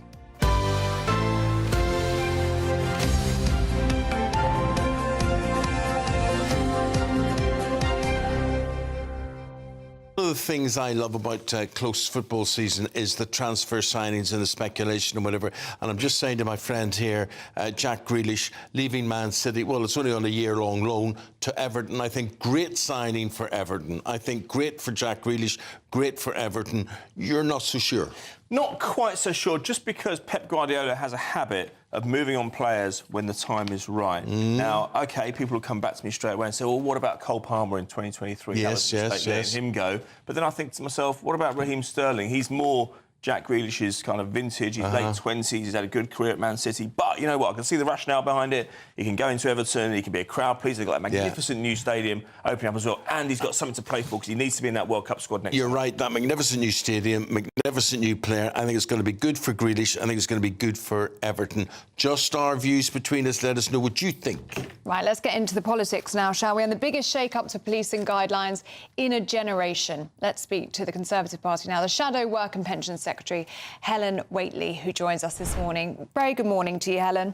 One of the things I love about close football season is the transfer signings and the speculation and whatever. And I'm just saying to my friend here, Jack Grealish, leaving Man City, well, it's only on a year-long loan to Everton. I think great signing for Everton. I think great for Jack Grealish, great for Everton. You're not so sure? Not quite so sure, just because Pep Guardiola has a habit of moving on players when the time is right. Now, OK, people will come back to me straight away and say, well, what about Cole Palmer in 2023? Yes. Letting him go. But then I think to myself, what about Raheem Sterling? He's more Jack Grealish's kind of vintage. He's late 20s. He's had a good career at Man City. But you know what? I can see the rationale behind it. He can go into Everton. He can be a crowd pleaser. They've got that magnificent new stadium opening up as well. And he's got something to play for because he needs to be in that World Cup squad next year. You're right. That magnificent new stadium, magnificent new player. I think it's going to be good for Grealish. I think it's going to be good for Everton. Just our views between us. Let us know what you think. Right, let's get into the politics now, shall we? And the biggest shake-up to policing guidelines in a generation. Let's speak to the Conservative Party now. The Shadow Work and Pensions Secretary, Helen Whately, who joins us this morning. Very good morning to you, Helen.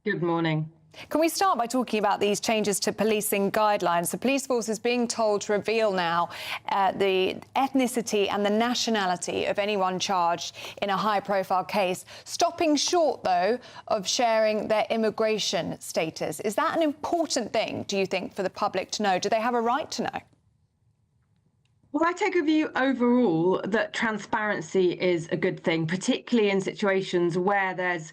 Good morning. Can we start by talking about these changes to policing guidelines? The police force is being told to reveal now the ethnicity and the nationality of anyone charged in a high-profile case, stopping short, though, of sharing their immigration status. Is that an important thing, do you think, for the public to know? Do they have a right to know? Well, I take a view overall that transparency is a good thing, particularly in situations where there's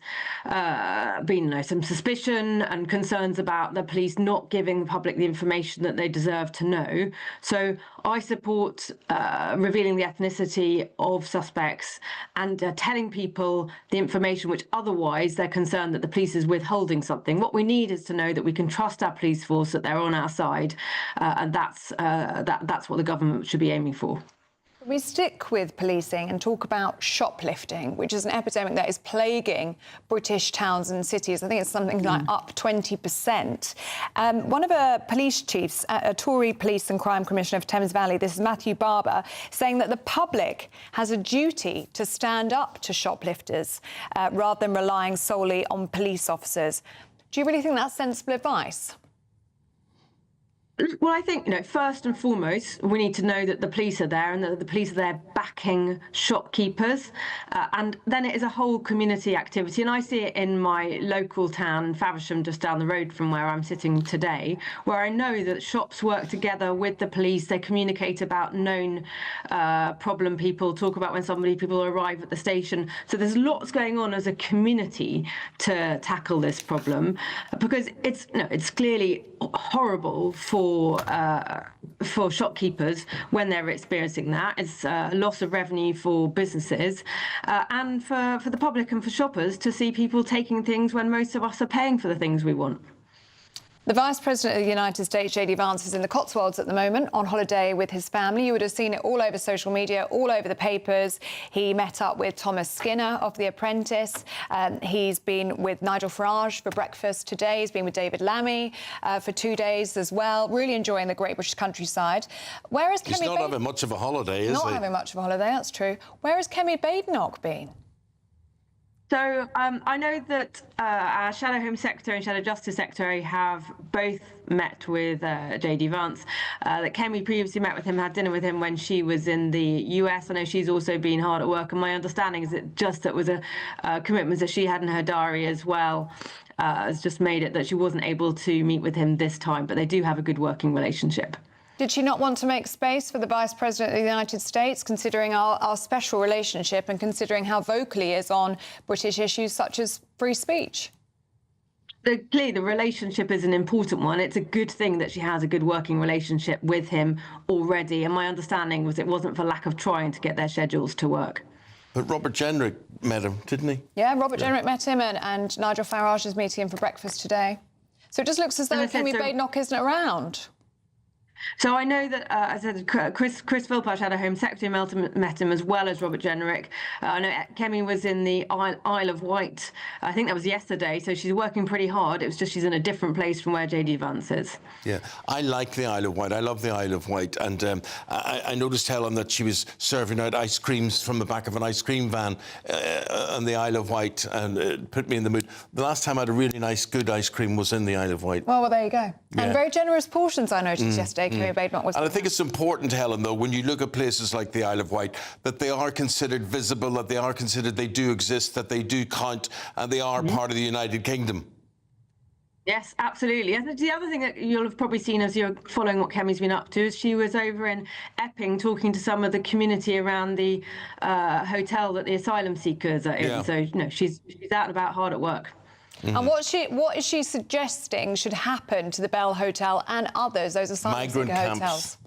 been some suspicion and concerns about the police not giving the public the information that they deserve to know. So I support revealing the ethnicity of suspects and telling people the information which otherwise they're concerned that the police is withholding something. What we need is to know that we can trust our police force, that they're on our side, and that's what the government should be aiming for. We stick with policing and talk about shoplifting, which is an epidemic that is plaguing British towns and cities. I think it's something like up 20%. One of our police chiefs, a Tory Police and Crime Commissioner of Thames Valley, this is Matthew Barber, saying that the public has a duty to stand up to shoplifters rather than relying solely on police officers. Do you really think that's sensible advice? Well, I think, first and foremost, we need to know that the police are there and that the police are there backing shopkeepers. And then it is a whole community activity. And I see it in my local town, Faversham, just down the road from where I'm sitting today, where I know that shops work together with the police. They communicate about known problem people, talk about when people arrive at the station. So there's lots going on as a community to tackle this problem, because it's clearly horrible for shopkeepers when they're experiencing that. It's a loss of revenue for businesses and for the public and for shoppers to see people taking things when most of us are paying for the things we want. The Vice President of the United States, J.D. Vance, is in the Cotswolds at the moment on holiday with his family. You would have seen it all over social media, all over the papers. He met up with Thomas Skinner of The Apprentice. He's been with Nigel Farage for breakfast today. He's been with David Lammy for 2 days as well, really enjoying the great British countryside. Where is Kemi? He's not having much of a holiday, is he? Not having much of a holiday, that's true. Where has Kemi Badenoch been? So I know that our Shadow Home Secretary and Shadow Justice Secretary have both met with J.D. Vance. That Kemi previously met with him, had dinner with him when she was in the US. I know she's also been hard at work, and my understanding is that was a commitment that she had in her diary as well. Has just made it that she wasn't able to meet with him this time, but they do have a good working relationship. Did she not want to make space for the Vice President of the United States, considering our special relationship and considering how vocal he is on British issues such as free speech? Clearly, the relationship is an important one. It's a good thing that she has a good working relationship with him already. And my understanding was it wasn't for lack of trying to get their schedules to work. But Robert Jenrick met him, didn't he? Yeah, Robert Jenrick met him, and Nigel Farage is meeting him for breakfast today. So it just looks as though Kemi Badenoch isn't around. So I know that, as I said, Chris Philpott, our Home Secretary, met him, as well as Robert Jenrick. I know Kemi was in the Isle of Wight. I think that was yesterday, so she's working pretty hard. It was just she's in a different place from where JD Vance is. Yeah, I like the Isle of Wight. I love the Isle of Wight. And I noticed, Helen, that she was serving out ice creams from the back of an ice cream van on the Isle of Wight, and it put me in the mood. The last time I had a really nice, good ice cream was in the Isle of Wight. Well, there you go. Yeah. And very generous portions, I noticed yesterday. Kemi Badenoch was. And I think it's important, Helen, though, when you look at places like the Isle of Wight, that they are considered visible, that they are considered they do exist, that they do count, and they are part of the United Kingdom. Yes, absolutely. And the other thing that you'll have probably seen as you're following what Kemi's been up to is she was over in Epping talking to some of the community around the hotel that the asylum seekers are in. Yeah. So, you know, she's out and about, hard at work. And what is she suggesting should happen to the Bell Hotel and others, those asylum seeker hotels?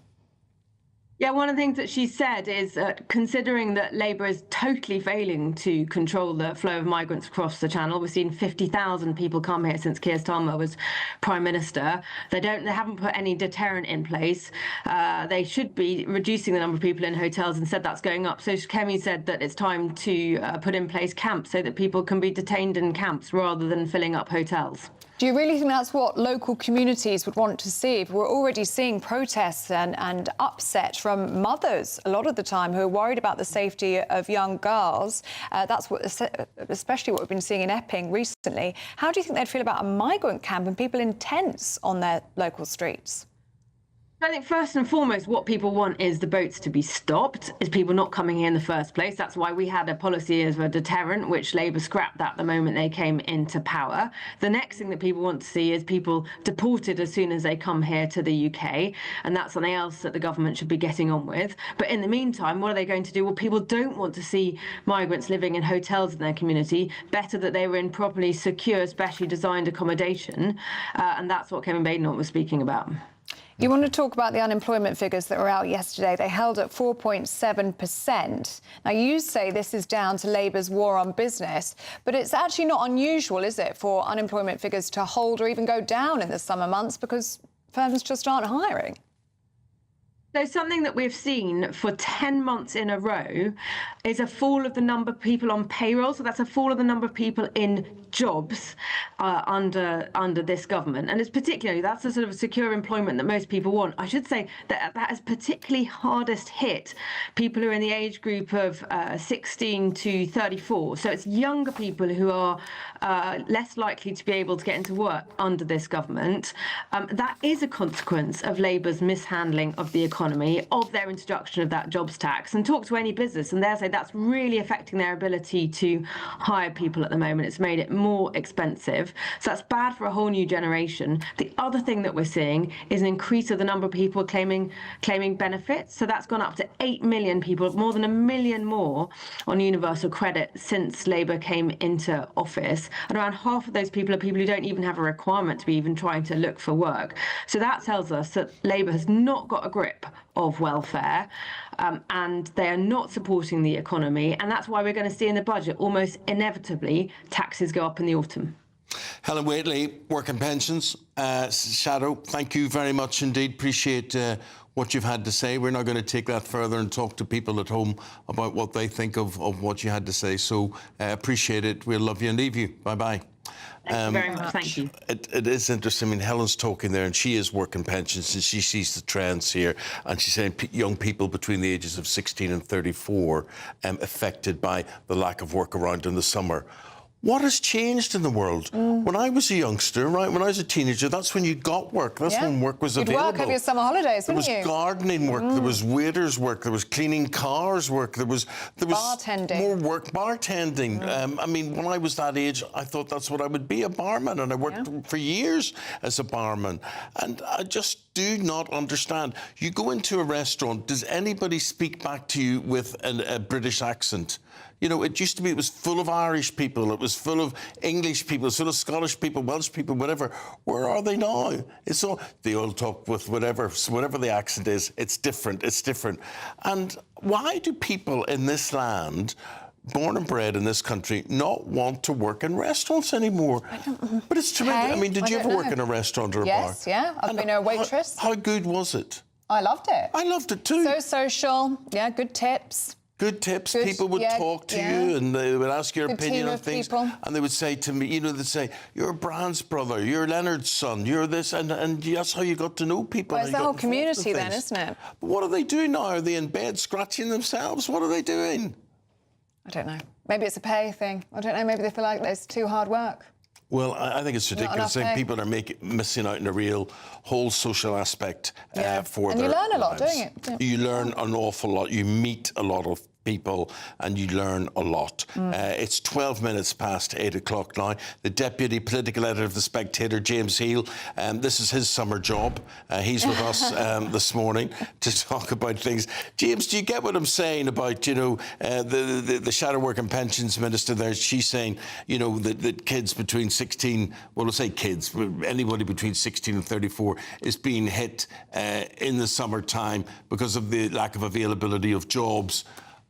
Yeah, one of the things that she said is considering that Labour is totally failing to control the flow of migrants across the Channel. We've seen 50,000 people come here since Keir Starmer was Prime Minister. They haven't put any deterrent in place. They should be reducing the number of people in hotels. Instead, that's going up. So Kemi said that it's time to put in place camps so that people can be detained in camps rather than filling up hotels. Do you really think that's what local communities would want to see? We're already seeing protests and upset from mothers a lot of the time who are worried about the safety of young girls. That's especially what we've been seeing in Epping recently. How do you think they'd feel about a migrant camp and people in tents on their local streets? I think first and foremost, what people want is the boats to be stopped, is people not coming here in the first place. That's why we had a policy as a deterrent, which Labour scrapped that the moment they came into power. The next thing that people want to see is people deported as soon as they come here to the UK, and that's something else that the government should be getting on with. But in the meantime, what are they going to do? Well, people don't want to see migrants living in hotels in their community. Better that they were in properly secure, specially designed accommodation, and that's what Kemi Badenoch was speaking about. You want to talk about the unemployment figures that were out yesterday. They held at 4.7%. Now, you say this is down to Labour's war on business, but it's actually not unusual, is it, for unemployment figures to hold or even go down in the summer months because firms just aren't hiring? So something that we've seen for 10 months in a row is a fall of the number of people on payroll. So that's a fall of the number of people in jobs under this government. And it's particularly, that's the sort of secure employment that most people want. I should say that that has particularly hardest hit people who are in the age group of 16 to 34. So it's younger people who are less likely to be able to get into work under this government. That is a consequence of Labour's mishandling of the economy, of their introduction of that jobs tax. And talk to any business and they'll say that's really affecting their ability to hire people at the moment. It's made it more expensive. So that's bad for a whole new generation. The other thing that we're seeing is an increase of the number of people claiming benefits. So that's gone up to 8 million people, more than 1 million more on universal credit since Labour came into office. And around half of those people are people who don't even have a requirement to be even trying to look for work. So that tells us that Labour has not got a grip of welfare and they are not supporting the economy. And that's why we're going to see in the budget almost inevitably taxes go up in the autumn. Helen Whately, Work and Pensions, Shadow, thank you very much indeed. Appreciate what you've had to say. We're now going to take that further and talk to people at home about what they think of what you had to say. So appreciate it. We'll love you and leave you. Bye-bye. Thank you very much. Thank you. It is interesting. I mean, Helen's talking there, and she is working pensions, and she sees the trends here. And she's saying young people between the ages of 16 and 34 affected by the lack of work around in the summer. What has changed in the world? When I was a youngster, right, when I was a teenager, that's when you got work. That's when work was available. You'd work over your summer holidays, wouldn't you? There was gardening work, there was waiters work, there was cleaning cars work, there was bartending. More work, bartending. I mean, when I was that age, I thought that's what I would be, a barman, and I worked for years as a barman. And I just do not understand. You go into a restaurant, does anybody speak back to you with a British accent? You know, it used to be, it was full of Irish people, it was full of English people, full of Scottish people, Welsh people, whatever. Where are they now? It's all, they all talk with whatever the accent is. It's different, it's different. And why do people in this land, born and bred in this country, not want to work in restaurants anymore? But it's tremendous. Hey, I mean, did you ever work in a restaurant or a bar? Yes, yeah. I've been a waitress. How good was it? I loved it. I loved it too. So social, yeah, good tips. Good tips. People would talk to you and they would ask your opinion on things. People. And they would say to me, you know, they'd say, you're Brian's brother, you're Leonard's son, you're this. And that's how you got to know people. Well, it's the whole community then, isn't it? But what do they do now? Are they in bed scratching themselves? What are they doing? I don't know. Maybe it's a pay thing. I don't know. Maybe they feel like it's too hard work. Well, I think it's ridiculous. I think people are missing out on a real whole social aspect for their lives. And you learn a lot doing it. Yeah. You learn an awful lot. You meet a lot of people and you learn a lot. It's 12 minutes past 8 o'clock now. The deputy political editor of The Spectator, James Heal, this is his summer job. He's with us this morning to talk about things. James, do you get what I'm saying about, you know, the Shadow Work and Pensions Minister there? She's saying, you know, that kids between 16, well, we'll say kids, anybody between 16 and 34 is being hit in the summertime because of the lack of availability of jobs.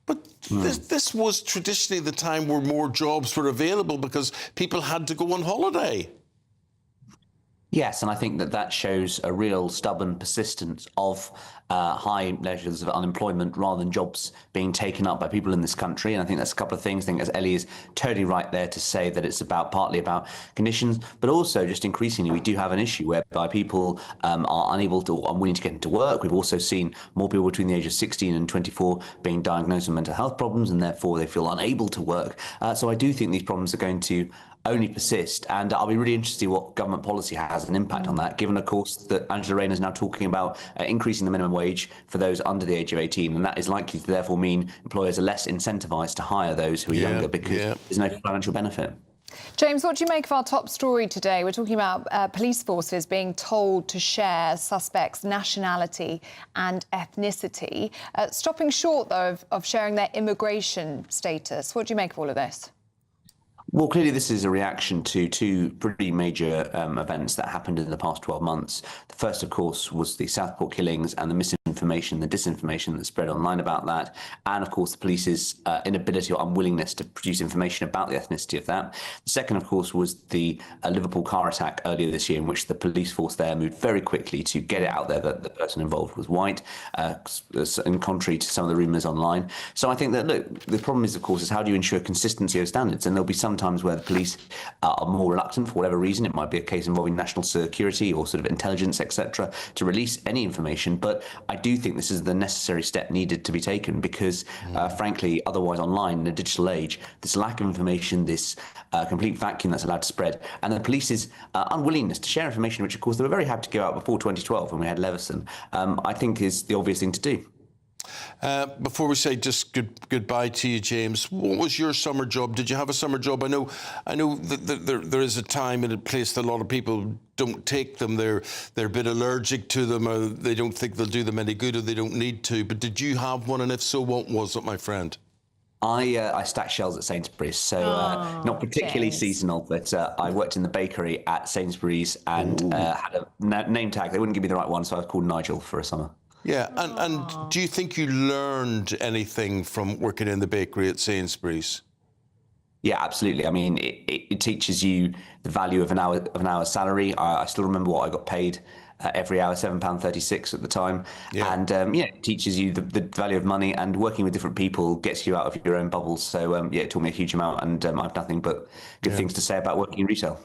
But this was traditionally the time where more jobs were available because people had to go on holiday. Yes, and I think that shows a real stubborn persistence of high measures of unemployment rather than jobs being taken up by people in this country. And I think that's a couple of things. I think, as Ellie is totally right there to say that it's partly about conditions, but also just increasingly we do have an issue whereby people are unwilling to get into work. We've also seen more people between the age of 16 and 24 being diagnosed with mental health problems, and therefore they feel unable to work. So I do think these problems are going to only persist, and I'll be really interested to see what government policy has an impact on that, given, of course, that Angela Rayner is now talking about increasing the minimum wage for those under the age of 18, and that is likely to therefore mean employers are less incentivised to hire those who are younger because there's no financial benefit. James, what do you make of our top story today? We're talking about police forces being told to share suspects' nationality and ethnicity, stopping short, though, of sharing their immigration status. What do you make of all of this? Well, clearly this is a reaction to two pretty major events that happened in the past 12 months. The first, of course, was the Southport killings and the misinformation, the disinformation that spread online about that, and, of course, the police's inability or unwillingness to produce information about the ethnicity of that. The second, of course, was the Liverpool car attack earlier this year, in which the police force there moved very quickly to get it out there that the person involved was white, in contrary to some of the rumours online. So I think that, look, the problem is, of course, is how do you ensure consistency of standards? And there'll be some times where the police are more reluctant for whatever reason. It might be a case involving national security or sort of intelligence, etc., to release any information. But I do think this is the necessary step needed to be taken because, frankly, otherwise online in a digital age, this lack of information, this complete vacuum that's allowed to spread, and the police's unwillingness to share information, which, of course, they were very happy to give out before 2012 when we had Leveson, I think is the obvious thing to do. Before we say just goodbye to you, James, what was your summer job? Did you have a summer job? I know that there is a time and a place that a lot of people don't take them. They're a bit allergic to them, or they don't think they'll do them any good, or they don't need to. But did you have one? And if so, what was it, my friend? I stacked shelves at Sainsbury's, so not particularly seasonal, but I worked in the bakery at Sainsbury's and had a name tag. They wouldn't give me the right one, so I was called Nigel for a summer. Yeah, and do you think you learned anything from working in the bakery at Sainsbury's? Yeah, absolutely. I mean, it teaches you the value of an hour's salary. I still remember what I got paid every hour, £7.36 at the time. Yeah. And, it teaches you the value of money, and working with different people gets you out of your own bubbles. So, it taught me a huge amount, and I've nothing but good things to say about working in retail.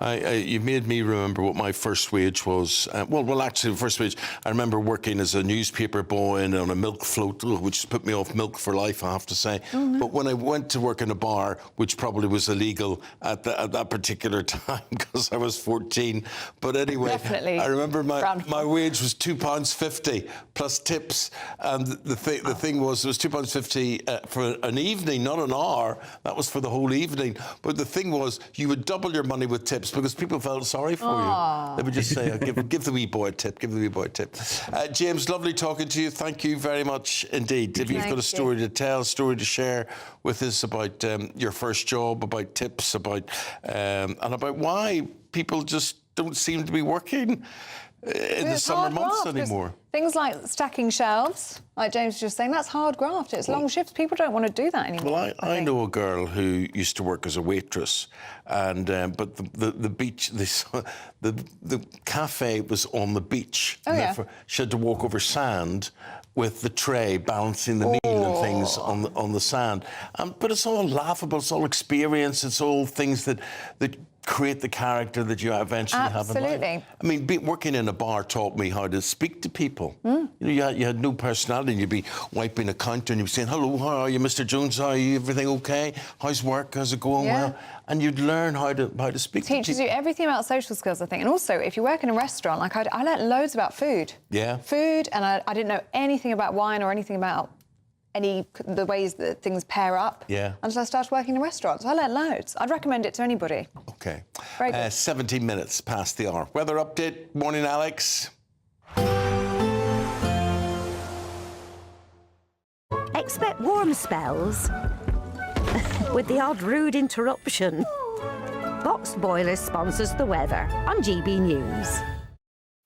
You made me remember what my first wage was. Well, actually, the first wage, I remember working as a newspaper boy and on a milk float, which put me off milk for life, I have to say. But when I went to work in a bar, which probably was illegal at that particular time because I was 14. But anyway, Definitely. I remember my wage was £2.50 plus tips. And the thing was, it was £2.50 for an evening, not an hour. That was for the whole evening. But the thing was, you would double your money with tips because people felt sorry for you. They would just say, give the wee boy a tip, give the wee boy a tip. James, lovely talking to you. Thank you very much indeed. If you've got a story to tell, a story to share with us about your first job, about tips, about and about why people just don't seem to be working in the summer months anymore. Things like stacking shelves, like James was just saying, that's hard graft. It's long shifts. People don't want to do that anymore. Well, I know a girl who used to work as a waitress, and but the beach, the cafe was on the beach. Oh, yeah. She had to walk over sand with the tray, balancing the meal and things on the sand. But it's all laughable. It's all experience. It's all things that create the character that you eventually have in life. Absolutely. I mean, working in a bar taught me how to speak to people. You know, you had no personality. You'd be wiping a counter and you'd be saying, "Hello, how are you, Mr. Jones? How are you? Everything okay? How's work? How's it going?" Yeah. Well, and you'd learn how to speak to people. Teaches you everything about social skills, I think. And also, if you work in a restaurant, like I learnt loads about food. Yeah. Food, and I didn't know anything about wine or anything about the ways that things pair up. Yeah. Until I started working in restaurants. I learnt loads. I'd recommend it to anybody. Okay. Very good. 17 minutes past the hour. Weather update. Morning, Alex. Expect warm spells with the odd rude interruption. Box Boilers sponsors the weather on GB News.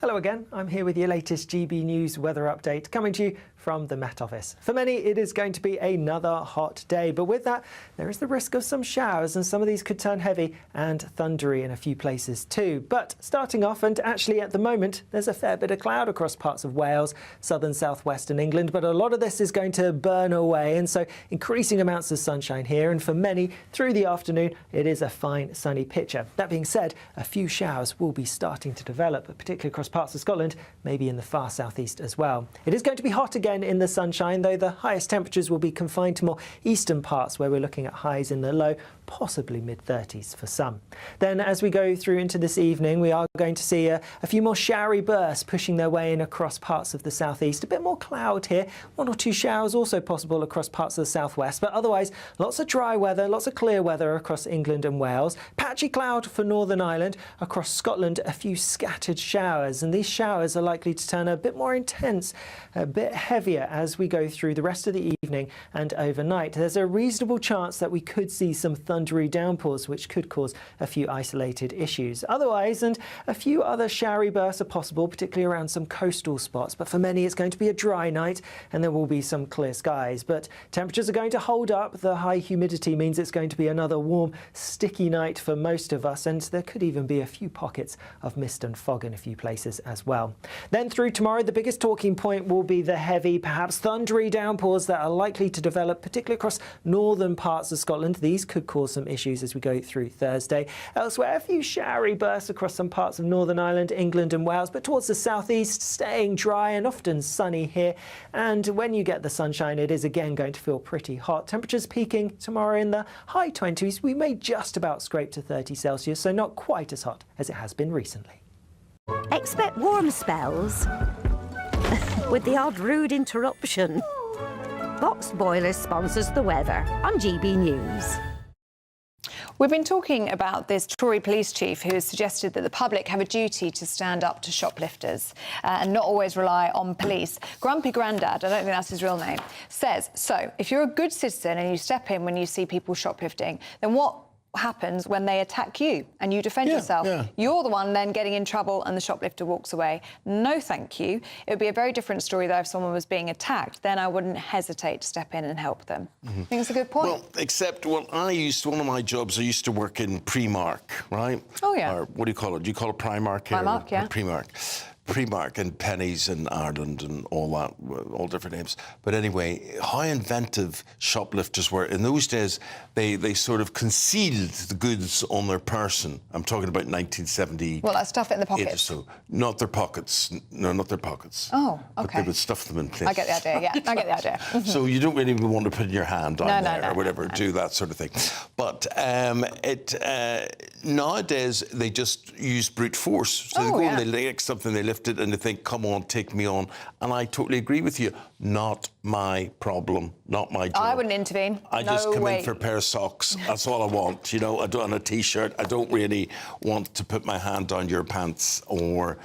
Hello again, I'm here with your latest GB News weather update, coming to you from the Met Office. For many, it is going to be another hot day, but with that, there is the risk of some showers, and some of these could turn heavy and thundery in a few places too. But starting off, and actually at the moment, there's a fair bit of cloud across parts of Wales, southern southwestern England, but a lot of this is going to burn away, and so increasing amounts of sunshine here, and for many, through the afternoon, it is a fine sunny picture. That being said, a few showers will be starting to develop, particularly across parts of Scotland, maybe in the far southeast as well. It is going to be hot again in the sunshine, though the highest temperatures will be confined to more eastern parts where we're looking at highs in the low, possibly mid-30s for some. Then as we go through into this evening, we are going to see a few more showery bursts pushing their way in across parts of the southeast. A bit more cloud here, 1 or 2 showers also possible across parts of the southwest, but otherwise lots of dry weather, lots of clear weather across England and Wales. Patchy cloud for Northern Ireland. Across Scotland, a few scattered showers, and these showers are likely to turn a bit more intense, a bit heavier as we go through the rest of the evening and overnight. There's a reasonable chance that we could see some thundery downpours, which could cause a few isolated issues. Otherwise, and a few other showery bursts are possible, particularly around some coastal spots. But for many, it's going to be a dry night, and there will be some clear skies. But temperatures are going to hold up. The high humidity means it's going to be another warm, sticky night for most of us, and there could even be a few pockets of mist and fog in a few places as well. Then through tomorrow, the biggest talking point will be the heavy, perhaps thundery downpours that are likely to develop, particularly across northern parts of Scotland. These could cause some issues as we go through Thursday. Elsewhere, a few showery bursts across some parts of Northern Ireland, England and Wales, but towards the southeast, staying dry and often sunny here. And when you get the sunshine, it is again going to feel pretty hot. Temperatures peaking tomorrow in the high 20s. We may just about scrape to 30 Celsius, so not quite as hot as it has been recently. Expect warm spells with the odd rude interruption. Box Boilers sponsors the weather on GB News. We've been talking about this Tory police chief who has suggested that the public have a duty to stand up to shoplifters and not always rely on police. Grumpy Grandad, I don't think that's his real name, says, so if you're a good citizen and you step in when you see people shoplifting, then what happens when they attack you and you defend yourself? You're the one then getting in trouble and the shoplifter walks away. No, thank you. It would be a very different story, though, if someone was being attacked. Then I wouldn't hesitate to step in and help them. I think it's a good point. Well, except, one of my jobs, I used to work in Primark, right? Oh, yeah. Or what do you call it? Do you call it Primark here? Primark, yeah. Primark. Primark and Pennies in Ireland and all that, all different names. But anyway, how inventive shoplifters were. In those days, they sort of concealed the goods on their person. I'm talking about 1970. Well, like stuff it in the pockets. So. Not their pockets. No, not their pockets. Oh, But okay. they would stuff them in places. I get the idea, yeah. I get the idea. Mhm. So you don't really want to put your hand down No, there or whatever, do that sort of thing. But nowadays, they just use brute force. So they go and they take something, they lift it, and they think, come on, take me on. And I totally agree with you. Not my problem, not my job. I wouldn't intervene. I just come in for a pair of socks. That's all I want. You know, I don't, and a T-shirt. I don't really want to put my hand down your pants or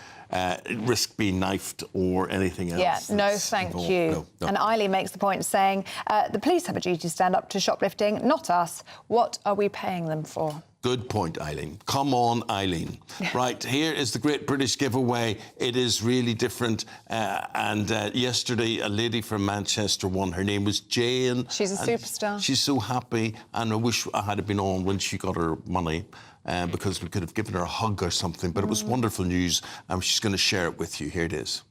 risk being knifed or anything else. Yeah, no, thank you. No. And Eileen makes the point saying, the police have a duty to stand up to shoplifting, not us. What are we paying them for? Good point, Eileen. Come on, Eileen. Right, here is the Great British Giveaway. It is really different. Yesterday, a lady from Manchester won. Her name was Jane. She's a superstar. She's so happy, and I wish I had been on when she got her money. Because we could have given her a hug or something, but it was wonderful news. She's going to share it with you. Here it is.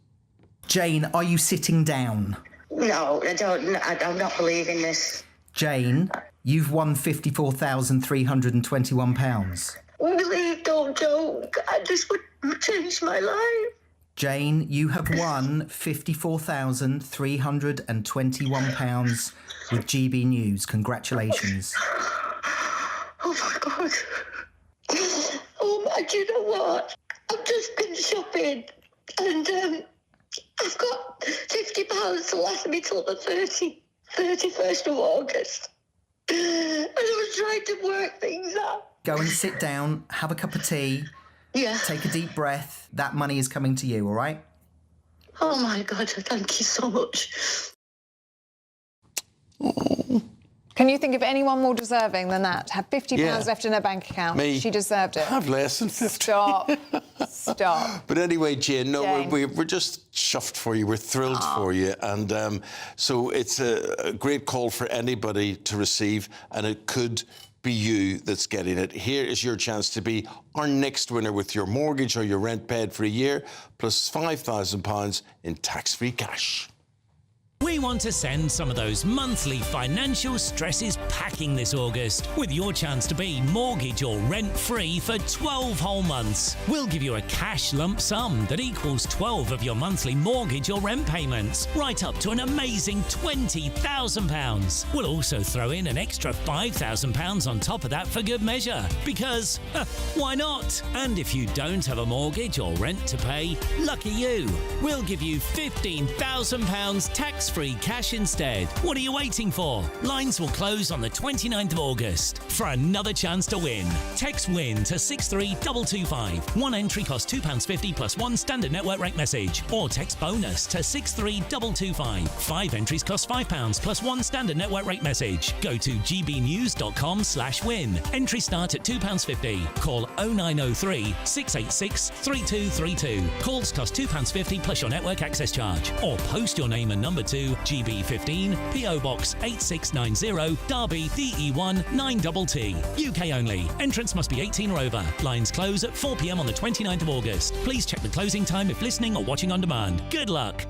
Jane, are you sitting down? No, I don't. I'm not believing this. Jane, you've won £54,321. Please don't joke. This would change my life. Jane, you have won £54,321 with GB News. Congratulations. Oh, my God. Do you know what? I've just been shopping and I've got £50 to last me till the 31st of August. And I was trying to work things out. Go and sit down, have a cup of tea. Yeah. Take a deep breath. That money is coming to you, all right? Oh, my God, thank you so much. Can you think of anyone more deserving than that? Have £50 left in her bank account. Me. She deserved it. Have less than 50. Stop. Stop. But anyway, Jane, we're just chuffed for you. We're thrilled for you. And so it's a great call for anybody to receive, and it could be you that's getting it. Here is your chance to be our next winner with your mortgage or your rent paid for a year, plus £5,000 in tax-free cash. We want to send some of those monthly financial stresses packing this August with your chance to be mortgage or rent-free for 12 whole months. We'll give you a cash lump sum that equals 12 of your monthly mortgage or rent payments, right up to an amazing £20,000. We'll also throw in an extra £5,000 on top of that for good measure, because why not? And if you don't have a mortgage or rent to pay, lucky you. We'll give you £15,000 tax-free cash instead. What are you waiting for? Lines will close on the 29th of August. For another chance to win, text WIN to 63225. One entry costs £2.50 plus one standard network rate message. Or text BONUS to 63225. 5 entries cost £5 plus one standard network rate message. Go to gbnews.com/win. Entries start at £2.50. Call 0903 686 3232. Calls cost £2.50 plus your network access charge. Or post your name and number to GB15 PO Box 8690 Derby DE1 9TT. UK only. Entrance must be 18 or over. Lines close at 4 p.m. on the 29th of August. Please check the closing time if listening or watching on demand. Good luck.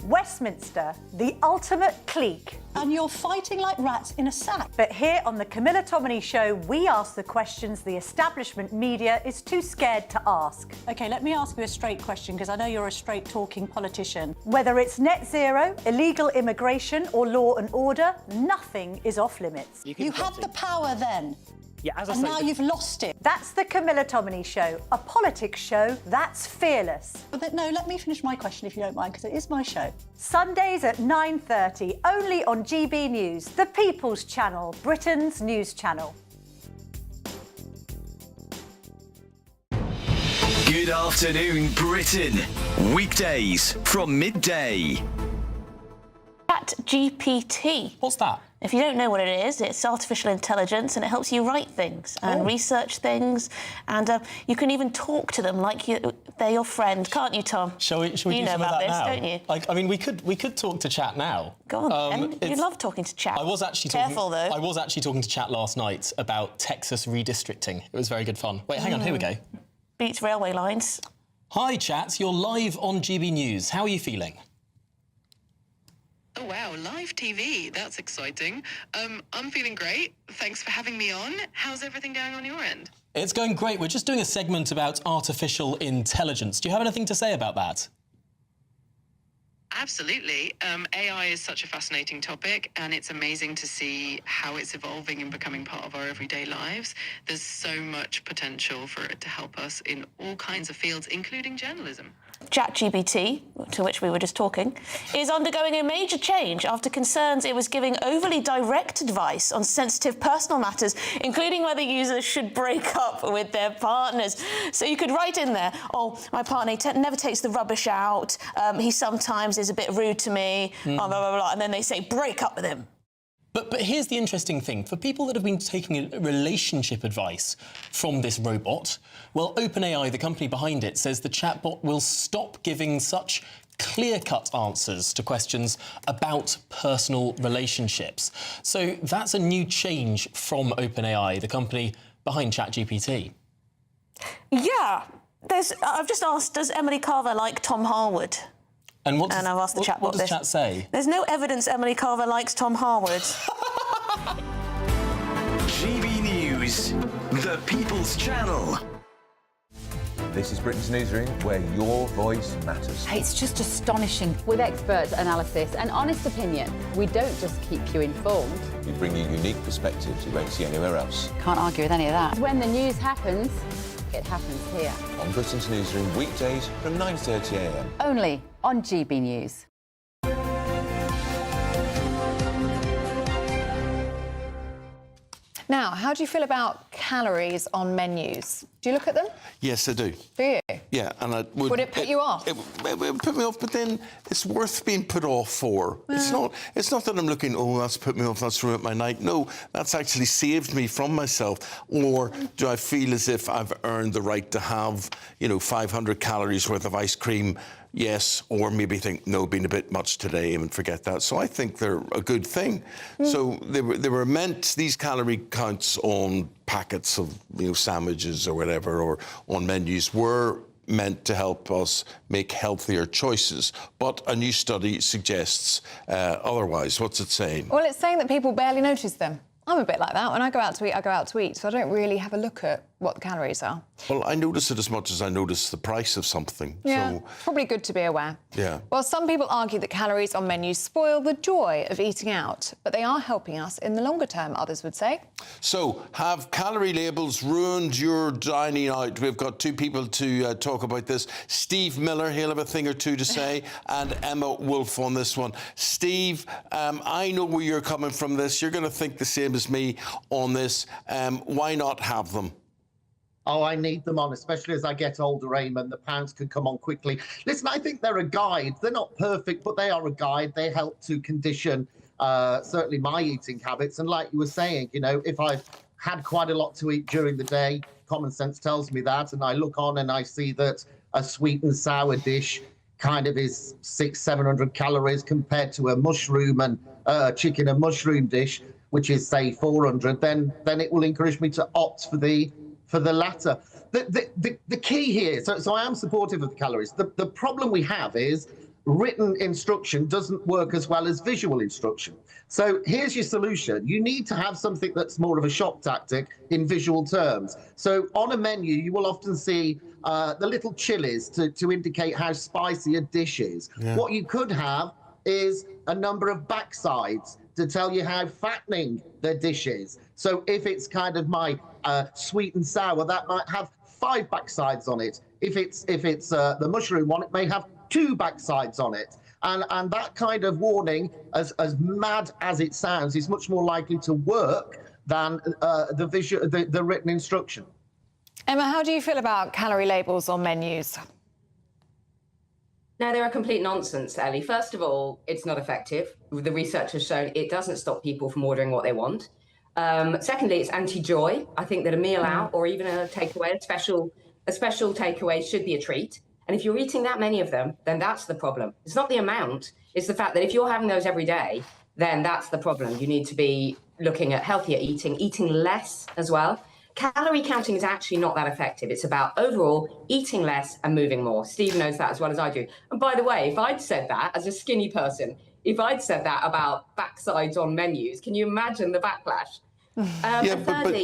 Westminster, the ultimate clique. And you're fighting like rats in a sack. But here on the Camilla Tominey Show, we ask the questions the establishment media is too scared to ask. OK, let me ask you a straight question, because I know you're a straight-talking politician. Whether it's net zero, illegal immigration or law and order, nothing is off limits. You had the power then. Yeah, as I and say, now you've lost it. That's the Camilla Tominey Show, a politics show that's fearless. But no, let me finish my question if you don't mind, because it is my show. Sundays at 9:30, only on GB News, the People's Channel, Britain's news channel. Good afternoon, Britain. Weekdays from midday. ChatGPT. What's that? If you don't know what it is, it's artificial intelligence, and it helps you write things and research things, and you can even talk to them like they're your friend, can't you, Tom? Shall we you do know some about of that this, now? don't you? Like, I mean, we could talk to chat now. Go on, you love talking to chat. I was actually Careful, though. I was actually talking to chat last night about Texas redistricting. It was very good fun. Wait, hang on, here we go. Beats railway lines. Hi, chat. You're live on GB News. How are you feeling? Oh, wow, live TV. That's exciting. I'm feeling great. Thanks for having me on. How's everything going on your end? It's going great. We're just doing a segment about artificial intelligence. Do you have anything to say about that? Absolutely. AI is such a fascinating topic, and it's amazing to see how it's evolving and becoming part of our everyday lives. There's so much potential for it to help us in all kinds of fields, including journalism. ChatGPT, to which we were just talking, is undergoing a major change after concerns it was giving overly direct advice on sensitive personal matters, including whether users should break up with their partners. So you could write in there, oh, my partner never takes the rubbish out, he sometimes is a bit rude to me, blah, blah, blah, and then they say, break up with him. But here's the interesting thing. For people that have been taking relationship advice from this robot, well, OpenAI, the company behind it, says the chatbot will stop giving such clear-cut answers to questions about personal relationships. So that's a new change from OpenAI, the company behind ChatGPT. Yeah. I've just asked, does Emily Carver like Tom Harwood? And I've asked the chatbot what does this. chat say? There's no evidence Emily Carver likes Tom Harwood. GB News, the People's Channel. This is Britain's Newsroom, where your voice matters. It's just astonishing. With expert analysis and honest opinion, we don't just keep you informed. We bring you unique perspectives you won't see anywhere else. Can't argue with any of that. When the news happens, it happens here. On Britain's Newsroom, weekdays from 9:30 a.m. Only on GB News. Now, how do you feel about calories on menus? Do you look at them? Yes, I do. Do you? Yeah, and I would... Would it put you off? It would put me off, but then it's worth being put off for. It's not that I'm looking, oh, that's put me off, that's ruined my night. No, that's actually saved me from myself. Or do I feel as if I've earned the right to have, 500 calories worth of ice cream? Yes, or maybe think, no, been a bit much today and forget that. So I think they're a good thing. So they were meant, these calorie counts on packets of sandwiches or whatever, or on menus, were meant to help us make healthier choices. But a new study suggests otherwise. What's it saying? Well, it's saying that people barely notice them. I'm a bit like that. When I go out to eat, so I don't really have a look at what the calories are. Well, I notice it as much as I notice the price of something. Yeah, So, probably good to be aware. yeah. Well, some people argue that calories on menus spoil the joy of eating out, but they are helping us in the longer term, others would say. So, have calorie labels ruined your dining out? We've got two people to talk about this. Steve Miller, he'll have a thing or two to say, and Emma Wolfe on this one. Steve, I know where you're coming from this. You're going to think the same as me on this. Why not have them? Oh, I need them on, especially as I get older, Eamonn. The pounds could come on quickly. Listen, I think they're a guide. They're not perfect, but they are a guide. They help to condition certainly my eating habits. And like you were saying, if I've had quite a lot to eat during the day, common sense tells me that, and I look on and I see that a sweet and sour dish kind of is 600-700 calories compared to a mushroom and chicken and mushroom dish, which is, say, 400, then it will encourage me to opt for the latter. The key here, so I am supportive of the calories. The problem we have is written instruction doesn't work as well as visual instruction. So here's your solution. You need to have something that's more of a shop tactic in visual terms. So on a menu, you will often see the little chilies to indicate how spicy a dish is. Yeah. What you could have is a number of backsides to tell you how fattening the dish is. So if it's kind of my sweet and sour, that might have 5 backsides on it. If it's the mushroom one, it may have 2 backsides on it. And that kind of warning, as mad as it sounds, is much more likely to work than the written instruction. Emma, how do you feel about calorie labels on menus? No, they're a complete nonsense, Ellie. First of all, it's not effective. The research has shown it doesn't stop people from ordering what they want. Secondly, it's anti-joy. I think that a meal out or even a takeaway, a special takeaway should be a treat. And if you're eating that many of them, then that's the problem. It's not the amount. It's the fact that if you're having those every day, then that's the problem. You need to be looking at healthier eating less as well. Calorie counting is actually not that effective. It's about overall eating less and moving more. Steve knows that as well as I do. And by the way, if I'd said that as a skinny person, if I'd said that about backsides on menus, can you imagine the backlash? Yeah,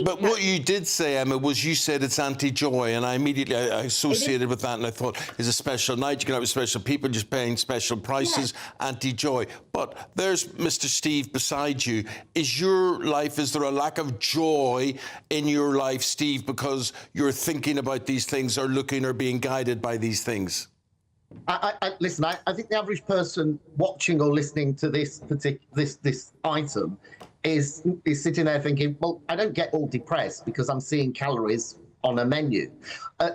but what you did say, Emma, was you said it's anti-joy, and I immediately associated with that, and I thought it's a special night, you can have special people just paying special prices, anti-joy. But there's Mr. Steve beside you. Is there a lack of joy in your life, Steve, because you're thinking about these things or looking or being guided by these things? Listen, I think the average person watching or listening to this item is sitting there thinking, well, I don't get all depressed because I'm seeing calories on a menu.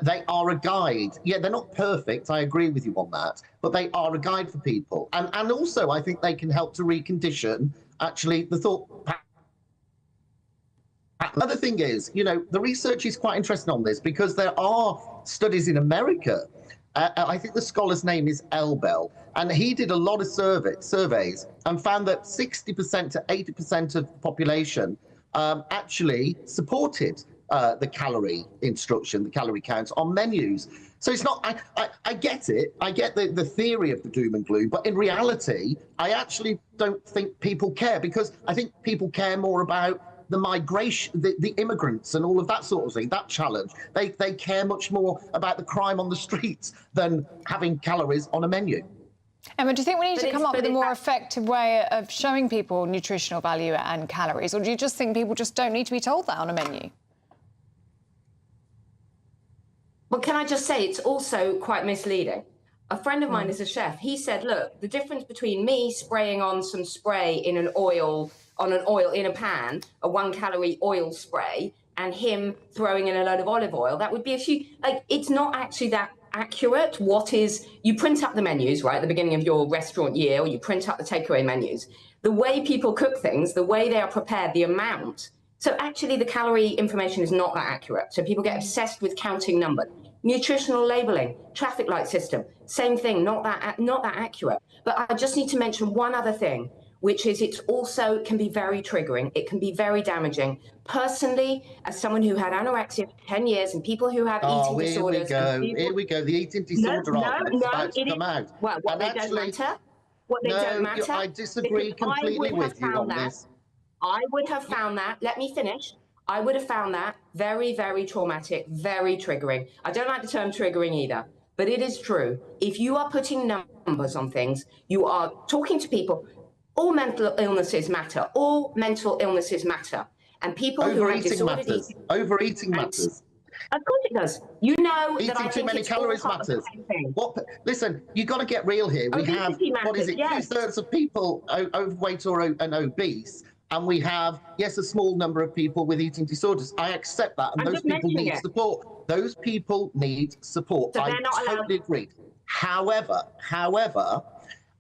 They are a guide. Yeah, they're not perfect. I agree with you on that, but they are a guide for people. And also, I think they can help to recondition actually the thought. Another thing is, the research is quite interesting on this because there are studies in America. I think the scholar's name is Elbel, and he did a lot of surveys and found that 60% to 80% of the population actually supported the calorie instruction, the calorie counts on menus. So it's not, I get it, I get the theory of the doom and gloom, but in reality, I actually don't think people care, because I think people care more about the migration, the immigrants and all of that sort of thing, that challenge. They care much more about the crime on the streets than having calories on a menu. Emma, do you think we need to come up with a more effective way of showing people nutritional value and calories, or do you just think people just don't need to be told that on a menu? Well, can I just say, it's also quite misleading. A friend of mine is a chef. He said, look, the difference between me spraying on some spray in an oil in a pan, a 1-calorie oil spray, and him throwing in a load of olive oil, that would be a few, it's not actually that accurate. You print up the menus, right, at the beginning of your restaurant year, or you print up the takeaway menus. The way people cook things, the way they are prepared, the amount. So actually the calorie information is not that accurate. So people get obsessed with counting numbers. Nutritional labeling, traffic light system, same thing, not that accurate. But I just need to mention one other thing, which is it also can be very triggering. It can be very damaging. Personally, as someone who had anorexia for 10 years and people who have eating disorders... Here we go, the eating disorder argument's about to come out. Well, what they don't matter. What they don't matter. I disagree completely with you on this. I would have found that, let me finish, I would have found that very, very traumatic, very triggering. I don't like the term triggering either, but it is true. If you are putting numbers on things, you are talking to people. All mental illnesses matter. All mental illnesses matter. And people who have disordered eating... Overeating matters. Of course it does. You know eating that I too think many it's calories all part of the matters. same thing. Listen, you've got to get real here. We have, what is it, yes. 2/3 of people overweight or obese, and we have, yes, a small number of people with eating disorders. I accept that, and those people need support. Those people need support. So I they're not totally agree. However,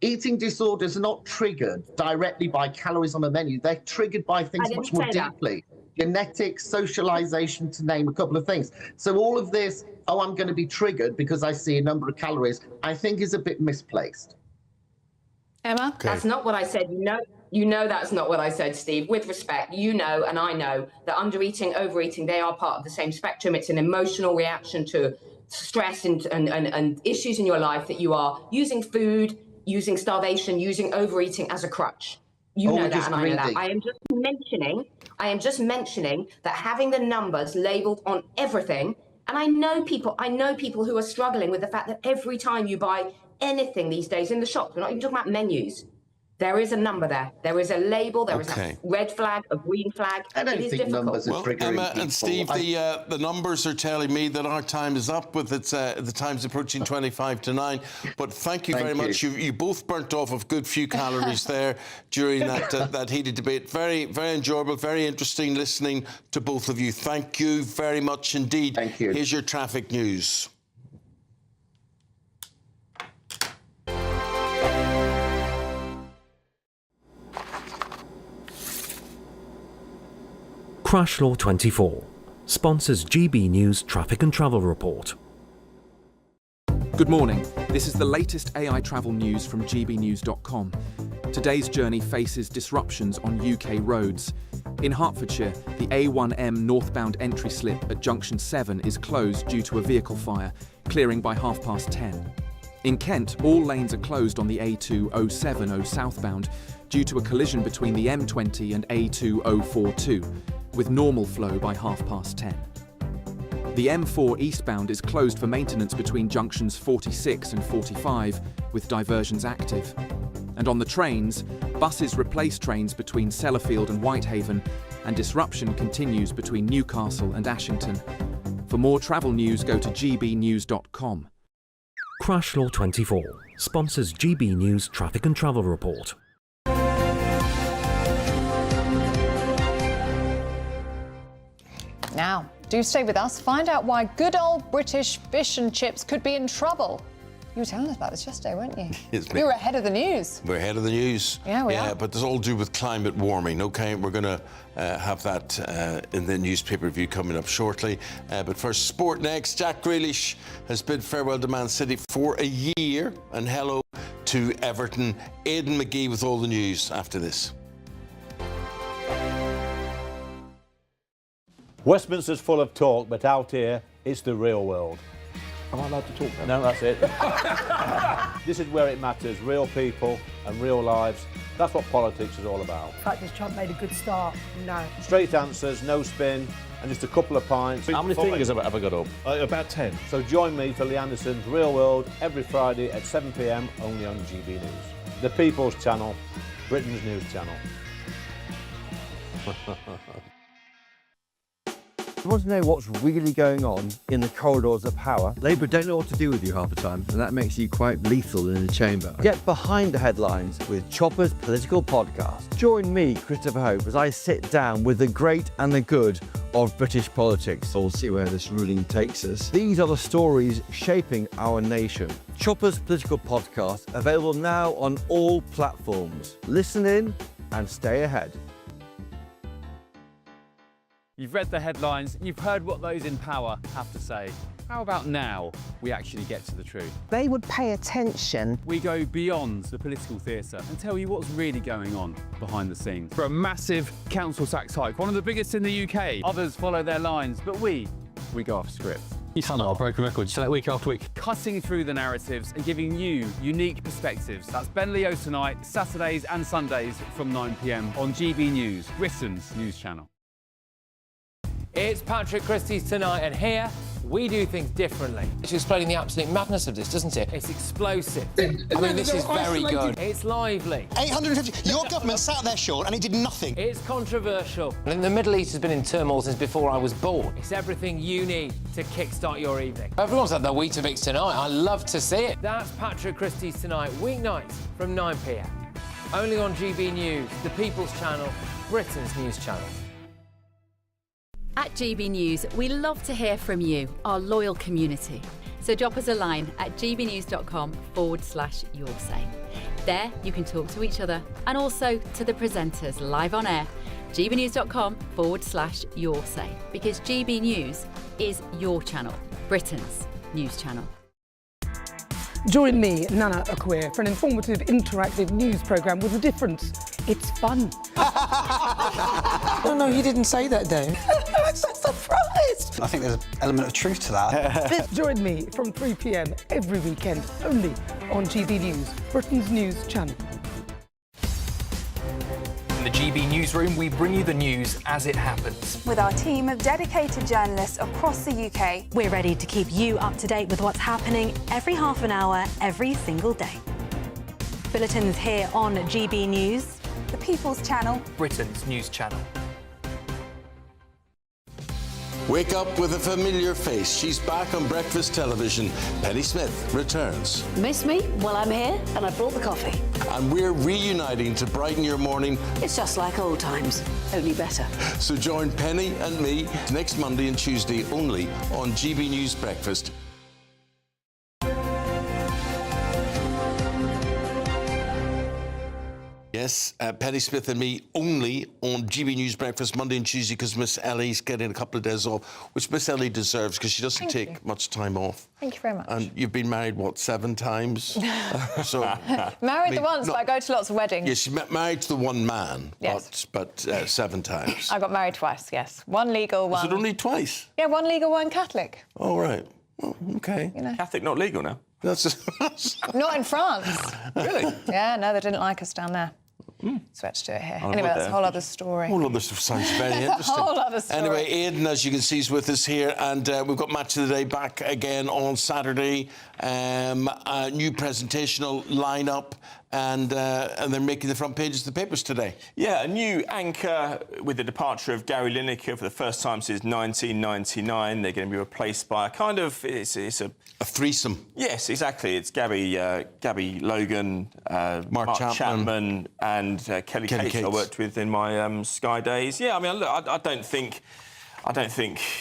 eating disorders are not triggered directly by calories on a menu. They're triggered by things much more deeply. Genetics, socialization, to name a couple of things. So all of this, I'm going to be triggered because I see a number of calories, I think is a bit misplaced. Emma? Okay. That's not what I said. You know that's not what I said, Steve. With respect, you know and I know that undereating, overeating, they are part of the same spectrum. It's an emotional reaction to stress and issues in your life that you are using food, using starvation, using overeating as a crutch. You know that and I know that. I am just mentioning that having the numbers labeled on everything, and I know people who are struggling with the fact that every time you buy anything these days in the shops, we're not even talking about menus, there is a number there. There is a label. There is a red flag, a green flag. I don't think numbers are triggering Emma people. and Steve, the numbers are telling me that our time is up. With the time's approaching 25 to 9. But thank you very much. You both burnt off a good few calories there during that heated debate. Very, very enjoyable, very interesting listening to both of you. Thank you very much indeed. Thank you. Here's your traffic news. Crash Law 24 sponsors GB News Traffic and Travel Report. Good morning. This is the latest AI travel news from gbnews.com. Today's journey faces disruptions on UK roads. In Hertfordshire, the A1M northbound entry slip at Junction 7 is closed due to a vehicle fire, clearing by 10:30. In Kent, all lanes are closed on the A2070 southbound due to a collision between the M20 and A2042, with normal flow by 10:30. The M4 eastbound is closed for maintenance between junctions 46 and 45, with diversions active. And on the trains, buses replace trains between Sellafield and Whitehaven, and disruption continues between Newcastle and Ashington. For more travel news, go to gbnews.com. Crash Law 24 sponsors GB News Traffic and Travel Report. Now, do stay with us. Find out why good old British fish and chips could be in trouble. You were telling us about this yesterday, weren't you? You were ahead of the news. We're ahead of the news. Yeah, we are. But it's all to do with climate warming, OK? We're going to have that in the newspaper review coming up shortly. But first, sport next. Jack Grealish has bid farewell to Man City for a year. And hello to Everton. Aidan McGee with all the news after this. Westminster's full of talk, but out here, it's the real world. Am I allowed to talk then? No, that's it. This is where it matters, real people and real lives. That's what politics is all about. The fact that Trump made a good start, no. Straight answers, no spin, and just a couple of pints. How many fingers have I got up? About 10. So join me for Lee Anderson's Real World every Friday at 7 p.m, only on GB News. The People's Channel, Britain's news channel. You want to know what's really going on in the corridors of power? Labour don't know what to do with you half the time, and that makes you quite lethal in the chamber. Get behind the headlines with Chopper's Political Podcast. Join me, Christopher Hope, as I sit down with the great and the good of British politics. We'll see where this ruling takes us. These are the stories shaping our nation. Chopper's Political Podcast, available now on all platforms. Listen in and stay ahead. You've read the headlines, you've heard what those in power have to say. How about now we actually get to the truth? They would pay attention. We go beyond the political theatre and tell you what's really going on behind the scenes. For a massive council tax hike, one of the biggest in the UK. Others follow their lines, but we go off script. You sound like a broken record, you say that week after week. Cutting through the narratives and giving you unique perspectives. That's Ben Leo tonight, Saturdays and Sundays from 9 p.m. on GB News, Britain's news channel. It's Patrick Christie's Tonight, and here we do things differently. It's explaining the absolute madness of this, doesn't it? It's explosive. I mean, this is very good. It's lively. 850. Your government sat there, Sean, and it did nothing. It's controversial. And the Middle East has been in turmoil since before I was born. It's everything you need to kickstart your evening. Everyone's had their Weetabix tonight. I love to see it. That's Patrick Christie's Tonight, weeknights from 9 p.m. Only on GB News, the People's Channel, Britain's news channel. At GB News, we love to hear from you, our loyal community. So drop us a line at gbnews.com/your say. There you can talk to each other and also to the presenters live on air. gbnews.com/your say, because GB News is your channel, Britain's news channel. Join me, Nana Akwe, for an informative, interactive news programme with a difference. It's fun. No, you didn't say that, though. I'm so surprised. I think there's an element of truth to that. Join me from 3 p.m. every weekend, only on GB News, Britain's news channel. In the GB newsroom, we bring you the news as it happens. With our team of dedicated journalists across the UK, we're ready to keep you up to date with what's happening every half an hour, every single day. Bulletins here on GB News, the People's Channel, Britain's news channel. Wake up with a familiar face. She's back on breakfast television. Penny Smith returns. Miss me? Well, I'm here and I brought the coffee. And we're reuniting to brighten your morning. It's just like old times, only better. So join Penny and me next Monday and Tuesday only on GB News Breakfast. Yes, Penny Smith and me only on GB News Breakfast Monday and Tuesday because Miss Ellie's getting a couple of days off, which Miss Ellie deserves because she doesn't take much time off. Thank you very much. And you've been married, what, 7 times? So married the once, but I go to lots of weddings. Yes, you married to the one man, yes. but 7 times. I got married twice, yes. One legal, one... Was it only twice? Yeah, one legal, one Catholic. Oh, right. Oh, OK. You know. Catholic not legal now? Not in France. Really? Yeah, no, they didn't like us down there. So we had to do it here. Anyway, that's a whole other story. Whole other stuff sounds very interesting. Whole other story. Anyway, Aidan, as you can see, is with us here, and we've got Match of the Day back again on Saturday. A new presentational lineup, and they're making the front pages of the papers today. Yeah, a new anchor with the departure of Gary Lineker for the first time since 1999. They're going to be replaced by a kind of it's a threesome. Yes, exactly. It's Gabby Logan, Mark Chapman, and Kelly Cates I worked with in my Sky days. Yeah, I mean, look, I don't think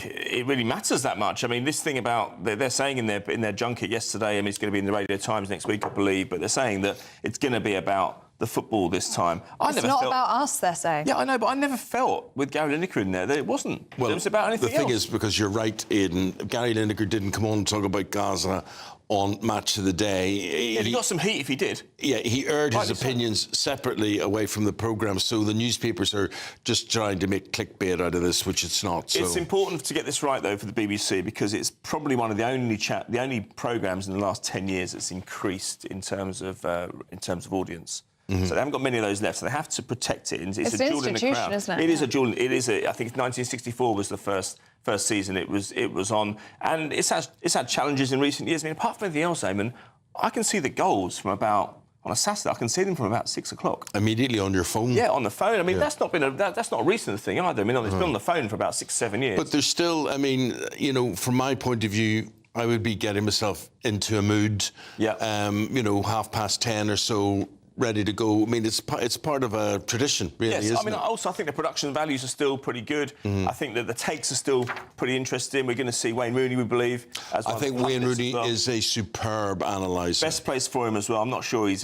it really matters that much. I mean, this thing about they're saying in their junket yesterday, I mean, it's going to be in the Radio Times next week, I believe, but they're saying that it's going to be about the football this time. It's not about us, they're saying. Yeah, I know, but I never felt with Gary Lineker in there that it wasn't. Well, it was about anything else. The thing is, because you're right, Aidan, Gary Lineker didn't come on and talk about Gaza on Match of the Day. He got some heat if he did. Yeah, he aired his opinions separately away from the programme, so the newspapers are just trying to make clickbait out of this, which it's not. So. It's important to get this right, though, for the BBC, because it's probably one of the only programmes in the last 10 years that's increased in terms of audience. Mm-hmm. So they haven't got many of those left, so they have to protect it. It's a jewel in the crown. Isn't it? It is a jewel. It is. I think 1964 was the first season it was on, and it's had challenges in recent years. I mean, apart from anything else, Eamonn, I can see the goals from about on a Saturday. I can see them from about 6 o'clock. Immediately on your phone. Yeah, on the phone. I mean, that's not a recent thing either. I mean, it's been on the phone for about 6-7 years. But there's still, I mean, you know, from my point of view, I would be getting myself into a mood. Yeah. You know, 10:30 or so. Ready to go. I mean, it's part of a tradition, really, yes, isn't I mean, it? also, I think the production values are still pretty good. I think that the takes are still pretty interesting. We're going to see Wayne Rooney, we believe. As I think Wayne Rooney is a superb analyser. Best place for him as well. I'm not sure he's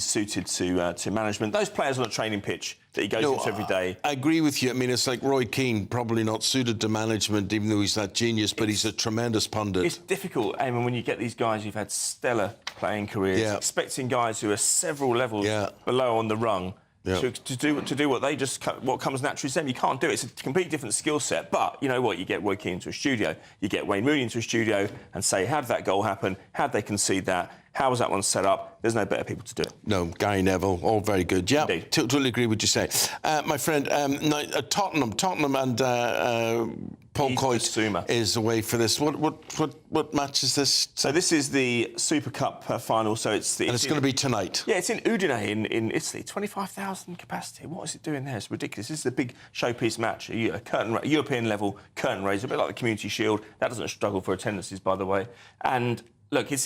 suited to management. Those players on a training pitch that he goes into every day. I agree with you. I mean, it's like Roy Keane, probably not suited to management, even though he's that genius, but he's a tremendous pundit. It's difficult, Eamonn, when you get these guys who've had stellar playing careers, expecting guys who are several levels below on the rung to do what comes naturally to them. You can't do it. It's a completely different skill set. But you know what? You get Roy Keane into a studio, you get Wayne Rooney into a studio, and say, how did that goal happen? How did they concede that? How was that one set up? There's no better people to do it. No, Gary Neville, all very good. Yeah, totally agree with what you say. My friend, Tottenham and Paul Coyte is away for this. What match is this? So this is the Super Cup final. So it's going to be tonight. Yeah, it's in Udine in Italy. 25,000 capacity. What is it doing there? It's ridiculous. This is a big showpiece match, a European level curtain raiser, a bit like the Community Shield. That doesn't struggle for attendances, by the way. And look, it's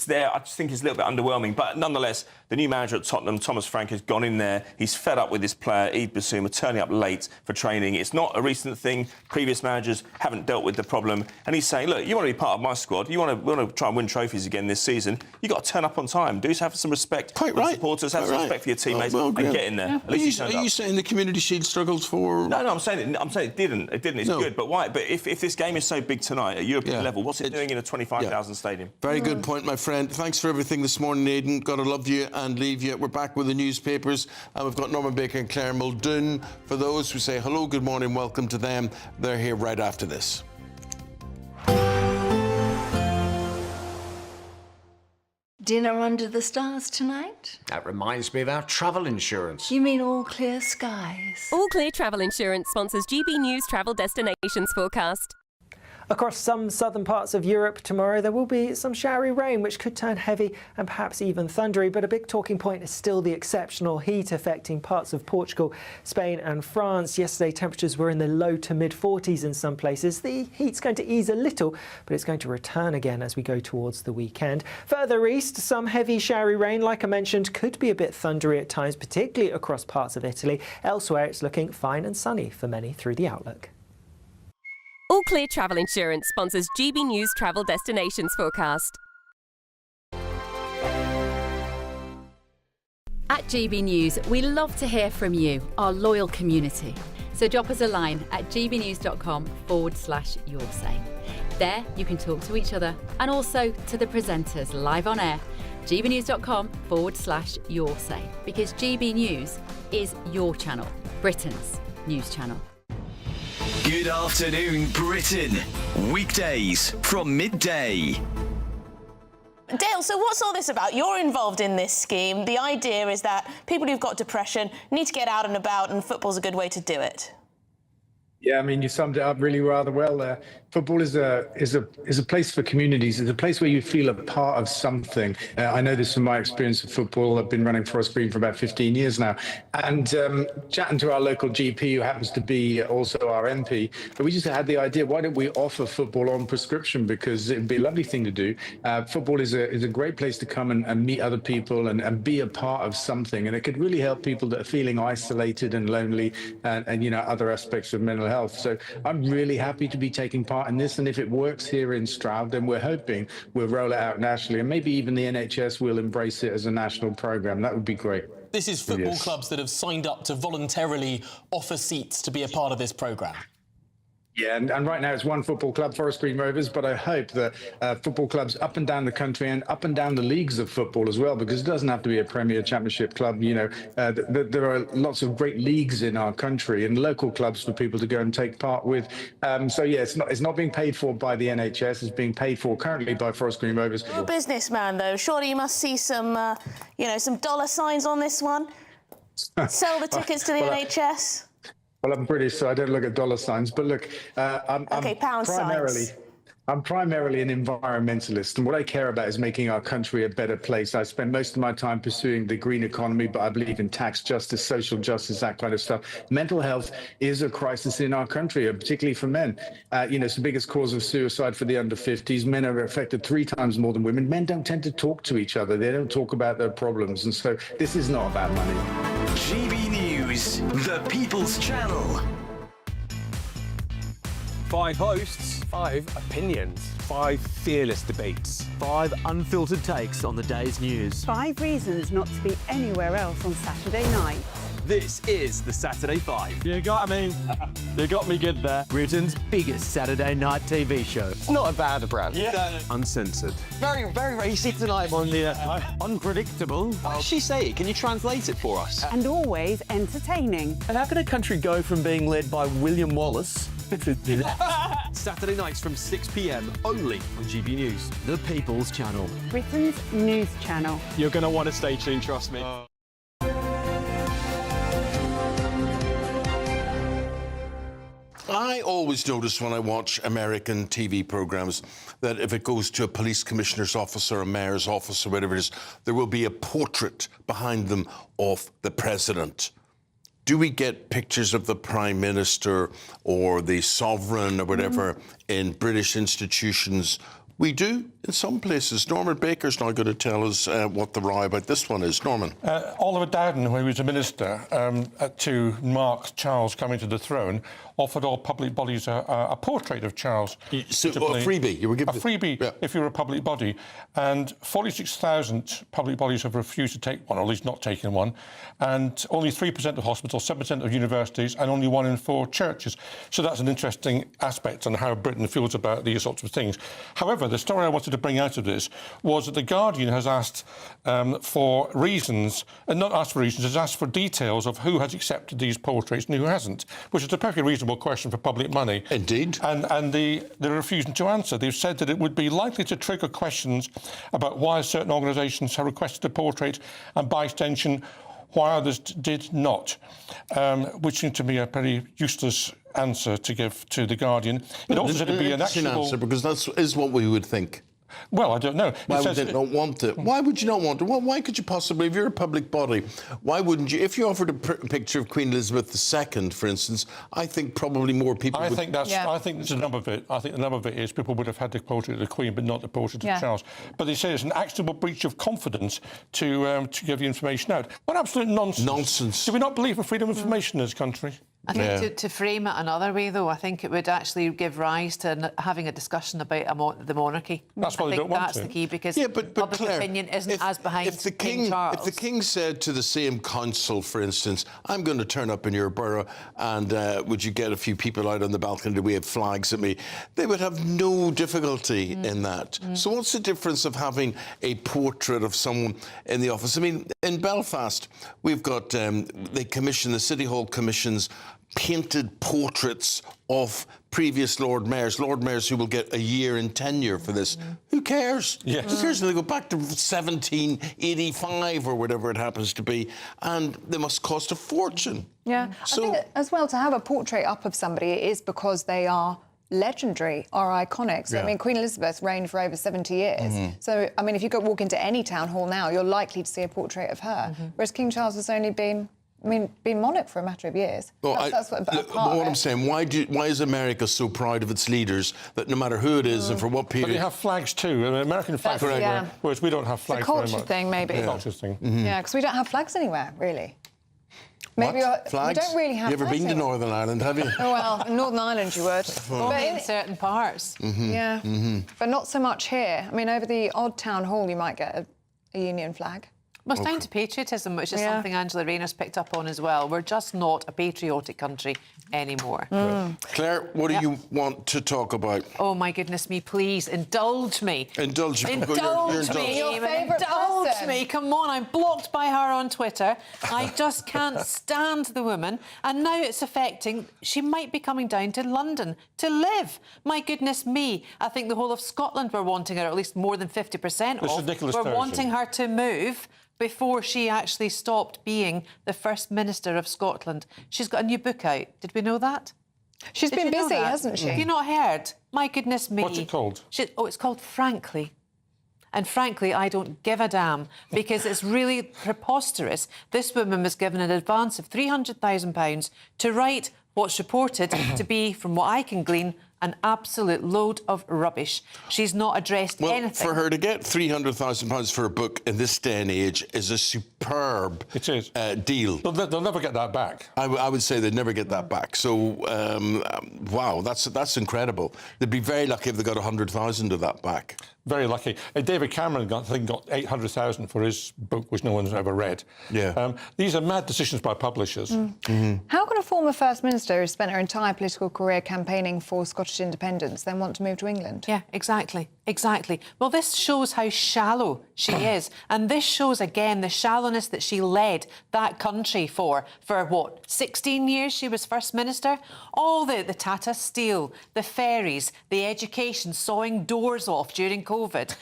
there. I just think it's a little bit underwhelming. But nonetheless, the new manager at Tottenham, Thomas Frank, has gone in there. He's fed up with this player, Eid Bassouma, turning up late for training. It's not a recent thing. Previous managers haven't dealt with the problem. And he's saying, look, you want to be part of my squad. You want to try and win trophies again this season. You've got to turn up on time. Do have some respect for the supporters. Have some respect for your teammates and get in there. Are you saying the Community Shield struggles for... No, I'm saying it didn't. It didn't. It's good. But why? But if this game is so big tonight at European level, what's it doing in a 25,000 stadium? Very good point, my friend. Thanks for everything this morning, Aidan. Got to love you and leave you. We're back with the newspapers, and we've got Norman Baker and Claire Muldoon. For those who say hello, good morning, welcome to them. They're here right after this. Dinner under the stars tonight? That reminds me of our travel insurance. You mean All Clear Skies? All Clear Travel Insurance sponsors GB News Travel Destinations Forecast. Across some southern parts of Europe tomorrow, there will be some showery rain, which could turn heavy and perhaps even thundery. But a big talking point is still the exceptional heat affecting parts of Portugal, Spain and France. Yesterday, temperatures were in the low to mid-40s in some places. The heat's going to ease a little, but it's going to return again as we go towards the weekend. Further east, some heavy showery rain, like I mentioned, could be a bit thundery at times, particularly across parts of Italy. Elsewhere, it's looking fine and sunny for many through the outlook. All Clear Travel Insurance sponsors GB News Travel Destinations Forecast. At GB News, we love to hear from you, our loyal community. So drop us a line at gbnews.com/your say. There you can talk to each other and also to the presenters live on air. gbnews.com/your say, because GB News is your channel, Britain's news channel. Good afternoon, Britain. Weekdays from midday. Dale, so what's all this about? You're involved in this scheme. The idea is that people who've got depression need to get out and about, and football's a good way to do it. Yeah, I mean, you summed it up really rather well there. Football is a place for communities. It's a place where you feel a part of something. I know this from my experience of football. I've been running Forest Green for about 15 years now. And chatting to our local GP, who happens to be also our MP, but we just had the idea, why don't we offer football on prescription? Because it'd be a lovely thing to do. Football is a great place to come and meet other people and be a part of something. And it could really help people that are feeling isolated and lonely and you know, other aspects of mental health. So I'm really happy to be taking part in this, and if it works here in Stroud, then we're hoping we'll roll it out nationally, and maybe even the NHS will embrace it as a national programme. That would be great. This is football clubs that have signed up to voluntarily offer seats to be a part of this programme. Yeah, and right now it's one football club, Forest Green Rovers, but I hope that football clubs up and down the country and up and down the leagues of football as well, because it doesn't have to be a Premier Championship club. You know, there are lots of great leagues in our country and local clubs for people to go and take part with. So yeah, it's not being paid for by the NHS. It's being paid for currently by Forest Green Rovers. You're a businessman, though. Surely you must see some, you know, some dollar signs on this one. Sell the tickets to the NHS. Well, I'm British, so I don't look at dollar signs. But look, I'm primarily an environmentalist, and what I care about is making our country a better place. I spend most of my time pursuing the green economy, but I believe in tax justice, social justice, that kind of stuff. Mental health is a crisis in our country, particularly for men. You know, it's the biggest cause of suicide for the under 50s. Men are affected 3 times more than women. Men don't tend to talk to each other. They don't talk about their problems. And so this is not about money. GB News, the People's Channel. 5 hosts, 5 opinions, 5 fearless debates, 5 unfiltered takes on the day's news. 5 reasons not to be anywhere else on Saturday night. This is the Saturday 5. You got me good there. Britain's biggest Saturday night TV show. It's not a bad brand. Yeah. Uncensored. Very, very racist tonight. On the unpredictable. What did she say? Can you translate it for us? And always entertaining. And how can a country go from being led by William Wallace Saturday nights from 6 p.m. only on GB News, the People's Channel. Britain's news channel. You're going to want to stay tuned, trust me. I always notice when I watch American TV programmes that if it goes to a police commissioner's office or a mayor's office or whatever it is, there will be a portrait behind them of the president. Do we get pictures of the Prime Minister or the Sovereign or whatever in British institutions? We do in some places. Norman Baker's now going to tell us what the row about this one is. Norman. Oliver Dowden, when he was a minister, to mark Charles coming to the throne, offered all public bodies a portrait of Charles. So, a freebie. You were given a freebie if you're a public body. And 46,000 public bodies have refused to take one, or at least not taken one. And only 3% of hospitals, 7% of universities, and only 1 in 4 churches. So that's an interesting aspect on how Britain feels about these sorts of things. However, the story I wanted to bring out of this was that The Guardian has asked for reasons, and not asked for reasons, has asked for details of who has accepted these portraits and who hasn't, which is a perfectly reasonable question for public money. Indeed. And they're refusing to answer. They've said that it would be likely to trigger questions about why certain organisations have requested a portrait and, by extension, why others did not, which seemed to me a pretty useless answer to give to The Guardian. It also said to be an actionable answer, because that is what we would think. Well, I don't know. Why would they not want it? Why would you not want it? Why could you possibly, if you're a public body, why wouldn't you? If you offered a picture of Queen Elizabeth II, for instance, I think probably more people would... I think there's a number of it. I think the number of it is people would have had the portrait of the Queen, but not the portrait of Charles. But they say it's an actionable breach of confidence to give the information out. What absolute nonsense. Nonsense. Do we not believe in freedom of information in this country? I think to frame it another way, though, I think it would actually give rise to having a discussion about the monarchy. That's what they don't want that's to. the key, because but public Claire, opinion isn't as behind King Charles. If the king said to the same council, for instance, I'm going to turn up in your borough and would you get a few people out on the balcony to wave flags at me, they would have no difficulty in that. So what's the difference of having a portrait of someone in the office? I mean, in Belfast, we've got, the City Hall commissions painted portraits of previous Lord Mayors who will get a year in tenure for this. Who cares? Yes. Who cares? They go back to 1785 or whatever it happens to be, and they must cost a fortune. Yeah, So, I think as well, to have a portrait up of somebody is because they are legendary or iconic. So, I mean, Queen Elizabeth reigned for over 70 years. So, I mean, if you go walk into any town hall now, you're likely to see a portrait of her, whereas King Charles has only been monarch for a matter of years. That's what I'm saying, why is America so proud of its leaders that no matter who it is and for what period... But they have flags too, American flags, whereas we don't have flags very much. It's a culture thing, maybe. Culture thing. Yeah, because we don't have flags anywhere, really. Maybe flags? we don't really have. You ever flags been to anywhere. Northern Ireland, have you? Oh, well, in Northern Ireland you would. But in certain parts. Yeah, but not so much here. I mean, over the odd town hall you might get a Union flag. Well, it's down to patriotism, which is something Angela Rayner's picked up on as well. We're just not a patriotic country anymore. Claire, what do you want to talk about? Oh, my goodness me, please, indulge me. Indulge me. Indulge me, Eamonn, indulge me. Come on, I'm blocked by her on Twitter. I just can't stand the woman. And now it's affecting... She might be coming down to London to live. My goodness me. I think the whole of Scotland were wanting her, at least more than 50% of. We're wanting her to move before she actually stopped being the First Minister of Scotland. She's got a new book out. Did we know that? She's been busy, hasn't she? Have you not heard? My goodness me. What's it called? It's called Frankly. And frankly, I don't give a damn, because it's really preposterous. This woman was given an advance of £300,000 to write what's reported to be, from what I can glean, an absolute load of rubbish. She's not addressed anything. For her to get £300,000 for a book in this day and age is a superb deal. They'll never get that back. I would say they'd never get that back. So, wow, that's incredible. They'd be very lucky if they got 100,000 of that back. Very lucky. David Cameron got 800,000 for his book, which no one's ever read. Yeah. These are mad decisions by publishers. How can a former First Minister who spent her entire political career campaigning for Scottish independence then want to move to England? Yeah, exactly. Exactly. Well, this shows how shallow she is. And this shows, again, the shallowness that she led that country for what, 16 years she was First Minister? All the Tata Steel, the ferries, the education, sawing doors off during COVID.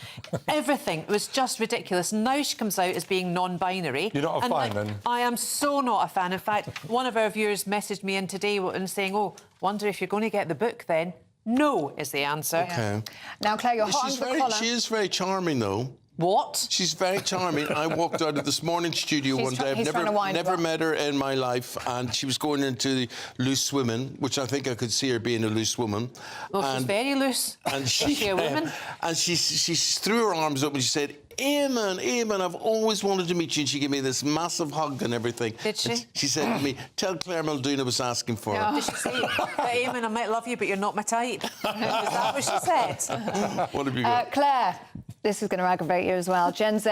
Everything was just ridiculous. Now she comes out as being non-binary. You're not a fan, then? I am so not a fan. In fact, one of our viewers messaged me in today and saying, oh, wonder if you're going to get the book then. No is the answer. Okay. Now, Claire, you're hot under the collar. She is very charming, though. What? She's very charming. I walked out of this morning's studio one day. I've never met her in my life, and she was going into the loose women, which I think I could see her being a loose woman. Well, she's very loose. And is she a woman? And she threw her arms up and she said, Eamonn, I've always wanted to meet you. And she gave me this massive hug and everything. Did she? And she said to me, tell Claire Muldoon I was asking for her. Did she say, Eamonn, I might love you, but you're not my type? Is that what she said? What have you got? Claire, this is going to aggravate you as well. Gen Z.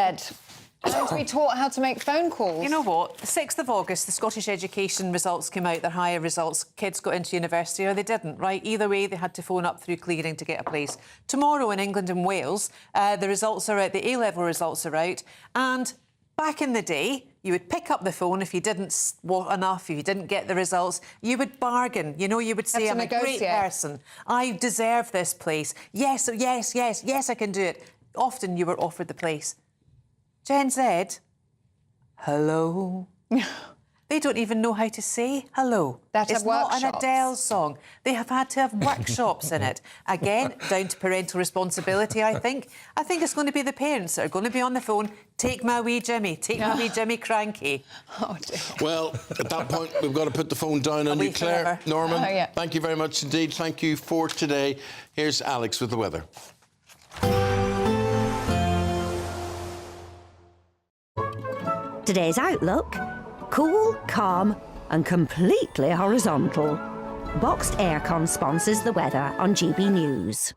Going to be taught how to make phone calls. You know what? The 6th of August, the Scottish education results came out, their higher results. Kids got into university or they didn't, right? Either way, they had to phone up through clearing to get a place. Tomorrow in England and Wales, the results are out, the A-level results are out. And back in the day, you would pick up the phone if you didn't enough, if you didn't get the results. You would bargain. You know, you would say, I'm a great person. I deserve this place. Yes, yes, yes, yes, I can do it. Often you were offered the place. Gen Z, hello. They don't even know how to say hello. It's not an Adele song. They have had to have workshops in it. Again, down to parental responsibility, I think. I think it's going to be the parents that are going to be on the phone. Take my wee Jimmy. Take my wee Jimmy cranky. Oh, dear. Well, at that point, we've got to put the phone down on you, Claire. Norman, thank you very much indeed. Thank you for today. Here's Alex with the weather. Today's outlook: cool, calm and completely horizontal. Boxed Aircon sponsors the weather on GB News.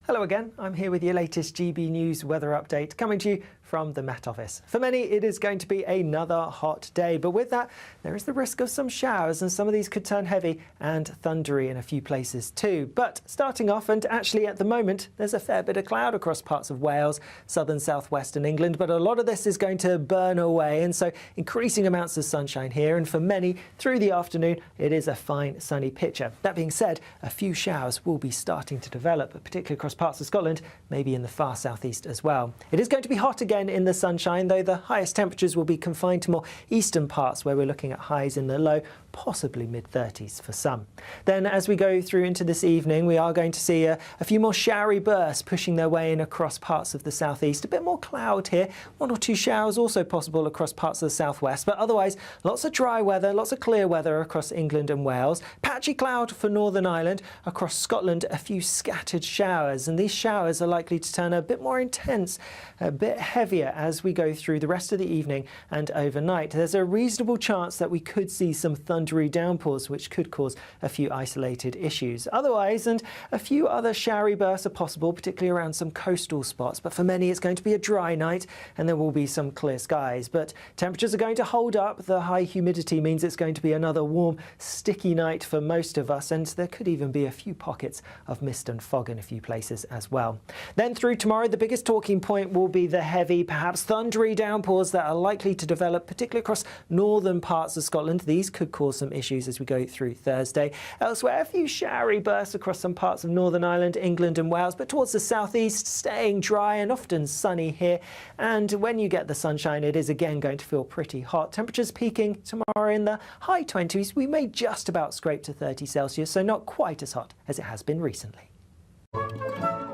Hello again, I'm here with your latest GB News weather update, coming to you from the Met Office. For many, it is going to be another hot day, but with that, there is the risk of some showers, and some of these could turn heavy and thundery in a few places too. But starting off, and actually at the moment, there's a fair bit of cloud across parts of Wales, southern southwestern England, but a lot of this is going to burn away, and so increasing amounts of sunshine here, and for many, through the afternoon, it is a fine sunny picture. That being said, a few showers will be starting to develop, particularly across parts of Scotland, maybe in the far southeast as well. It is going to be hot again in the sunshine, though the highest temperatures will be confined to more eastern parts where we're looking at highs in the low, possibly mid-30s for some. Then as we go through into this evening, we are going to see a few more showery bursts pushing their way in across parts of the southeast. A bit more cloud here, 1 or 2 showers also possible across parts of the southwest, but otherwise lots of dry weather, lots of clear weather across England and Wales. Patchy cloud for Northern Ireland. Across Scotland, a few scattered showers, and these showers are likely to turn a bit more intense, a bit heavier as we go through the rest of the evening and overnight. There's a reasonable chance that we could see some thundery downpours, which could cause a few isolated issues. Otherwise, and a few other showery bursts are possible, particularly around some coastal spots, but for many it's going to be a dry night and there will be some clear skies. But temperatures are going to hold up. The high humidity means it's going to be another warm, sticky night for most of us, and there could even be a few pockets of mist and fog in a few places as well. Then through tomorrow, the biggest talking point will be the heavy, perhaps thundery downpours that are likely to develop, particularly across northern parts of Scotland. These could cause some issues as we go through Thursday. Elsewhere, a few showery bursts across some parts of Northern Ireland, England and Wales, but towards the southeast, staying dry and often sunny here. And when you get the sunshine, it is again going to feel pretty hot. Temperatures peaking tomorrow in the high 20s. We may just about scrape to 30 Celsius, so not quite as hot as it has been recently.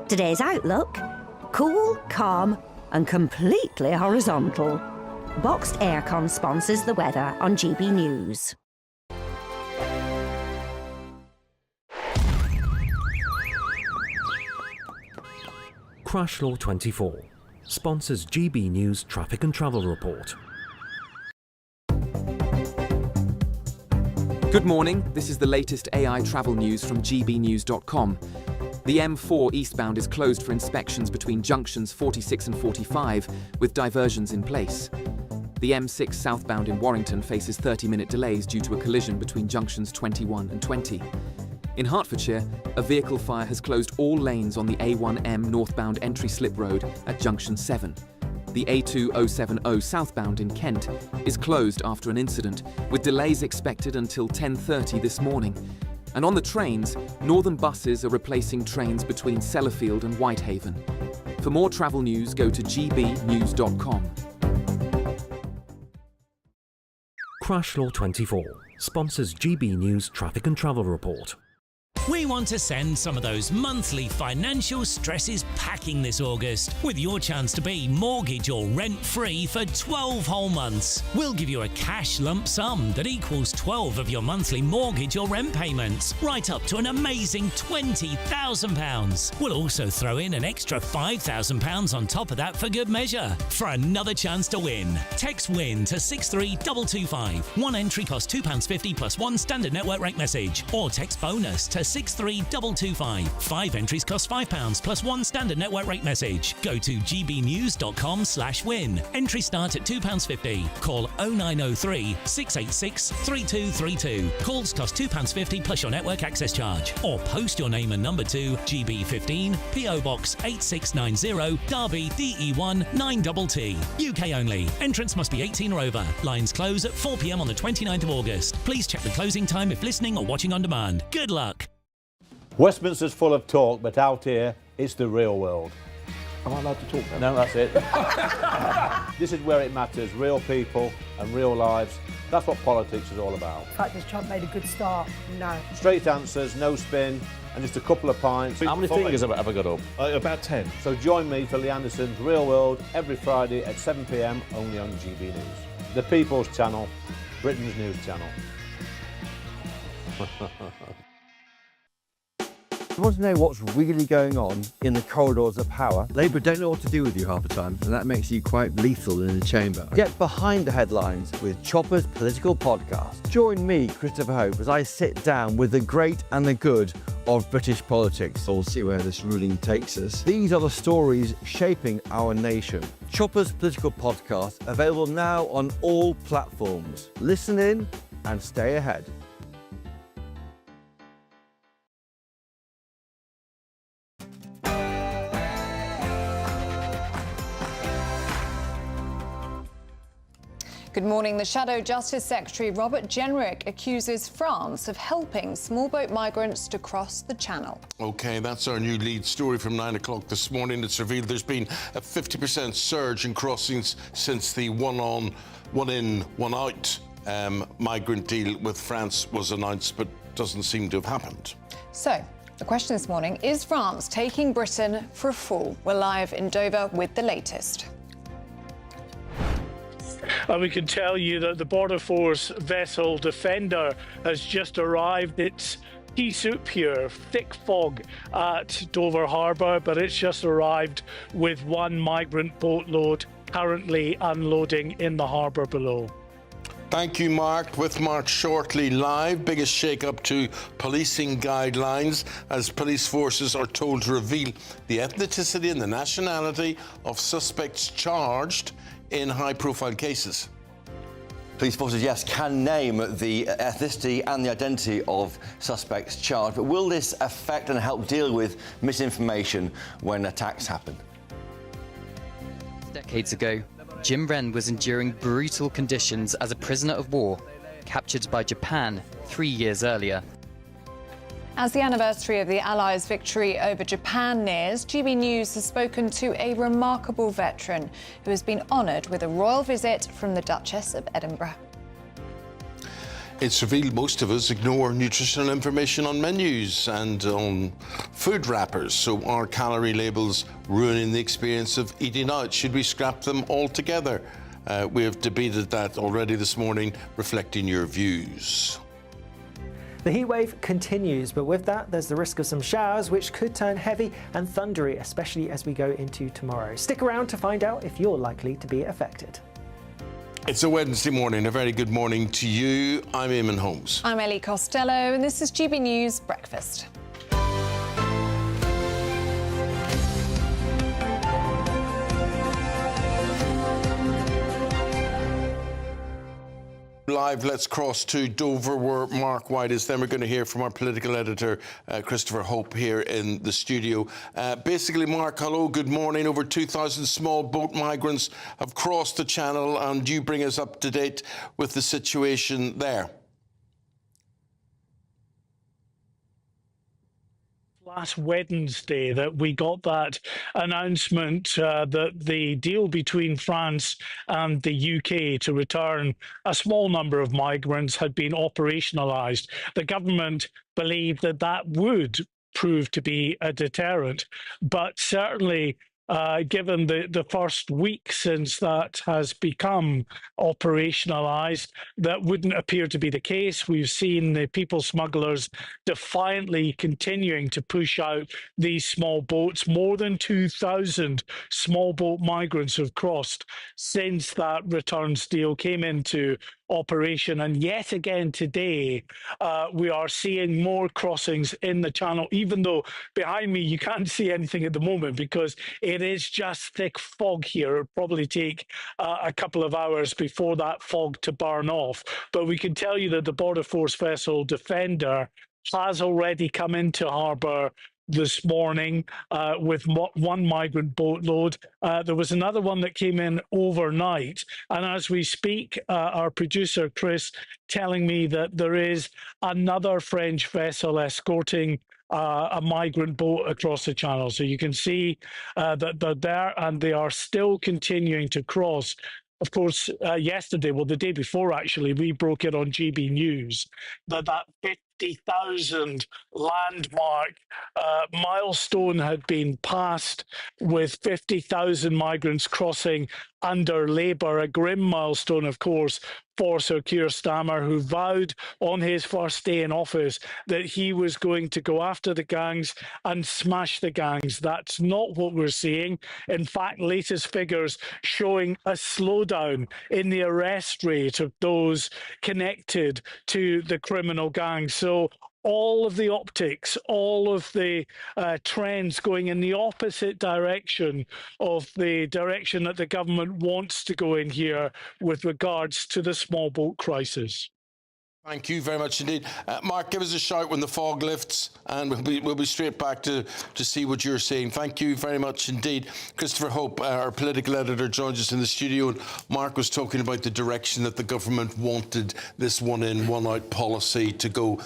Today's outlook: cool, calm and completely horizontal. Boxed Aircon sponsors the weather on GB News. Crash Law 24 sponsors GB News Traffic and Travel Report. Good morning, this is the latest AI travel news from gbnews.com. The M4 eastbound is closed for inspections between junctions 46 and 45, with diversions in place. The M6 southbound in Warrington faces 30-minute delays due to a collision between junctions 21 and 20. In Hertfordshire, a vehicle fire has closed all lanes on the A1M northbound entry slip road at junction 7. The A2070 southbound in Kent is closed after an incident, with delays expected until 10:30 this morning. And on the trains, northern buses are replacing trains between Sellafield and Whitehaven. For more travel news, go to gbnews.com. Crash Law 24 sponsors GB News Traffic and Travel Report. We want to send some of those monthly financial stresses packing this August with your chance to be mortgage or rent-free for 12 whole months. We'll give you a cash lump sum that equals 12 of your monthly mortgage or rent payments, right up to an amazing £20,000. We'll also throw in an extra £5,000 on top of that for good measure. For another chance to win, text WIN to 63225. One entry costs £2.50 plus one standard network rate message, or text BONUS to 63225. 5 entries cost £5 plus one standard network rate message. Go to gbnews.com/win. Entry start at £2.50. Call 0903 686 3232. Calls cost £2.50 plus your network access charge. Or post your name and number to GB15 PO Box 8690 Derby DE1 9TT. UK only. Entrance must be 18 or over. Lines close at 4 p.m. on the 29th of August. Please check the closing time if listening or watching on demand. Good luck. Westminster's full of talk, but out here, it's the real world. Am I allowed to talk now? No, that's it. This is where it matters, real people and real lives. That's what politics is all about. The fact that Trump made a good start, no. Straight answers, no spin, and just a couple of pints. How many fingers have I got up? About 10. So join me for Lee Anderson's Real World every Friday at 7 p.m. only on GB News. The People's Channel, Britain's news channel. You want to know what's really going on in the corridors of power? Labour don't know what to do with you half the time, and that makes you quite lethal in the chamber. Get behind the headlines with Chopper's Political Podcast. Join me, Christopher Hope, as I sit down with the great and the good of British politics. We'll see where this ruling takes us. These are the stories shaping our nation. Chopper's Political Podcast, available now on all platforms. Listen in and stay ahead. Good morning. The Shadow Justice Secretary Robert Jenrick accuses France of helping small boat migrants to cross the Channel. OK, that's our new lead story from 9 o'clock this morning. It's revealed there's been a 50% surge in crossings since the one in, one out migrant deal with France was announced, but doesn't seem to have happened. So, the question this morning, is France taking Britain for a fool? We're live in Dover with the latest. We can tell you that the Border Force vessel Defender has just arrived. It's pea soup here, thick fog at Dover Harbour, but it's just arrived with one migrant boatload currently unloading in the harbour below. Thank you, Mark. With Mark shortly live, biggest shake-up to policing guidelines as police forces are told to reveal the ethnicity and the nationality of suspects charged in high-profile cases. Police forces, yes, can name the ethnicity and the identity of suspects charged, but will this affect and help deal with misinformation when attacks happen? Decades ago, Jim Wren was enduring brutal conditions as a prisoner of war, captured by Japan 3 years earlier. As the anniversary of the Allies' victory over Japan nears, GB News has spoken to a remarkable veteran who has been honoured with a royal visit from the Duchess of Edinburgh. It's revealed most of us ignore nutritional information on menus and on food wrappers. So are calorie labels ruining the experience of eating out? Should we scrap them altogether? We have debated that already this morning, reflecting your views. The heatwave continues, but with that, there's the risk of some showers, which could turn heavy and thundery, especially as we go into tomorrow. Stick around to find out if you're likely to be affected. It's a Wednesday morning. A very good morning to you. I'm Eamonn Holmes. I'm Ellie Costello, and this is GB News Breakfast. Live, let's cross to Dover where Mark White is. Then we're going to hear from our political editor, Christopher Hope, here in the studio. Basically, Mark, hello, good morning. Over 2,000 small boat migrants have crossed the Channel, and you bring us up to date with the situation there. Last Wednesday that we got that announcement that the deal between France and the UK to return a small number of migrants had been operationalised. The government believed that that would prove to be a deterrent, but certainly given the first week since that has become operationalised, that wouldn't appear to be the case. We've seen the people smugglers defiantly continuing to push out these small boats. More than 2,000 small boat migrants have crossed since that returns deal came into operation, and yet again today we are seeing more crossings in the Channel, even though behind me you can't see anything at the moment because it is just thick fog here. It'll probably take a couple of hours before that fog to burn off, but we can tell you that the Border Force vessel Defender has already come into harbour this morning with one migrant boatload. There was another one that came in overnight. And as we speak, our producer, Chris, telling me that there is another French vessel escorting a migrant boat across the Channel. So you can see that they're there and they are still continuing to cross. Of course, yesterday, well, the day before, actually, we broke it on GB News that 50,000 landmark milestone had been passed, with 50,000 migrants crossing under Labour, a grim milestone, of course, for Sir Keir Starmer, who vowed on his first day in office that he was going to go after the gangs and smash the gangs. That's not what we're seeing. In fact, latest figures showing a slowdown in the arrest rate of those connected to the criminal gangs. So all of the optics, all of the trends going in the opposite direction of the direction that the government wants to go in here with regards to the small boat crisis. Thank you very much indeed. Mark, give us a shout when the fog lifts, and we'll be straight back to see what you're saying. Thank you very much indeed. Christopher Hope, our political editor, joins us in the studio. And Mark was talking about the direction that the government wanted this one-in, one-out policy to go.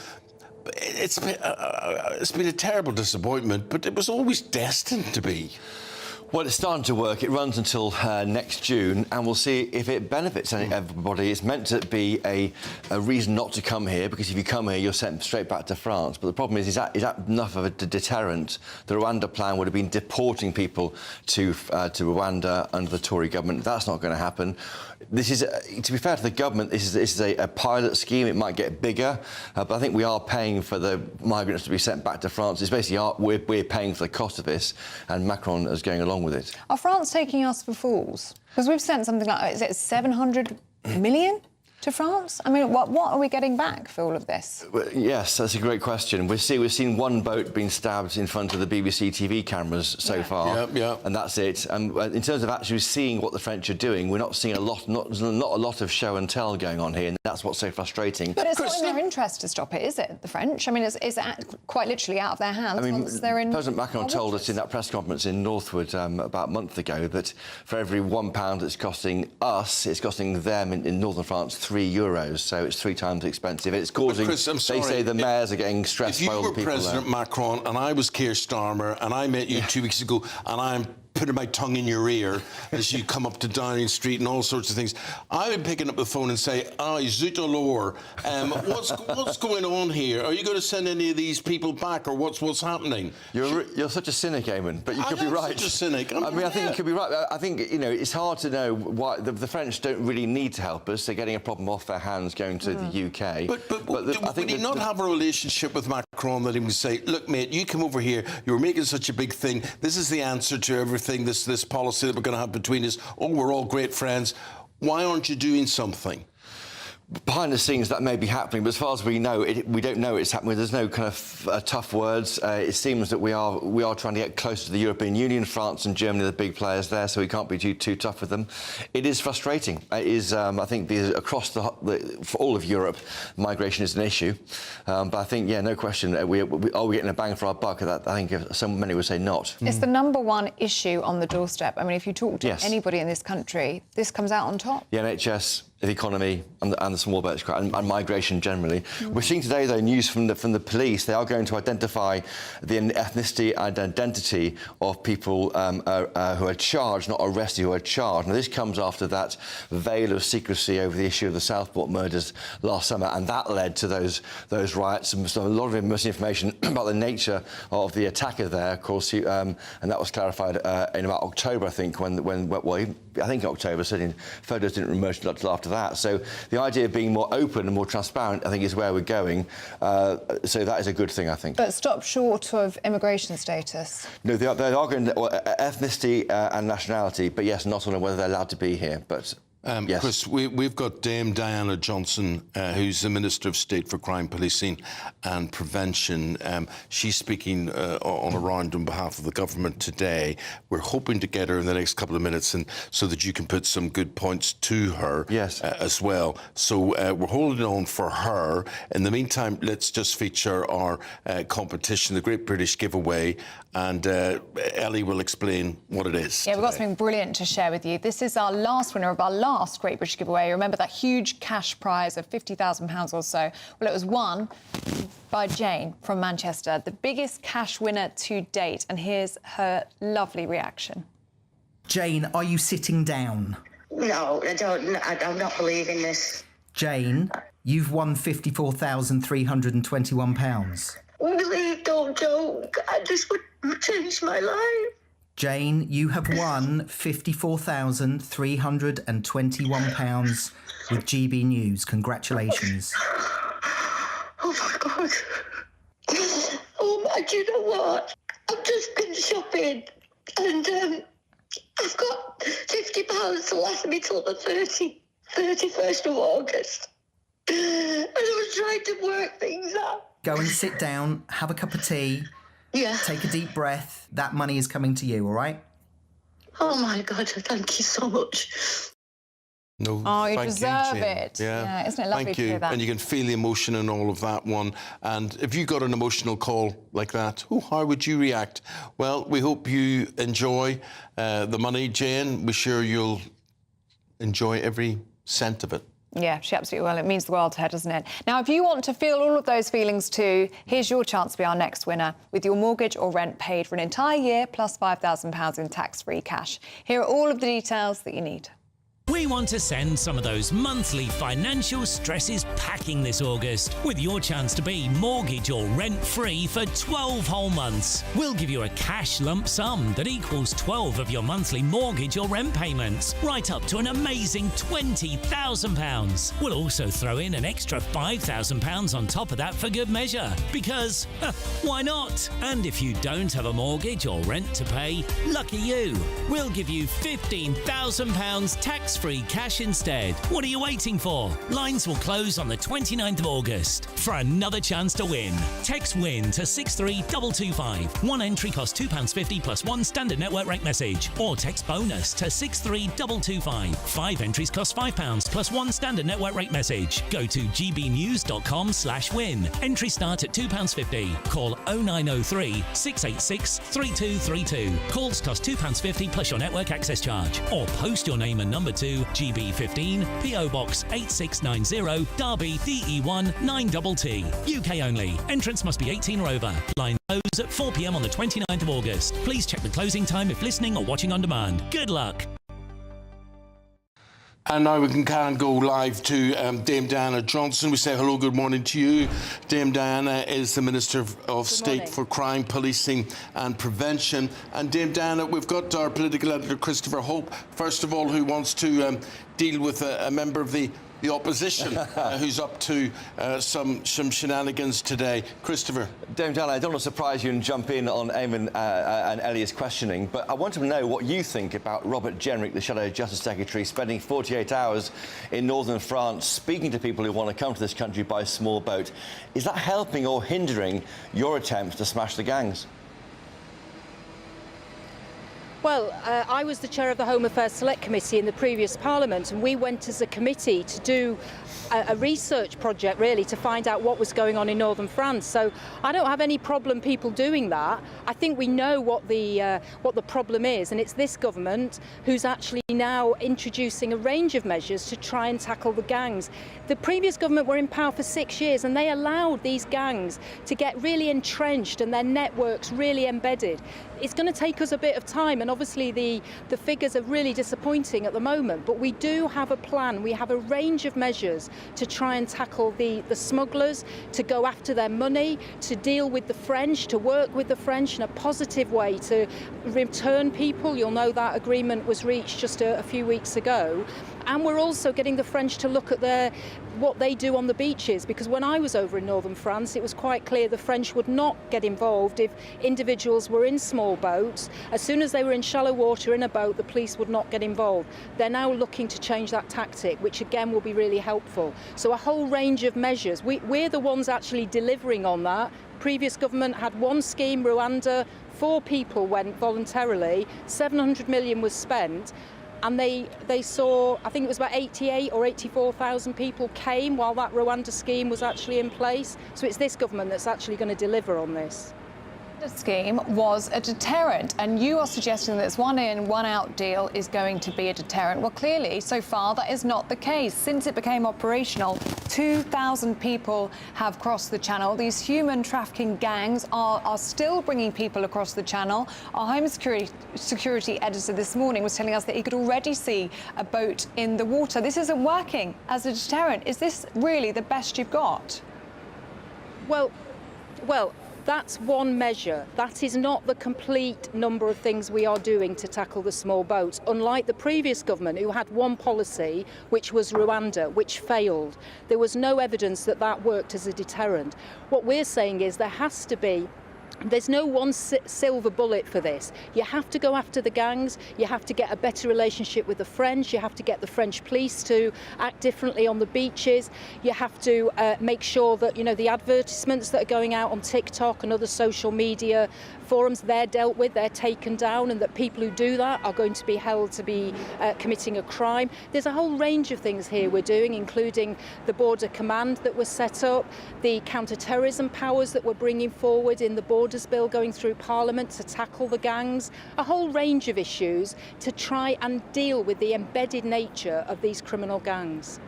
It's been a terrible disappointment, but it was always destined to be. Well, it's starting to work. It runs until next June, and we'll see if it benefits everybody. It's meant to be a reason not to come here, because if you come here, you're sent straight back to France. But the problem is that enough of a deterrent? The Rwanda plan would have been deporting people to Rwanda under the Tory government. That's not going to happen. This is, to be fair to the government, this is a pilot scheme. It might get bigger, but I think we are paying for the migrants to be sent back to France. It's basically we're paying for the cost of this, and Macron is going along with it. Are France taking us for fools? Because we've sent something like, is it 700 million to France? I mean, what are we getting back for all of this? Well, yes, that's a great question. We've seen one boat being stabbed in front of the BBC TV cameras so far, and that's it. And in terms of actually seeing what the French are doing, we're not seeing not a lot of show and tell going on here, and that's what's so frustrating. But it's not in their interest to stop it, is it, the French? I mean, it's quite literally out of their hands once they're in... President Macron told us in that press conference in Northwood about a month ago that for every £1 it's costing us, it's costing them in northern France €3, so it's 3 times expensive. It's causing... Chris, I'm sorry, they say the mayors are getting stressed by all the people. If you were President Macron and I was Keir Starmer and I met you 2 weeks ago and I'm putting my tongue in your ear as you come up to Downing Street and all sorts of things, I would be picking up the phone and say, zut alors, what's going on here? Are you going to send any of these people back, or what's happening? You're such a cynic, Eamonn, but you could be right. Such a cynic. I think you could be right. I think, it's hard to know why the French don't really need to help us. They're getting a problem off their hands going to the UK. I think would he not have a relationship with Macron that he would say, look, mate, you come over here, you're making such a big thing, this is the answer to everything, this policy that we're going to have between us, we're all great friends, why aren't you doing something? Behind the scenes, that may be happening, but as far as we know, we don't know it's happening. There's no kind of tough words. It seems that we are trying to get closer to the European Union. France and Germany are the big players there, so we can't be too tough with them. It is frustrating. It is. I think across for all of Europe, migration is an issue. But I think, no question, are we getting a bang for our buck? I think so many would say not. It's the #1 issue on the doorstep. I mean, if you talk to anybody in this country, this comes out on top. The NHS, the economy, and the small boats and migration generally. We're seeing today, though, news from the police. They are going to identify the ethnicity and identity of people who are charged, not arrested, who are charged. Now, this comes after that veil of secrecy over the issue of the Southport murders last summer, and that led to those riots. And so a lot of misinformation about the nature of the attacker there, of course, and that was clarified in about October, I think, I think October, certainly photos didn't emerge until after that. So the idea of being more open and more transparent, I think, is where we're going. So that is a good thing, I think. But stop short of immigration status. No, they are going ethnicity and nationality, but yes, not on whether they're allowed to be here. But yes. Chris, we've got Dame Diana Johnson, who's the Minister of State for Crime Policing and Prevention. She's speaking on a round on behalf of the government today. We're hoping to get her in the next couple of minutes, and so that you can put some good points to her as well. So we're holding on for her. In the meantime, let's just feature our competition, the Great British Giveaway, and Ellie will explain what it is. Yeah, we've got something brilliant to share with you. This is our last winner of our last Great British Giveaway. Remember that huge cash prize of £50,000 or so? Well, it was won by Jane from Manchester, the biggest cash winner to date. And here's her lovely reaction. Jane, are you sitting down? No, I don't. I'm not believing this. Jane, You've won £54,321. Please don't joke. I just would change my life. Jane, you have won £54,321 with GB News. Congratulations. Oh my God. Do you know what? I've just been shopping and I've got £50 to last me till the 31st of August. And I was trying to work things out. Go and sit down, have a cup of tea. Yeah. Take a deep breath. That money is coming to you, all right? Oh my God, thank you so much. No, Oh, you thank deserve Jane. it. Yeah, isn't it lovely Thank to you. hear that? And you can feel the emotion in all of that one. And if you got an emotional call like that, how would you react? Well, we hope you enjoy the money, Jane. We're sure you'll enjoy every cent of it. Yeah, she absolutely will. It means the world to her, doesn't it? Now, if you want to feel all of those feelings too, here's your chance to be our next winner with your mortgage or rent paid for an entire year plus £5,000 in tax-free cash. Here are all of the details that you need. We want to send some of those monthly financial stresses packing this August with your chance to be mortgage or rent-free for 12 whole months. We'll give you a cash lump sum that equals 12 of your monthly mortgage or rent payments, right up to an amazing £20,000. We'll also throw in an extra £5,000 on top of that for good measure, because why not? And if you don't have a mortgage or rent to pay, lucky you. We'll give you £15,000 tax-free cash instead. What are you waiting for? Lines will close on the 29th of August. For another chance to win, text WIN to 63225. One entry costs £2.50 plus one standard network rate message. Or text BONUS to 63225. 5 entries cost £5 plus one standard network rate message. Go to gbnews.com/win. Entries start at £2.50. Call 0903 686 3232. Calls cost £2.50 plus your network access charge. Or post your name and number to GB15 PO Box 8690 Derby DE1 9TT. UK only. Entrance must be 18 or over. Line close at 4 p.m. on the 29th of August. Please check the closing time if listening or watching on demand. Good luck. And now we can go live to Dame Diana Johnson. We say hello, good morning to you. Dame Diana is the Minister of State for Crime, Policing and Prevention. And Dame Diana, we've got our political editor, Christopher Hope, first of all, who wants to deal with a member of the opposition who's up to some shenanigans today. Christopher. Dame Diana, I don't want to surprise you and jump in on Eamonn and Ellie's questioning, but I want to know what you think about Robert Jenrick, the Shadow Justice Secretary, spending 48 hours in northern France speaking to people who want to come to this country by small boat. Is that helping or hindering your attempts to smash the gangs? Well, I was the chair of the Home Affairs Select Committee in the previous Parliament, and we went as a committee to do a research project, really, to find out what was going on in northern France. So I don't have any problem people doing that. I think we know what the problem is, and it's this government who's actually now introducing a range of measures to try and tackle the gangs. The previous government were in power for 6 years, and they allowed these gangs to get really entrenched and their networks really embedded. It's going to take us a bit of time, and obviously the figures are really disappointing at the moment, but we do have a plan. We have a range of measures to try and tackle the smugglers, to go after their money, to deal with the French, to work with the French in a positive way, to return people. You'll know that agreement was reached just a few weeks ago. And we're also getting the French to look at what they do on the beaches, because when I was over in northern France, it was quite clear the French would not get involved if individuals were in small boats. As soon as they were in shallow water in a boat, the police would not get involved. They're now looking to change that tactic, which again will be really helpful. So a whole range of measures. We're the ones actually delivering on that. Previous government had one scheme, Rwanda, 4 people went voluntarily, 700 million was spent. And they saw, I think it was about 88 or 84,000 people came while that Rwanda scheme was actually in place. So it's this government that's actually going to deliver on this. The scheme was a deterrent, and you are suggesting that this one in, one out deal is going to be a deterrent. Well, clearly, so far, that is not the case. Since it became operational, 2,000 people have crossed the channel. These human trafficking gangs are still bringing people across the channel. Our home security editor this morning was telling us that he could already see a boat in the water. This isn't working as a deterrent. Is this really the best you've got? Well, that's one measure. That is not the complete number of things we are doing to tackle the small boats. Unlike the previous government, who had one policy, which was Rwanda, which failed. There was no evidence that that worked as a deterrent. What we're saying is there has to be There's no one silver bullet for this. You have to go after the gangs, you have to get a better relationship with the French, you have to get the French police to act differently on the beaches, you have to make sure that, you know, the advertisements that are going out on TikTok and other social media forums, they're dealt with, they're taken down, and that people who do that are going to be held to be committing a crime. There's a whole range of things here we're doing, including the border command that was set up, the counter-terrorism powers that we're bringing forward in the Borders Bill going through Parliament to tackle the gangs, a whole range of issues to try and deal with the embedded nature of these criminal gangs.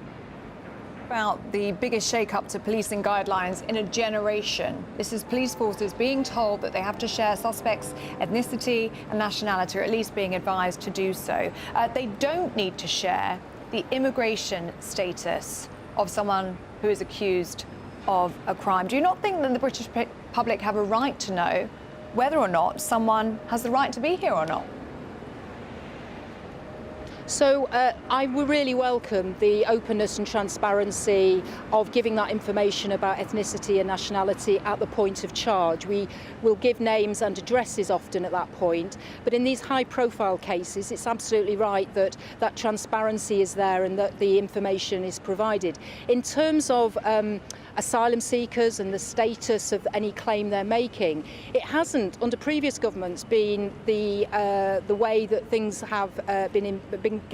About the biggest shake-up to policing guidelines in a generation. This is police forces being told that they have to share suspects' ethnicity and nationality, or at least being advised to do so. They don't need to share the immigration status of someone who is accused of a crime. Do you not think that the British public have a right to know whether or not someone has the right to be here or not? So I would really welcome the openness and transparency of giving that information about ethnicity and nationality at the point of charge. We will give names and addresses often at that point, but in these high-profile cases, it's absolutely right that that transparency is there and that the information is provided. In terms of asylum seekers and the status of any claim they're making, it hasn't, under previous governments, been the way that things have been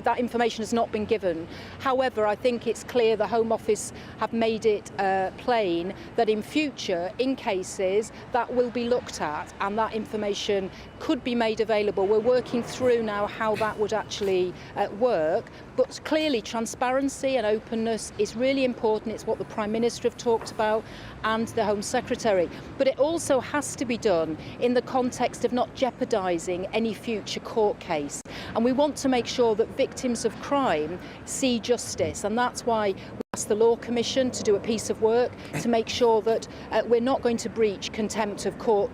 that information has not been given. However, I think it's clear the Home Office have made it plain that in future, in cases, that will be looked at and that information could be made available. We're working through now how that would actually work, but clearly transparency and openness is really important. It's what the Prime Minister have talked about and the Home Secretary. But it also has to be done in the context of not jeopardising any future court case. And we want to make sure that victims of crime see justice, and that's why we asked the Law Commission to do a piece of work to make sure that we're not going to breach contempt of court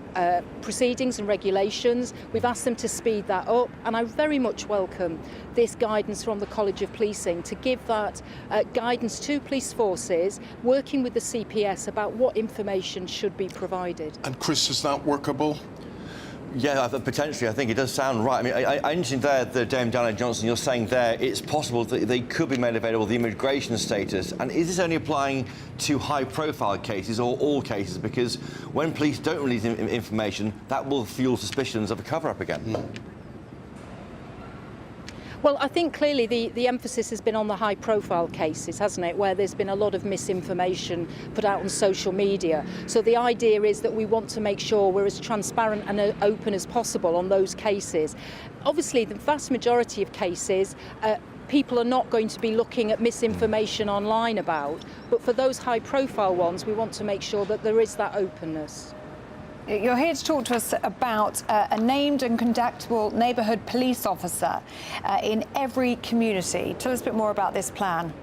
proceedings and regulations. We've asked them to speed that up, and I very much welcome this guidance from the College of Policing to give that guidance to police forces, working with the CPS about what information should be provided. And Chris, is that workable? Yeah, potentially. I think it does sound right. I mean, I mentioned there the Dame Diana Johnson. You're saying there it's possible that they could be made available, the immigration status. And is this only applying to high-profile cases or all cases? Because when police don't release information, that will fuel suspicions of a cover-up again. Well, I think clearly the emphasis has been on the high-profile cases, hasn't it, where there's been a lot of misinformation put out on social media. So the idea is that we want to make sure we're as transparent and open as possible on those cases. Obviously, the vast majority of cases, people are not going to be looking at misinformation online about, but for those high-profile ones, we want to make sure that there is that openness. You're here to talk to us about a named and conductable neighbourhood police officer in every community. Tell us a bit more about this plan.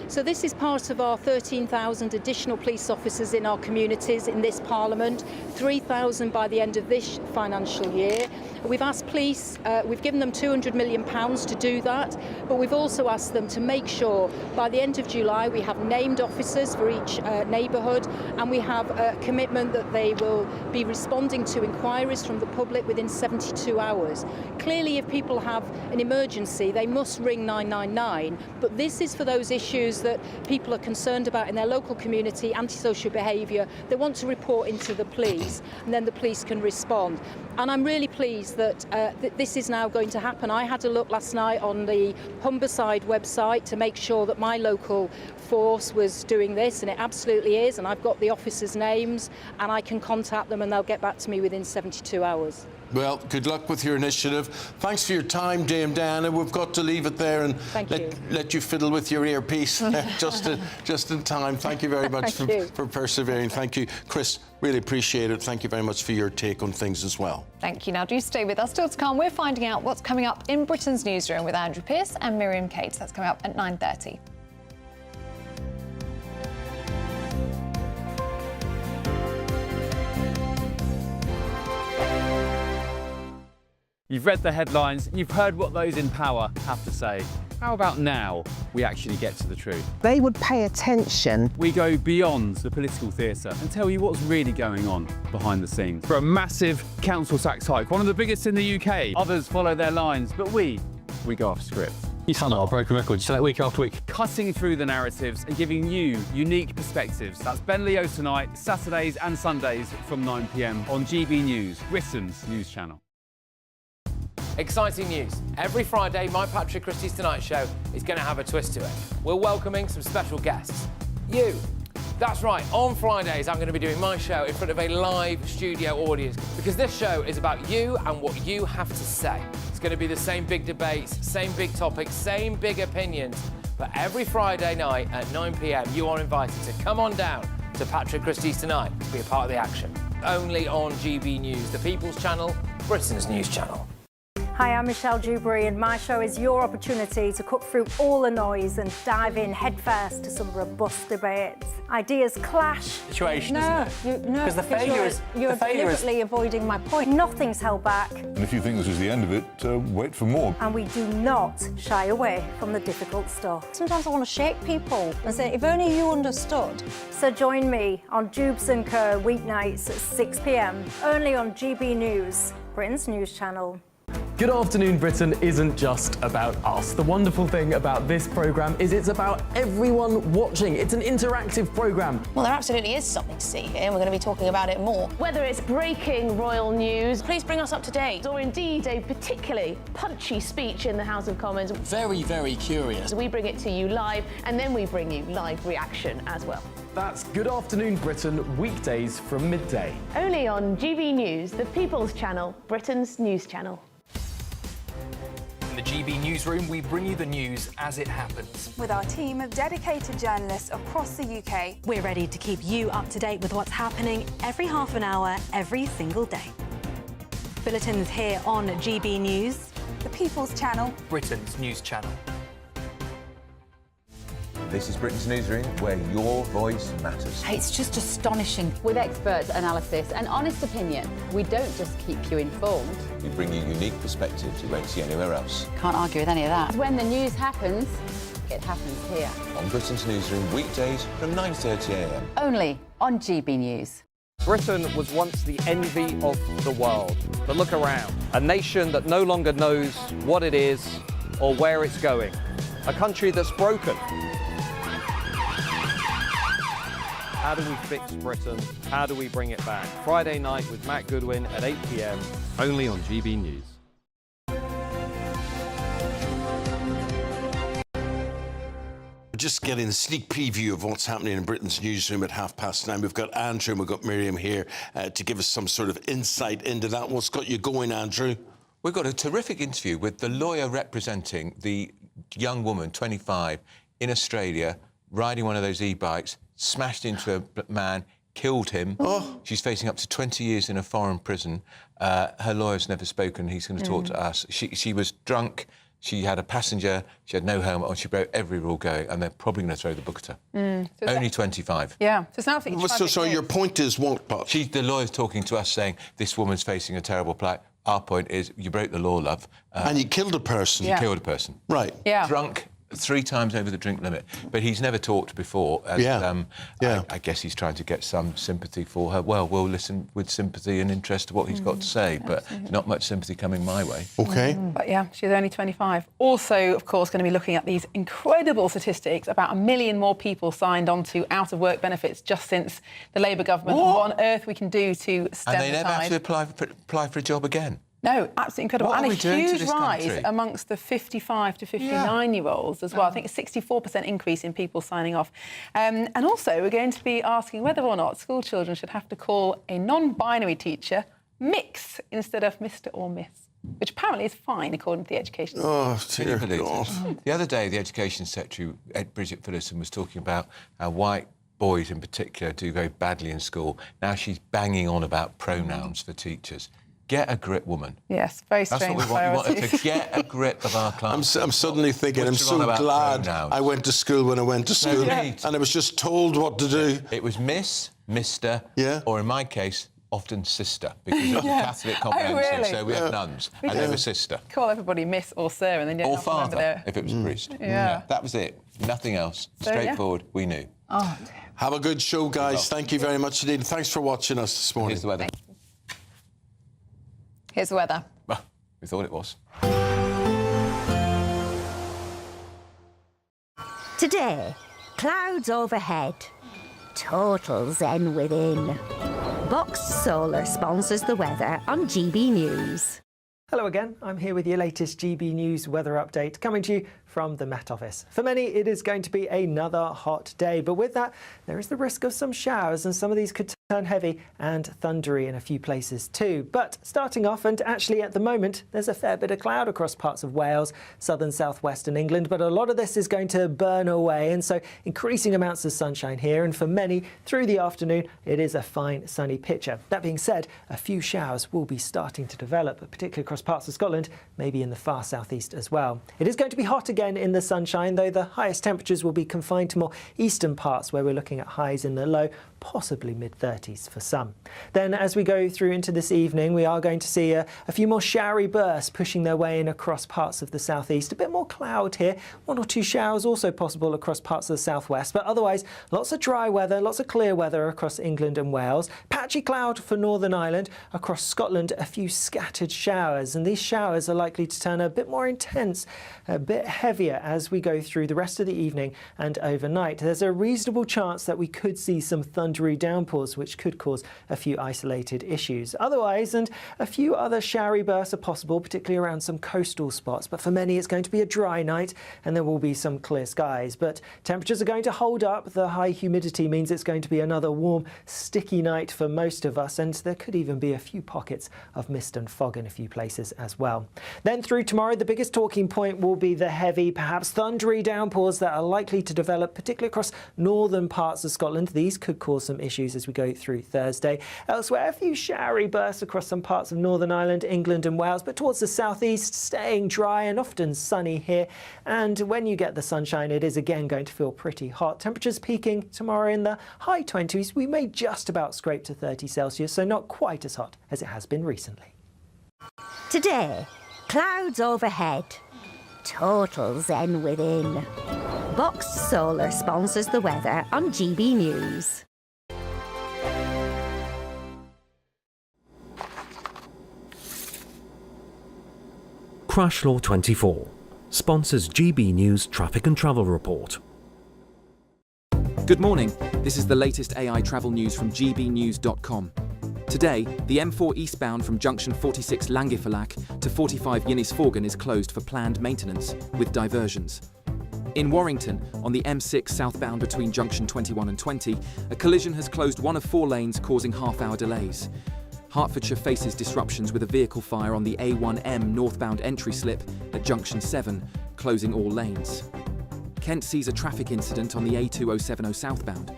So this is part of our 13,000 additional police officers in our communities in this Parliament, 3,000 by the end of this financial year. We've asked police, we've given them £200 million to do that, but we've also asked them to make sure by the end of July we have named officers for each neighbourhood, and we have a commitment that they will be responding to inquiries from the public within 72 hours. Clearly, if people have an emergency, they must ring 999, but this is for those issues issues that people are concerned about in their local community, antisocial behaviour. They want to report into the police, and then the police can respond. And I'm really pleased that this is now going to happen. I had a look last night on the Humberside website to make sure that my local force was doing this, and it absolutely is, and I've got the officers' names, and I can contact them and they'll get back to me within 72 hours. Well, good luck with your initiative. Thanks for your time, Dame Diana. We've got to leave it there and let you fiddle with your earpiece just in time. Thank you very much for persevering. Thank you. Chris, really appreciate it. Thank you very much for your take on things as well. Thank you. Now, do stay with us. Still to come, we're finding out what's coming up in Britain's newsroom with Andrew Pearce and Miriam Cates. That's coming up at 9:30. You've read the headlines, you've heard what those in power have to say. How about now we actually get to the truth? They would pay attention. We go beyond the political theatre and tell you what's really going on behind the scenes. For a massive council tax hike, one of the biggest in the UK. Others follow their lines, but we go off script. You sound like a broken record, just like week after week. Cutting through the narratives and giving you unique perspectives. That's Ben Leo tonight, Saturdays and Sundays from 9 p.m. on GB News, Britain's news channel. Exciting news. Every Friday, my Patrick Christie's Tonight Show is going to have a twist to it. We're welcoming some special guests. You. That's right, on Fridays I'm going to be doing my show in front of a live studio audience because this show is about you and what you have to say. It's going to be the same big debates, same big topics, same big opinions. But every Friday night at 9 p.m, you are invited to come on down to Patrick Christie's Tonight to be a part of the action. Only on GB News, the People's Channel, Britain's news channel. Hi, I'm Michelle Dewberry, and my show is your opportunity to cut through all the noise and dive in headfirst to some robust debates. Ideas clash. Situation, isn't it? No, Because the failure is... You're deliberately avoiding my point. Nothing's held back. And if you think this is the end of it, wait for more. And we do not shy away from the difficult stuff. Sometimes I want to shake people and say, if only you understood. So join me on Jubes & Co weeknights at 6 p.m, only on GB News, Britain's news channel. Good Afternoon Britain isn't just about us. The wonderful thing about this programme is it's about everyone watching. It's an interactive programme. Well, there absolutely is something to see here, and we're going to be talking about it more. Whether it's breaking royal news, please bring us up to date, or indeed a particularly punchy speech in the House of Commons. Very, very curious. We bring it to you live, and then we bring you live reaction as well. That's Good Afternoon Britain, weekdays from midday. Only on GB News, the People's Channel, Britain's news channel. In the GB Newsroom, we bring you the news as it happens. With our team of dedicated journalists across the UK, we're ready to keep you up to date with what's happening every half an hour, every single day. Bulletins here on GB News, the People's Channel, Britain's news channel. This is Britain's Newsroom, where your voice matters. It's just astonishing. With expert analysis and honest opinion, we don't just keep you informed. We bring you unique perspectives you won't see anywhere else. Can't argue with any of that. When the news happens, it happens here. On Britain's Newsroom, weekdays from 9:30 a.m. Only on GB News. Britain was once the envy of the world. But look around. A nation that no longer knows what it is or where it's going. A country that's broken. How do we fix Britain? How do we bring it back? Friday night with Matt Goodwin at 8 p.m, only on GB News. Just getting a sneak preview of what's happening in Britain's newsroom at 9:30. We've got Andrew and we've got Miriam here to give us some sort of insight into that. What's got you going, Andrew? We've got a terrific interview with the lawyer representing the young woman, 25, in Australia, riding one of those e-bikes, smashed into a man, killed him. Oh. She's facing up to 20 years in a foreign prison. Her lawyer's never spoken. He's going to talk to us. She was drunk. She had a passenger. She had no helmet on. She broke every rule going, and they're probably going to throw the book at her. So Only 25. Yeah. So it's an absolutely tragic So your point is what, Bob? The lawyer's talking to us saying, this woman's facing a terrible plight. Our point is, you broke the law, love. And you killed a person. You killed a person. Right. Yeah. Drunk, 3 times over the drink limit. But he's never talked before. And, I guess he's trying to get some sympathy for her. Well, we'll listen with sympathy and interest to what he's got to say, but not much sympathy coming my way. OK. But yeah, she's only 25. Also, of course, going to be looking at these incredible statistics about 1 million more people signed on to out-of-work benefits just since the Labour government. What on earth we can do to stem And they never the have tide. to apply for a job again. No, absolutely incredible. What and are we doing to huge this rise country? amongst the 55 to 59-year-olds as well. I think a 64% increase in people signing off. And also, we're going to be asking whether or not school children should have to call a non-binary teacher Mix instead of Mr or Miss, which apparently is fine according to the Education Secretary. Oh, dear God. The other day, the Education Secretary, Bridget Phillipson, was talking about how white boys in particular do go badly in school. Now she's banging on about pronouns for teachers. Get a grip, woman. Yes, very strange. That's what we want. We want her to get a grip of our class. I'm suddenly thinking, I'm so glad I went to school when I went to school, and I was just told what to do. It was Miss, Mr, or in my case, often sister, because it was a Catholic comprehensive, so we had nuns, and they were sister. Call everybody Miss or Sir, and then you don't Or have to remember father, their... if it was a priest. Yeah. That was it. Nothing else. So, Straightforward. We knew. Oh, have a good show, guys. Thank you very much indeed. Thanks for watching us this morning. Here's the weather. Here's the weather. Well, we thought it was. Today, clouds overhead, total zen within. Box Solar sponsors the weather on GB News. Hello again, I'm here with your latest GB News weather update, coming to you from the Met Office. For many, it is going to be another hot day, but with that, there is the risk of some showers, and some of these could turn heavy and thundery in a few places too. But starting off, and actually at the moment, there's a fair bit of cloud across parts of Wales, southern southwestern England, but a lot of this is going to burn away, and so increasing amounts of sunshine here, and for many, through the afternoon, it is a fine sunny picture. That being said, a few showers will be starting to develop, particularly across parts of Scotland, maybe in the far southeast as well. It is going to be hot again in the sunshine, though the highest temperatures will be confined to more eastern parts, where we're looking at highs in the low, possibly mid-30s for some. Then as we go through into this evening, we are going to see a few more showery bursts pushing their way in across parts of the southeast. A bit more cloud here, 1 or 2 showers also possible across parts of the southwest, but otherwise lots of dry weather, lots of clear weather across England and Wales. Patchy cloud for Northern Ireland. Across Scotland, a few scattered showers, and these showers are likely to turn a bit more intense, a bit heavier as we go through the rest of the evening and overnight. There's a reasonable chance that we could see some thundery downpours, which could cause a few isolated issues. Otherwise, and a few other showery bursts are possible, particularly around some coastal spots. But for many, it's going to be a dry night, and there will be some clear skies. But temperatures are going to hold up. The high humidity means it's going to be another warm, sticky night for most of us, and there could even be a few pockets of mist and fog in a few places as well. Then through tomorrow, the biggest talking point will be the heavy, perhaps thundery downpours that are likely to develop, particularly across northern parts of Scotland. These could cause some issues as we go through Thursday. Elsewhere, a few showery bursts across some parts of Northern Ireland, England and Wales, but towards the southeast, staying dry and often sunny here. And when you get the sunshine, it is again going to feel pretty hot. Temperatures peaking tomorrow in the high 20s. We may just about scrape to 30 Celsius, so not quite as hot as it has been recently. Today, clouds overhead, total zen within. Box Solar sponsors the weather on GB News. Crash Law 24 sponsors GB News Traffic and Travel Report. Good morning. This is the latest AI travel news from gbnews.com. Today, the M4 eastbound from junction 46 Llangefferlac to 45 Ynys-Forgan is closed for planned maintenance, with diversions. In Warrington, on the M6 southbound between junction 21 and 20, a collision has closed one of 4 lanes, causing half-hour delays. Hertfordshire faces disruptions with a vehicle fire on the A1M northbound entry slip at junction 7, closing all lanes. Kent sees a traffic incident on the A2070 southbound,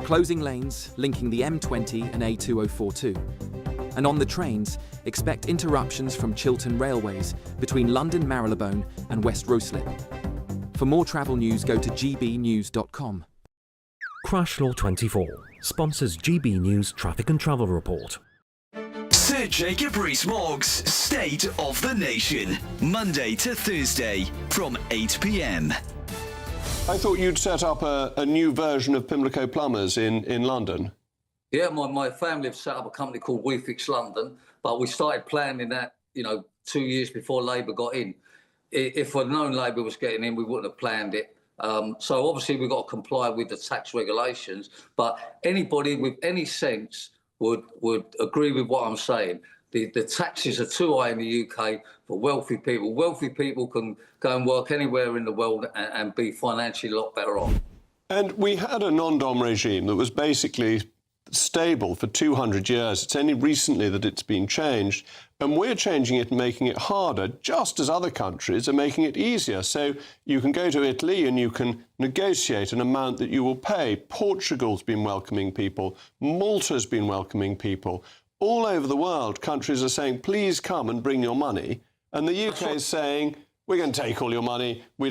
closing lanes linking the M20 and A2042. And on the trains, expect interruptions from Chiltern Railways between London Marylebone and West Ruislip. For more travel news, go to gbnews.com. Crash Law 24 sponsors GB News Traffic and Travel Report. Sir Jacob Rees-Mogg's State of the Nation, Monday to Thursday from 8 p.m. I thought you'd set up a new version of Pimlico Plumbers in London. Yeah, my family have set up a company called We Fix London, but we started planning that, 2 years before Labour got in. If I'd known Labour was getting in, we wouldn't have planned it. So obviously we've got to comply with the tax regulations, but anybody with any sense would agree with what I'm saying. The taxes are too high in the UK for wealthy people. Wealthy people can go and work anywhere in the world and be financially a lot better off. And we had a non-dom regime that was basically stable for 200 years. It's only recently that it's been changed, and we're changing it and making it harder, just as other countries are making it easier. So you can go to Italy and you can negotiate an amount that you will pay. Portugal's been welcoming people. Malta's been welcoming people. All over the world, countries are saying, please come and bring your money. And the UK is saying, we're going to take all your money. We